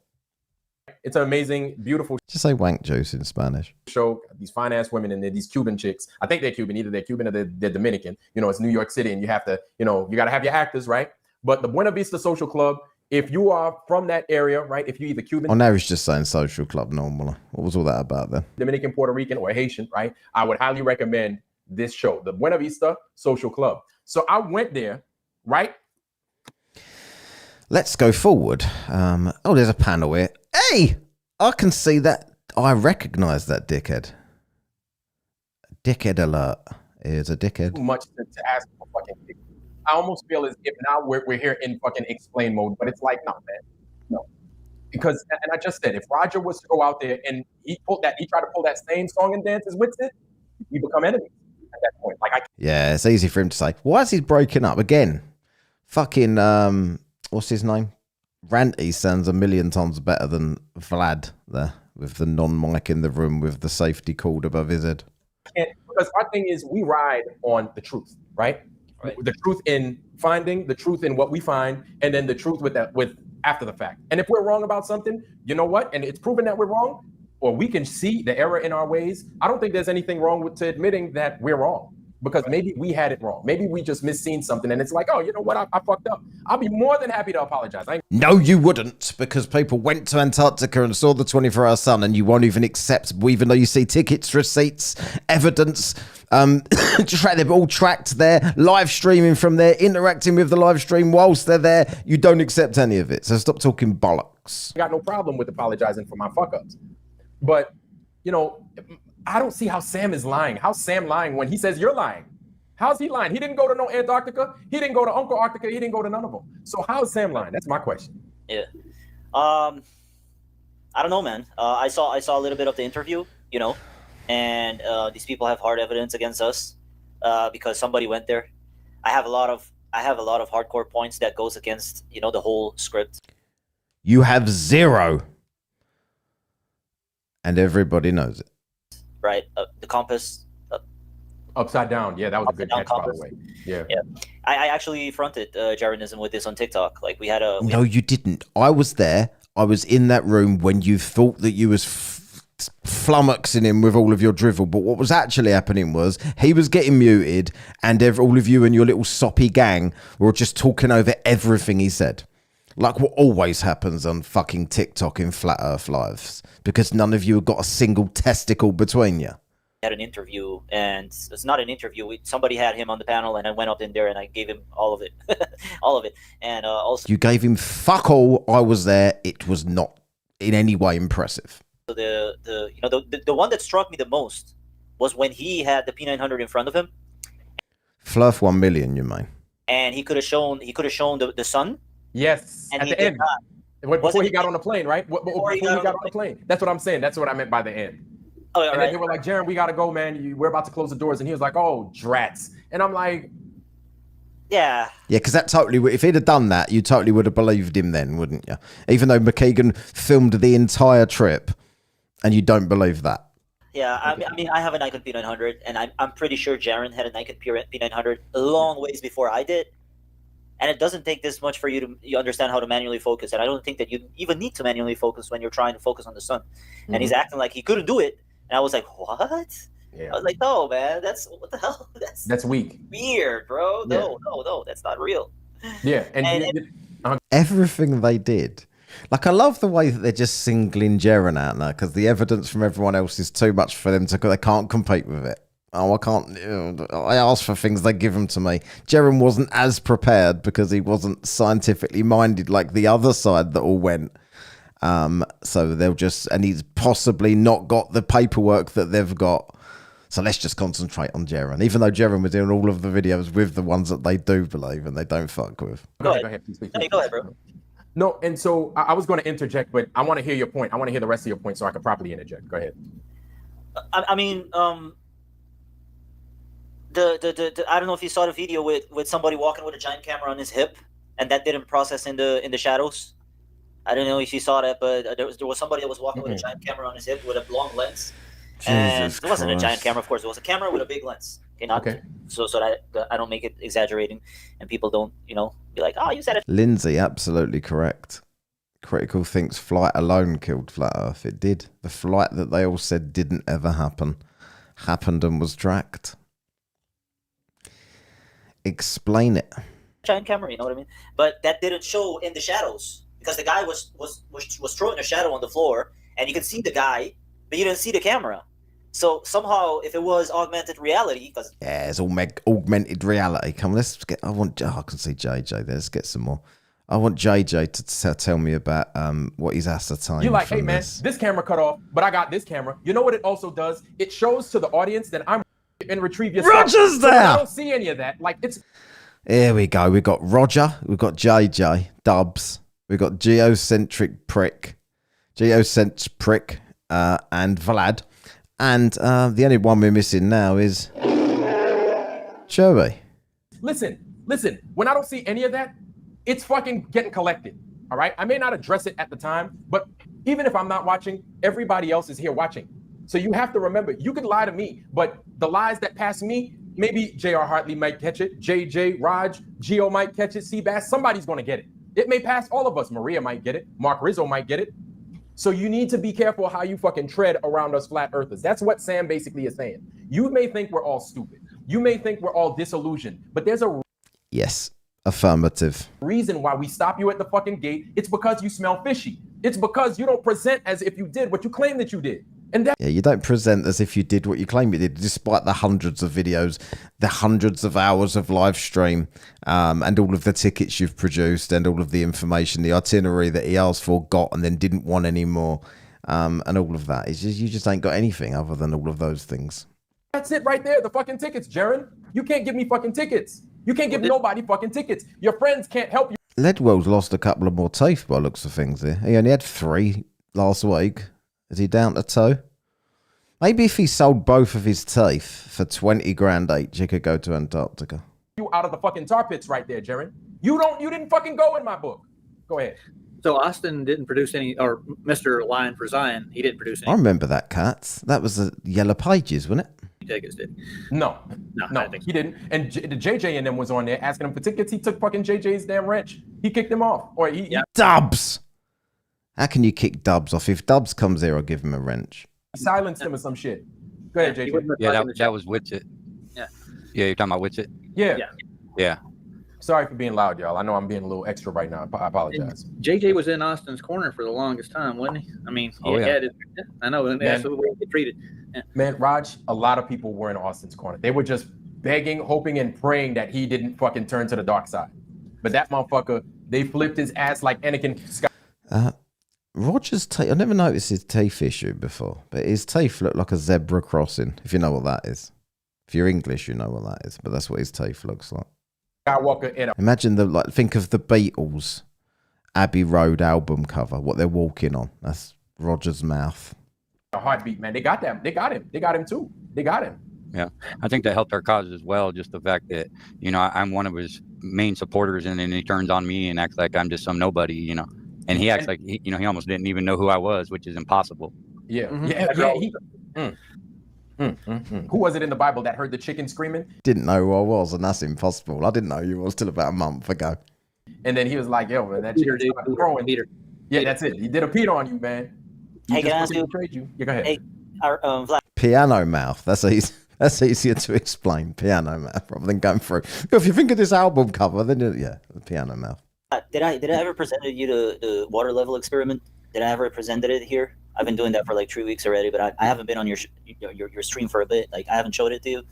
It's an amazing, beautiful. Just say wank juice in Spanish. Show these fine ass women and these Cuban chicks. I think they're Cuban. Either they're Cuban or they're Dominican. It's New York City, and you have to, you got to have your actors, right? But the Buena Vista Social Club, if you are from that area, right? If you're either Cuban. Oh, now he's just saying social club normally. What was all that about then? Dominican, Puerto Rican, or Haitian, right? I would highly recommend this show, the Buena Vista Social Club. So I went there, right? Let's go forward. There's a panel here. Hey, I can see that. I recognize that dickhead. Dickhead alert. Here's a dickhead. Too much to ask for fucking dick. I almost feel as if now we're here in fucking explain mode, but it's like, no, man. No. Because, and I just said, if Roger was to go out there and he tried to pull that same song and dance as with it, we become enemies at that point. Yeah, it's easy for him to say, why is he breaking up again? Fucking, what's his name? Ranty sounds a million times better than Vlad there. with the non-mic in the room with the safety cord above his head. And because our thing is we ride on the truth, right? The truth in finding, the truth in what we find, and then the truth with after the fact. And if we're wrong about something, you know what? And it's proven that we're wrong, or we can see the error in our ways. I don't think there's anything wrong with admitting that we're wrong, because maybe we had it wrong. Maybe we just misseen something, and it's like, oh, you know what? I fucked up. I'll be more than happy to apologize. No, you wouldn't, because people went to Antarctica and saw the 24-hour sun, and you won't even accept, even though you see tickets, receipts, evidence, they're all tracked there, live streaming from there, interacting with the live stream whilst they're there. You don't accept any of it, so stop talking bollocks. I got no problem with apologizing for my fuck-ups. But, you know, I don't see how Sam is lying. How's Sam lying when he says you're lying? How's he lying? He didn't go to no Antarctica. He didn't go to Uncle Arctica. He didn't go to none of them. So how is Sam lying? That's my question. Yeah. I don't know, man. I saw a little bit of the interview, you know, and these people have hard evidence against us because somebody went there. I have a lot of hardcore points that goes against, you know, the whole script. You have zero. And everybody knows it. Right. The compass. Upside down. Yeah, that was a good catch, by the way. Yeah. I actually fronted Jeranism with this on TikTok. Like we had a... No, you didn't. I was there. I was in that room when you thought that you was flummoxing him with all of your drivel. But what was actually happening was he was getting muted and all of you and your little soppy gang were just talking over everything he said. Like what always happens on fucking TikTok in Flat Earth Lives, because none of you have got a single testicle between you. Had an interview, and it's not an interview. Somebody had him on the panel, and I went up in there and I gave him all of it, all of it. And also, you gave him fuck all. I was there. It was not in any way impressive. So the one that struck me the most was when he had the P900 in front of him. Fluff 1 million, you mean? And he could have shown the sun. Yes, and at the end. Before he got on the plane, right? Before he got on the plane. That's what I'm saying. That's what I meant by the end. Oh, and then they were like, Jeran, we got to go, man. We're about to close the doors. And he was like, oh, drats. And I'm like... Yeah. Yeah, because that totally... If he'd have done that, you totally would have believed him then, wouldn't you? Even though McKeegan filmed the entire trip, and you don't believe that. Yeah, I mean, I have a Nikon P900, and I'm pretty sure Jeran had a Nikon P900 a long ways before I did. And it doesn't take this much for you to understand how to manually focus. And I don't think that you even need to manually focus when you're trying to focus on the sun. Mm-hmm. And he's acting like he couldn't do it. And I was like, what? Yeah. I was like, no, man, what the hell? That's weak. Weird, bro. No, that's not real. Yeah. Everything they did. Like, I love the way that they're just singling Jeran out now, because the evidence from everyone else is too much for them they can't compete with it. Oh, I can't. I asked for things, they give them to me. Jeran wasn't as prepared because he wasn't scientifically minded like the other side that all went. So they'll just, and he's possibly not got the paperwork that they've got. So let's just concentrate on Jeran, even though Jeran was doing all of the videos with the ones that they do believe and they don't fuck with. Go ahead, please. Go ahead, bro. No, and so I was going to interject, but I want to hear your point. I want to hear the rest of your point so I can properly interject. Go ahead. I mean, I don't know if you saw the video with somebody walking with a giant camera on his hip, and that didn't process in the shadows. I don't know if you saw that, but there was somebody that was walking with a giant camera on his hip with a long lens. And it wasn't a giant camera, of course. It was a camera with a big lens. Okay. So that I don't make it exaggerating, and people don't, be like, oh, you said it. Lindsay, absolutely correct. Critical thinks flight alone killed Flat Earth. It did. The flight that they all said didn't ever happen, happened and was tracked. Explain it. Giant camera, you know what I mean? But that didn't show in the shadows because the guy was throwing a shadow on the floor, and you could see the guy, but you didn't see the camera. So somehow, if it was augmented reality, because it's all augmented reality. Come on, let's get. I can see JJ there. Let's get some more. I want JJ to tell me about what he's ascertained. You're like, hey man, this camera cut off, but I got this camera. You know what it also does? It shows to the audience that I'm and retrieve your Roger's stuff. there. So I don't see any of that. Like it's. Here we go. We've got Roger. We've got JJ Dubs. We've got Geocentric Prick, and Vlad. And the only one we're missing now is Joey. Listen. When I don't see any of that, it's fucking getting collected. All right. I may not address it at the time, but Even if I'm not watching, everybody else is here watching. So you have to remember, you can lie to me, but the lies that pass me, maybe J.R. Hartley might catch it, JJ, Raj, Geo might catch it, Seabass, somebody's going to get it. It may pass all of us. Maria might get it. Mark Rizzo might get it. So you need to be careful how you fucking tread around us flat earthers. That's what Sam basically is saying. You may think we're all stupid. You may think we're all disillusioned, but there's a Yes, affirmative. reason why we stop you at the fucking gate. It's because you smell fishy. It's because you don't present as if you did what you claim that you did. And that Yeah, you don't present as if you did what you claim you did, despite the hundreds of videos, the hundreds of hours of live stream, and all of the tickets you've produced, and all of the information, the itinerary that he asked for, got, and then didn't want anymore, and all of that. It's just, you just ain't got anything other than all of those things. that's it right there. The fucking tickets, Jeran. You can't give me fucking tickets. You can't give nobody fucking tickets. Your friends can't help you. Ledwell's lost a couple of more teeth by the looks of things here. He only had 3 last week. Is he down to 2? Maybe if he sold both of his teeth for 20 grand each, he could go to Antarctica. You out of the fucking tar pits right there, Jeran. You didn't fucking go in my book. Go ahead. So Austin didn't produce any, or Mr. Lion for Zion, he didn't produce I any remember that, Katz. That was the Yellow Pages, wasn't it? tickets, did he? No, I think he didn't. And the JJ and them was on there asking him for tickets. He took fucking JJ's damn wrench. He kicked him off. Or he Dubs! How can you kick Dubs off? If Dubs comes here, I'll give him a wrench. silenced him or some shit. Go ahead, JJ. Yeah, that was Witsit. Yeah. Yeah, you're talking about Witsit? Yeah. Yeah. Sorry for being loud, y'all. I know I'm being a little extra right now. I apologize. JJ was in Austin's corner for the longest time, wasn't he? I mean, Oh, yeah. I know, and that's the way he get treated. Yeah. Man, Raj, a lot of people were in Austin's corner. They were just begging, hoping, and praying that he didn't fucking turn to the dark side. But that motherfucker, they flipped his ass like Anakin Skywalker. Roger's teeth, I never noticed his teeth issue before, but his teeth look like a zebra crossing, if you know what that is. If you're English, you know what that is, but that's what his teeth looks like. In a Imagine think of the Beatles Abbey Road album cover, what they're walking on. That's Roger's mouth. heartbeat, man. They got them. They got him. They got him too. They got him. Yeah, I think that helped our cause as well. Just the fact that, I'm one of his main supporters, and then he turns on me and acts like I'm just some nobody, and he acts like, he almost didn't even know who I was, which is impossible. Yeah. Mm-hmm. Who was it in the Bible that heard the chicken screaming? Didn't know who I was, and that's impossible. I didn't know you was till about a month ago. And then he was like, yo, man, that chicken started growing. Yeah, that's it. He did a Peter on you, man. Hey, can I ask you? Yeah, go ahead. Hey, Vlad. Piano mouth. That's easy. That's easier to explain. Piano mouth, rather than going through. If you think of this album cover, then the piano mouth. Did I ever present you the water level experiment? Did I ever presented it here? I've been doing that for like 3 weeks already, but I haven't been on your stream for a bit. Like, I haven't showed it to you.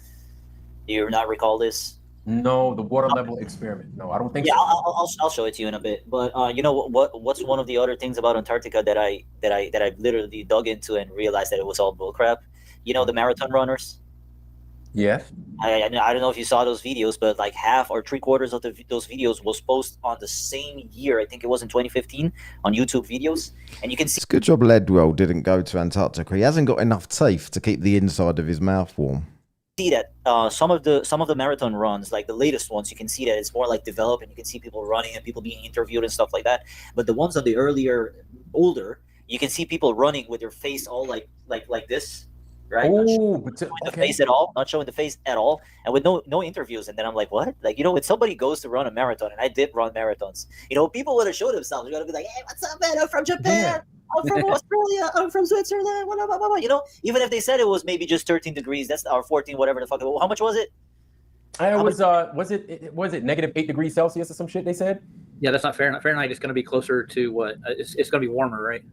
Do you not recall this? No, the water level experiment. No, I don't think yeah, so. I'll show it to you in a bit. But you know what's one of the other things about Antarctica that I literally dug into and realized that it was all bullcrap. You know, the marathon runners. Yes. I don't know if you saw those videos, but like half or 3/4 of those videos was posted on the same year. I think it was in 2015 on YouTube videos, and you can see. It's a good job Ledwell didn't go to Antarctica. He hasn't got enough teeth to keep the inside of his mouth warm. See that some of the marathon runs, like the latest ones, you can see that it's more like developed, and you can see people running and people being interviewed and stuff like that. But the ones on the older, you can see people running with their face all like this. Right? Oh, not showing the face at all, not showing the face at all, and with no interviews. And then I'm like, what? Like, when somebody goes to run a marathon, and I did run marathons, people want to show themselves. You got to be like, hey, what's up, man? I'm from Japan. I'm from Australia. I'm from Switzerland. Blah, blah, blah, blah. Even if they said it was maybe just 13 degrees, that's or 14, whatever the fuck. How much was it? Was it negative 8 degrees Celsius or some shit they said? Yeah, that's not Fahrenheit. Fahrenheit is going to be closer to what? It's going to be warmer, right?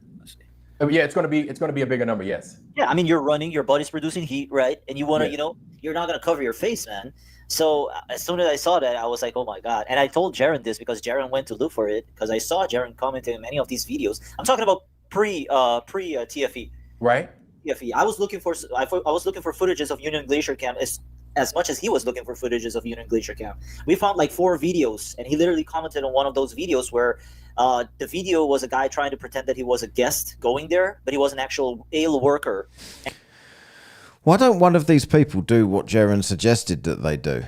Yeah, it's gonna be a bigger number. Yes. Yeah, I mean, you're running, your body's producing heat, right? And you want to, you're not gonna cover your face, man. So as soon as I saw that, I was like, oh my god! And I told Jeran this because Jeran went to look for it because I saw Jeran commenting in many of these videos. I'm talking about pre TFE. Right. TFE. I was looking for footages of Union Glacier Camp as much as he was looking for footages of Union Glacier Camp. We found like 4 videos, and he literally commented on one of those videos where the video was a guy trying to pretend that he was a guest going there, but he was an actual ale worker. Why don't one of these people do what Jeran suggested that they do?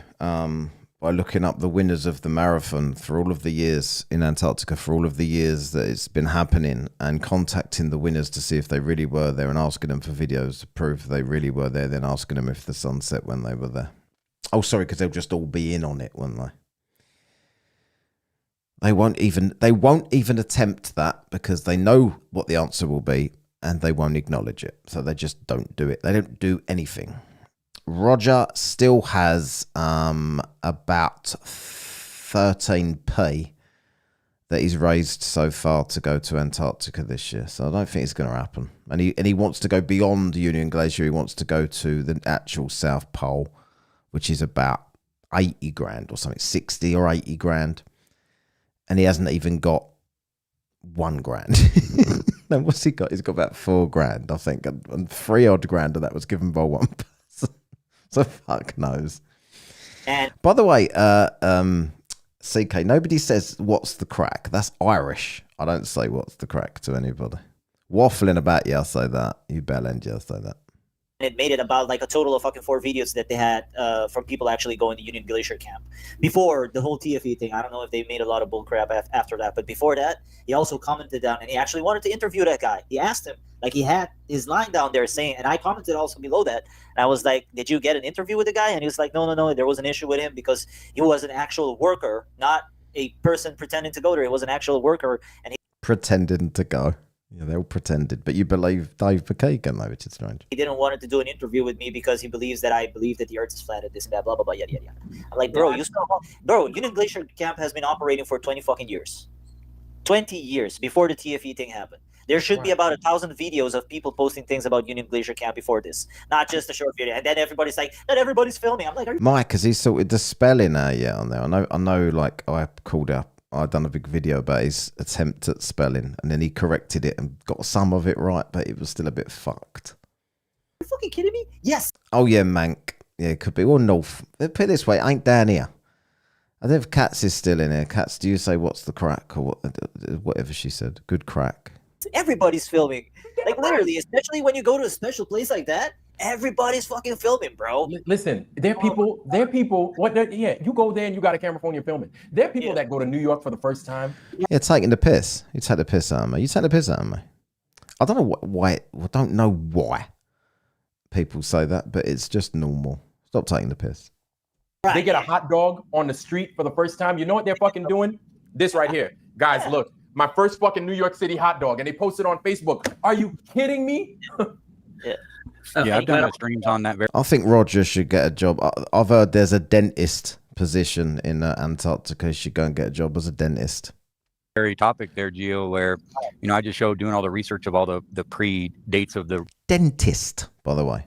by looking up the winners of the marathon for all of the years in Antarctica, for all of the years that it's been happening, and contacting the winners to see if they really were there and asking them for videos to prove they really were there, then asking them if the sun set when they were there. Oh, sorry, because they'll just all be in on it, won't they? They won't even attempt that because they know what the answer will be and they won't acknowledge it. So they just don't do it. They don't do anything. Roger still has about 13p that he's raised so far to go to Antarctica this year. So I don't think it's going to happen. And he wants to go beyond Union Glacier. He wants to go to the actual South Pole, which is about 80 grand or something, 60 or 80 grand. And he hasn't even got 1 grand. No, what's he got? He's got about 4 grand, I think. And 3 odd grand of that was given by one person. So fuck knows. And by the way, CK, nobody says what's the crack. That's Irish. I don't say what's the crack to anybody. Waffling about you, I say that. You bellend, you, I say that. it made it about like a total of fucking 4 videos that they had from people actually going to Union Glacier camp. Before the whole TFE thing, I don't know if they made a lot of bullcrap after that, but before that, he also commented down, and he actually wanted to interview that guy. He asked him, like he had his line down there saying, and I commented also below that, and I was like, did you get an interview with the guy? And he was like, no, there was an issue with him because he was an actual worker, not a person pretending to go there. He was an actual worker, and he pretending to go. Yeah, they all pretended, but you believe Dave McKeegan, though, which is strange. He didn't want to do an interview with me because he believes that I believe that the Earth is flat and this and that, blah blah blah, yada yada. I'm like, bro, Union Glacier Camp has been operating for 20 fucking years, 20 years before the TFE thing happened. There should be about 1,000 videos of people posting things about Union Glacier Camp before this, not just a short video. And then everybody's like, not everybody's filming. I'm like, are you Mike, has he sorted the spelling yet on there? I know. Like I called up. I'd done a big video about his attempt at spelling, and then he corrected it and got some of it right, but it was still a bit fucked. Are you fucking kidding me? Yes. Oh, yeah, Mank. Yeah, it could be. Or North. Put it this way, ain't down here. I don't know if Katz is still in here. Katz, do you say what's the crack or whatever she said? Good crack. Everybody's filming. Like, literally, especially when you go to a special place like that, everybody's fucking filming, bro. Listen, there are people. You go there and you got a camera phone, you're filming. There are people that go to New York for the first time. Yeah, taking the piss. You take the piss out of me. You take the piss out of me. I don't know why. I don't know why people say that, but it's just normal. Stop taking the piss. They get a hot dog on the street for the first time. You know what they're fucking doing? This right here. Guys, look. My first fucking New York City hot dog. And they posted on Facebook. Are you kidding me? Yeah. Yeah, I've done streams on that. I think Roger should get a job. I've heard there's a dentist position in Antarctica. He should go and get a job as a dentist. Very topic there, Gio, where, I just showed doing all the research of all the pre-dates of the dentist, by the way.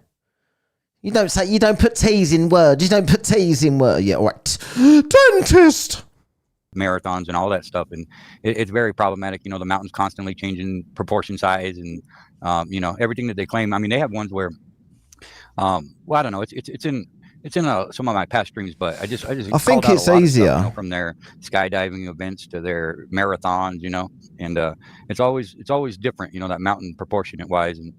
You don't put T's in words. You don't put T's in words. Yeah, all right. Dentist. Marathons and all that stuff, and it's very problematic. The mountain's constantly changing proportion size, and everything that they claim. I mean, they have ones where, I don't know. It's in some of my past streams, but I think it's easier from their skydiving events to their marathons, and it's always different. That mountain proportionate wise, and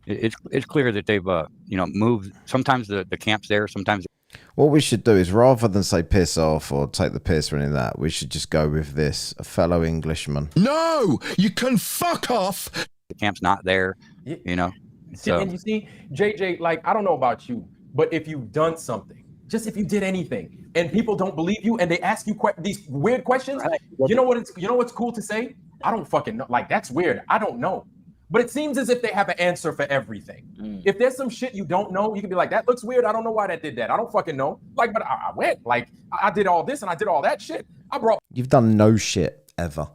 it's clear that they've moved. Sometimes the camp's there, sometimes. What we should do is, rather than say piss off or take the piss or any of that, we should just go with this: a fellow Englishman. No, you can fuck off. The camp's not there, So. And you see, JJ, like, I don't know about you, but if you've done something, just if you did anything, and people don't believe you, and they ask you these weird questions, you know what's cool to say? I don't fucking know. Like, that's weird. I don't know. But it seems as if they have an answer for everything. If there's some shit you don't know, you can be like, that looks weird. I don't know why that did that. I don't fucking know. Like, but I went. Like, I did all this and I did all that shit. You've done no shit ever.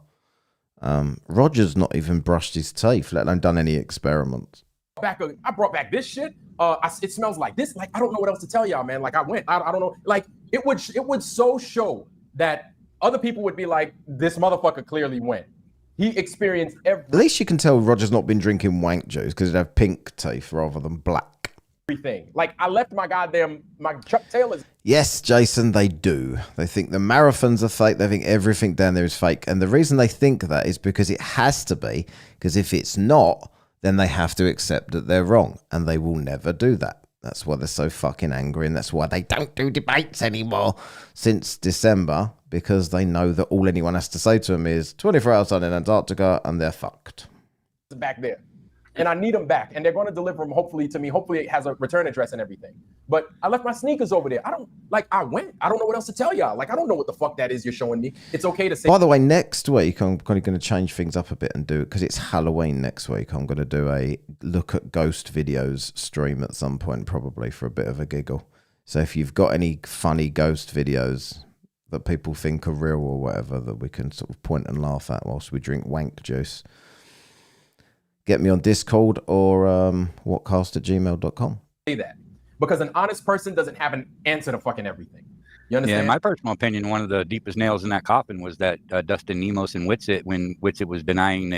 Roger's not even brushed his teeth, let alone done any experiments. I brought back this shit. It smells like this. Like, I don't know what else to tell y'all, man. Like, I went. I don't know. Like, it would so show that other people would be like, this motherfucker clearly went. He experienced At least you can tell Roger's not been drinking wank juice because he'd have pink teeth rather than black. Everything. Like, I left my Chuck Taylor's. Yes, Jason, they do. They think the marathons are fake. They think everything down there is fake. And the reason they think that is because it has to be. Because if it's not, then they have to accept that they're wrong. And they will never do that. That's why they're so fucking angry, and that's why they don't do debates anymore since December, because they know that all anyone has to say to them is 24 hours on in Antarctica, and they're fucked. Back there. And I need them back. And they're going to deliver them, hopefully, to me. Hopefully, it has a return address and everything. But I left my sneakers over there. I went. I don't know what else to tell y'all. Like, I don't know what the fuck that is you're showing me. It's okay to say. By the way, next week, I'm going to change things up a bit and do it, because it's Halloween next week. I'm going to do a look at ghost videos stream at some point, probably for a bit of a giggle. So if you've got any funny ghost videos that people think are real or whatever, that we can sort of point and laugh at whilst we drink wank juice, get me on Discord or whatcast@gmail.com. Say that. Because an honest person doesn't have an answer to fucking everything. You understand? Yeah, in my personal opinion, one of the deepest nails in that coffin was that Dustin Nemos and Whitsitt, when Whitsitt was denying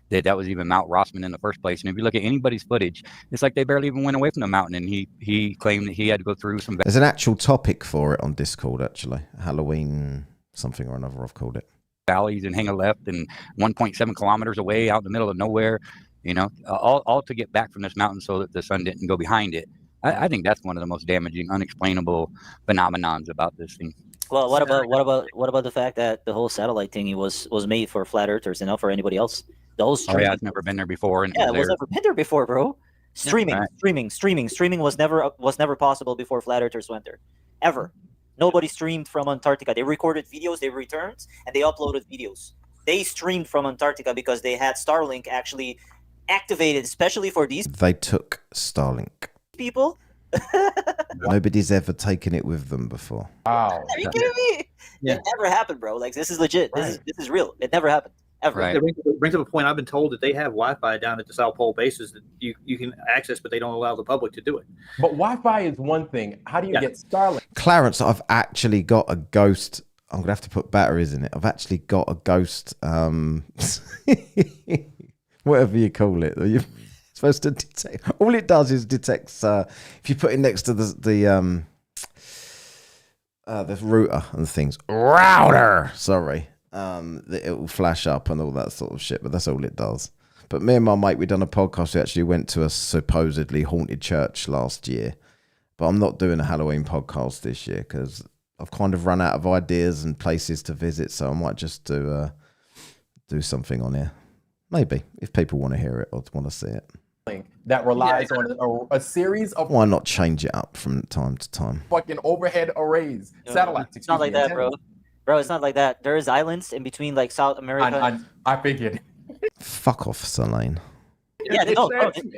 that was even Mount Rossman in the first place. And if you look at anybody's footage, it's like they barely even went away from the mountain, and he claimed that he had to go through some... There's an actual topic for it on Discord, actually. Halloween something or another, I've called it. Valleys and hang a left and 1.7 kilometers away out in the middle of nowhere, you know, all to get back from this mountain so that the sun didn't go behind it. I think that's one of the most damaging, unexplainable phenomenons about this thing. Well, what about the fact that the whole satellite thingy was made for flat earthers and not for anybody else? The whole Oh yeah, it's never been there before. And it was never been there before, bro. Streaming was never possible before flat earthers went there, ever. Nobody streamed from Antarctica. They recorded videos, they returned, and they uploaded videos. They streamed from Antarctica because they had Starlink actually activated, especially for these. They took Starlink. People. Nobody's ever taken it with them before. Wow. Are you kidding me? Yeah. It never happened, bro. Like, this is legit. Right. This is real. It never happened. Ever. It brings up a point. I've been told that they have Wi-Fi down at the South Pole bases that you can access, but they don't allow the public to do it. But Wi-Fi is one thing. How do you get Starlink? Clarence, I've actually got a ghost. I'm going to have to put batteries in it. I've actually got a ghost, whatever you call it. You're supposed to detect. All it does is detects, if you put it next to the router and things. Router! Sorry. It will flash up and all that sort of shit, but that's all it does. But me and my mate, we done a podcast. We actually went to a supposedly haunted church last year, but I'm not doing a Halloween podcast this year because I've kind of run out of ideas and places to visit, so I might just do something on here. Maybe if people want to hear it or want to see it. That relies on a series of... Why not change it up from time to time? Fucking overhead arrays, satellites. It's not like that, bro. Bro, it's not like that. There's islands in between, like South America. I figured. Fuck off, Selene. Yeah, no,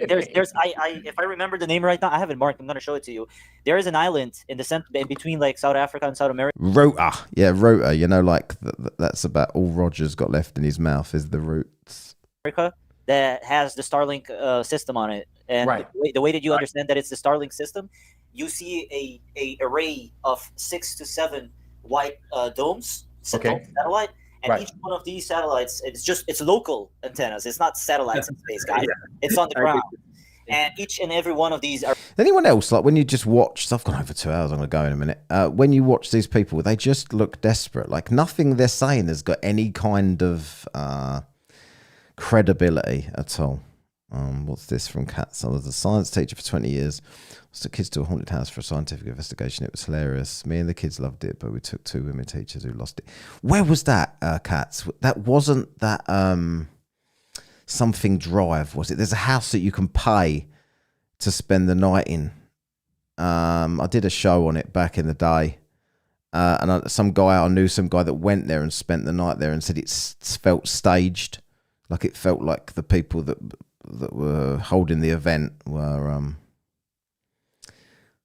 there's if I remember the name right now, I have it marked. I'm gonna show it to you. There is an island in the center, in between like South Africa and South America. Rota, yeah, Rota. You know, like that's about all Roger's got left in his mouth is the roots. America that has the Starlink system on it, and the way that you understand that it's the Starlink system, you see a array of 6 to 7 white domes, satellite. And each one of these satellites, it's local antennas. It's not satellites in space, guys. It's on the ground. And each and every one of these are... Anyone else, like when you just watch... So I've gone over 2 hours, I'm going to go in a minute. When you watch these people, they just look desperate. Like nothing they're saying has got any kind of credibility at all. What's this from Cats? I was a science teacher for 20 years. I took kids to a haunted house for a scientific investigation. It was hilarious. Me and the kids loved it, but we took 2 women teachers who lost it. Where was that, Cats? That wasn't that something drive, was it? There's a house that you can pay to spend the night in. I did a show on it back in the day. And I knew some guy that went there and spent the night there and said it felt staged. Like it felt like the people that were holding the event were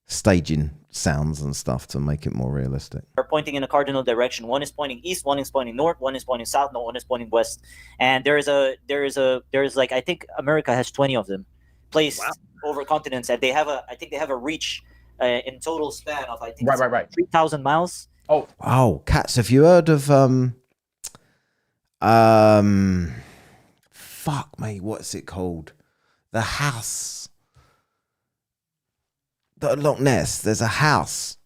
staging sounds and stuff to make it more realistic. Are pointing in a cardinal direction. One is pointing east, one is pointing north, one is pointing south, no, one is pointing west. And there's like, I think America has 20 of them placed over continents, and I think they have a reach in total span of 3,000 miles. Oh, Cats, have you heard of fuck me, what's it called? The house. The Loch Ness. There's a house.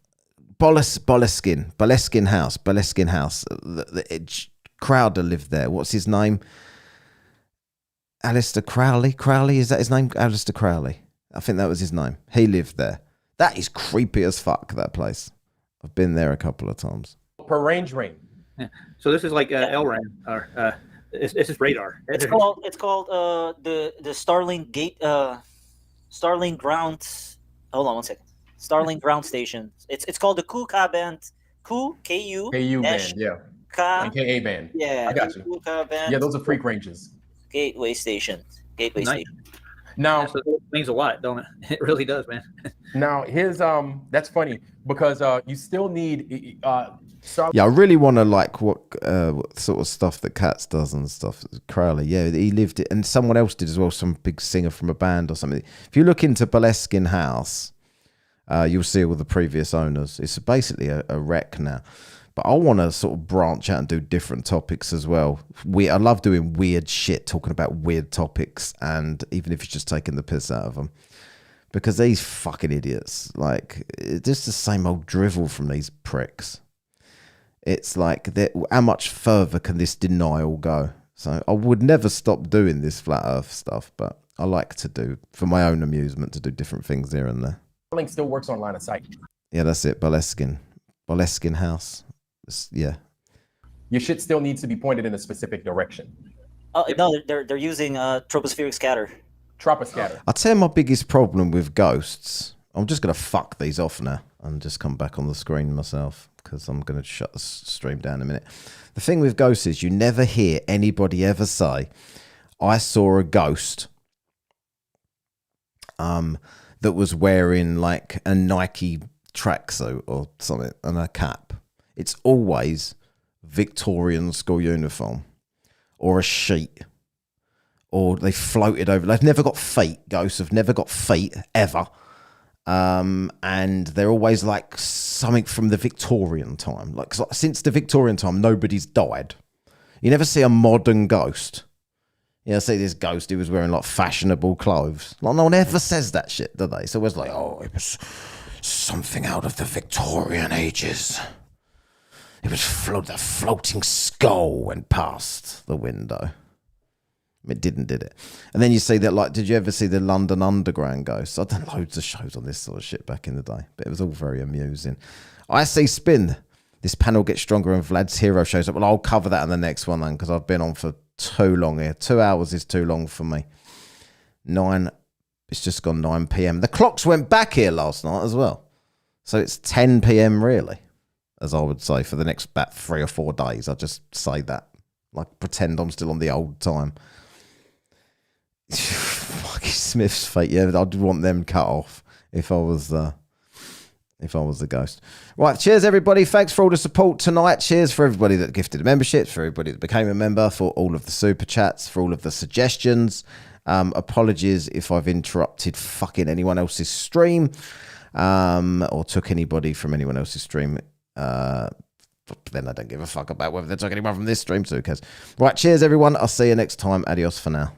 Boleskine House. Crowder lived there. What's his name? Alistair Crowley. Is that his name? Alistair Crowley. I think that was his name. He lived there. That is creepy as fuck, that place. I've been there a couple of times. Per range ring. Yeah. So this is like LRAN, or this is radar. It's called the Starlink Gate Starlink Ground. Hold on one second. Starlink Ground Station. It's called the KU-Ka band. KU band, yeah. And KA band. Yeah, I got you. KU-Ka band. Yeah, those are freak ranges. Gateway station. Gateway station. Now, so it means a lot, don't it? It really does, man. Now, here's that's funny because you still need. Yeah, I really want to like what sort of stuff that Katz does and stuff. Crowley, yeah, he lived it, and someone else did as well. Some big singer from a band or something. If you look into Boleskine House, you'll see all the previous owners. It's basically a wreck now. But I want to sort of branch out and do different topics as well. I love doing weird shit, talking about weird topics, and even if you're just taking the piss out of them. Because these fucking idiots, like, it's just the same old drivel from these pricks. It's like, how much further can this denial go? So I would never stop doing this flat earth stuff, but I like to do, for my own amusement, to do different things here and there. Starlink still works on line of sight. Yeah, that's it, Boleskine House. Yeah. Your shit still needs to be pointed in a specific direction. No, they're using tropospheric scatter. Troposcatter. I'll tell you my biggest problem with ghosts. I'm just going to fuck these off now and just come back on the screen myself because I'm going to shut the stream down in a minute. The thing with ghosts is you never hear anybody ever say, I saw a ghost that was wearing like a Nike tracksuit or something and a cap. It's always Victorian school uniform or a sheet, or they floated over. They've never got feet. Ghosts have never got feet ever, and they're always like something from the Victorian time. Like since the Victorian time, nobody's died. You never see a modern ghost. You know, see this ghost who was wearing like fashionable clothes. Like no one ever says that shit, do they? So it's like, oh, it was something out of the Victorian ages. It was the floating skull went past the window. It did it? And then you see that, like, did you ever see the London Underground ghosts? I've done loads of shows on this sort of shit back in the day, but it was all very amusing. I see Spin. This panel gets stronger and Vlad's hero shows up. Well, I'll cover that in the next one then, because I've been on for too long here. 2 hours is too long for me. It's just gone 9 p.m. The clocks went back here last night as well. So it's 10 p.m. really, as I would say, for the next about 3 or 4 days. I just say that, like pretend I'm still on the old time. Fucking Smith's fate, yeah, I'd want them cut off if I was the ghost. Right, cheers everybody. Thanks for all the support tonight. Cheers for everybody that gifted a membership, for everybody that became a member, for all of the super chats, for all of the suggestions. Apologies if I've interrupted fucking anyone else's stream, or took anybody from anyone else's stream. Then I don't give a fuck about whether they took anyone from this stream, so who cares? Right, cheers everyone. I'll see you next time. Adios for now.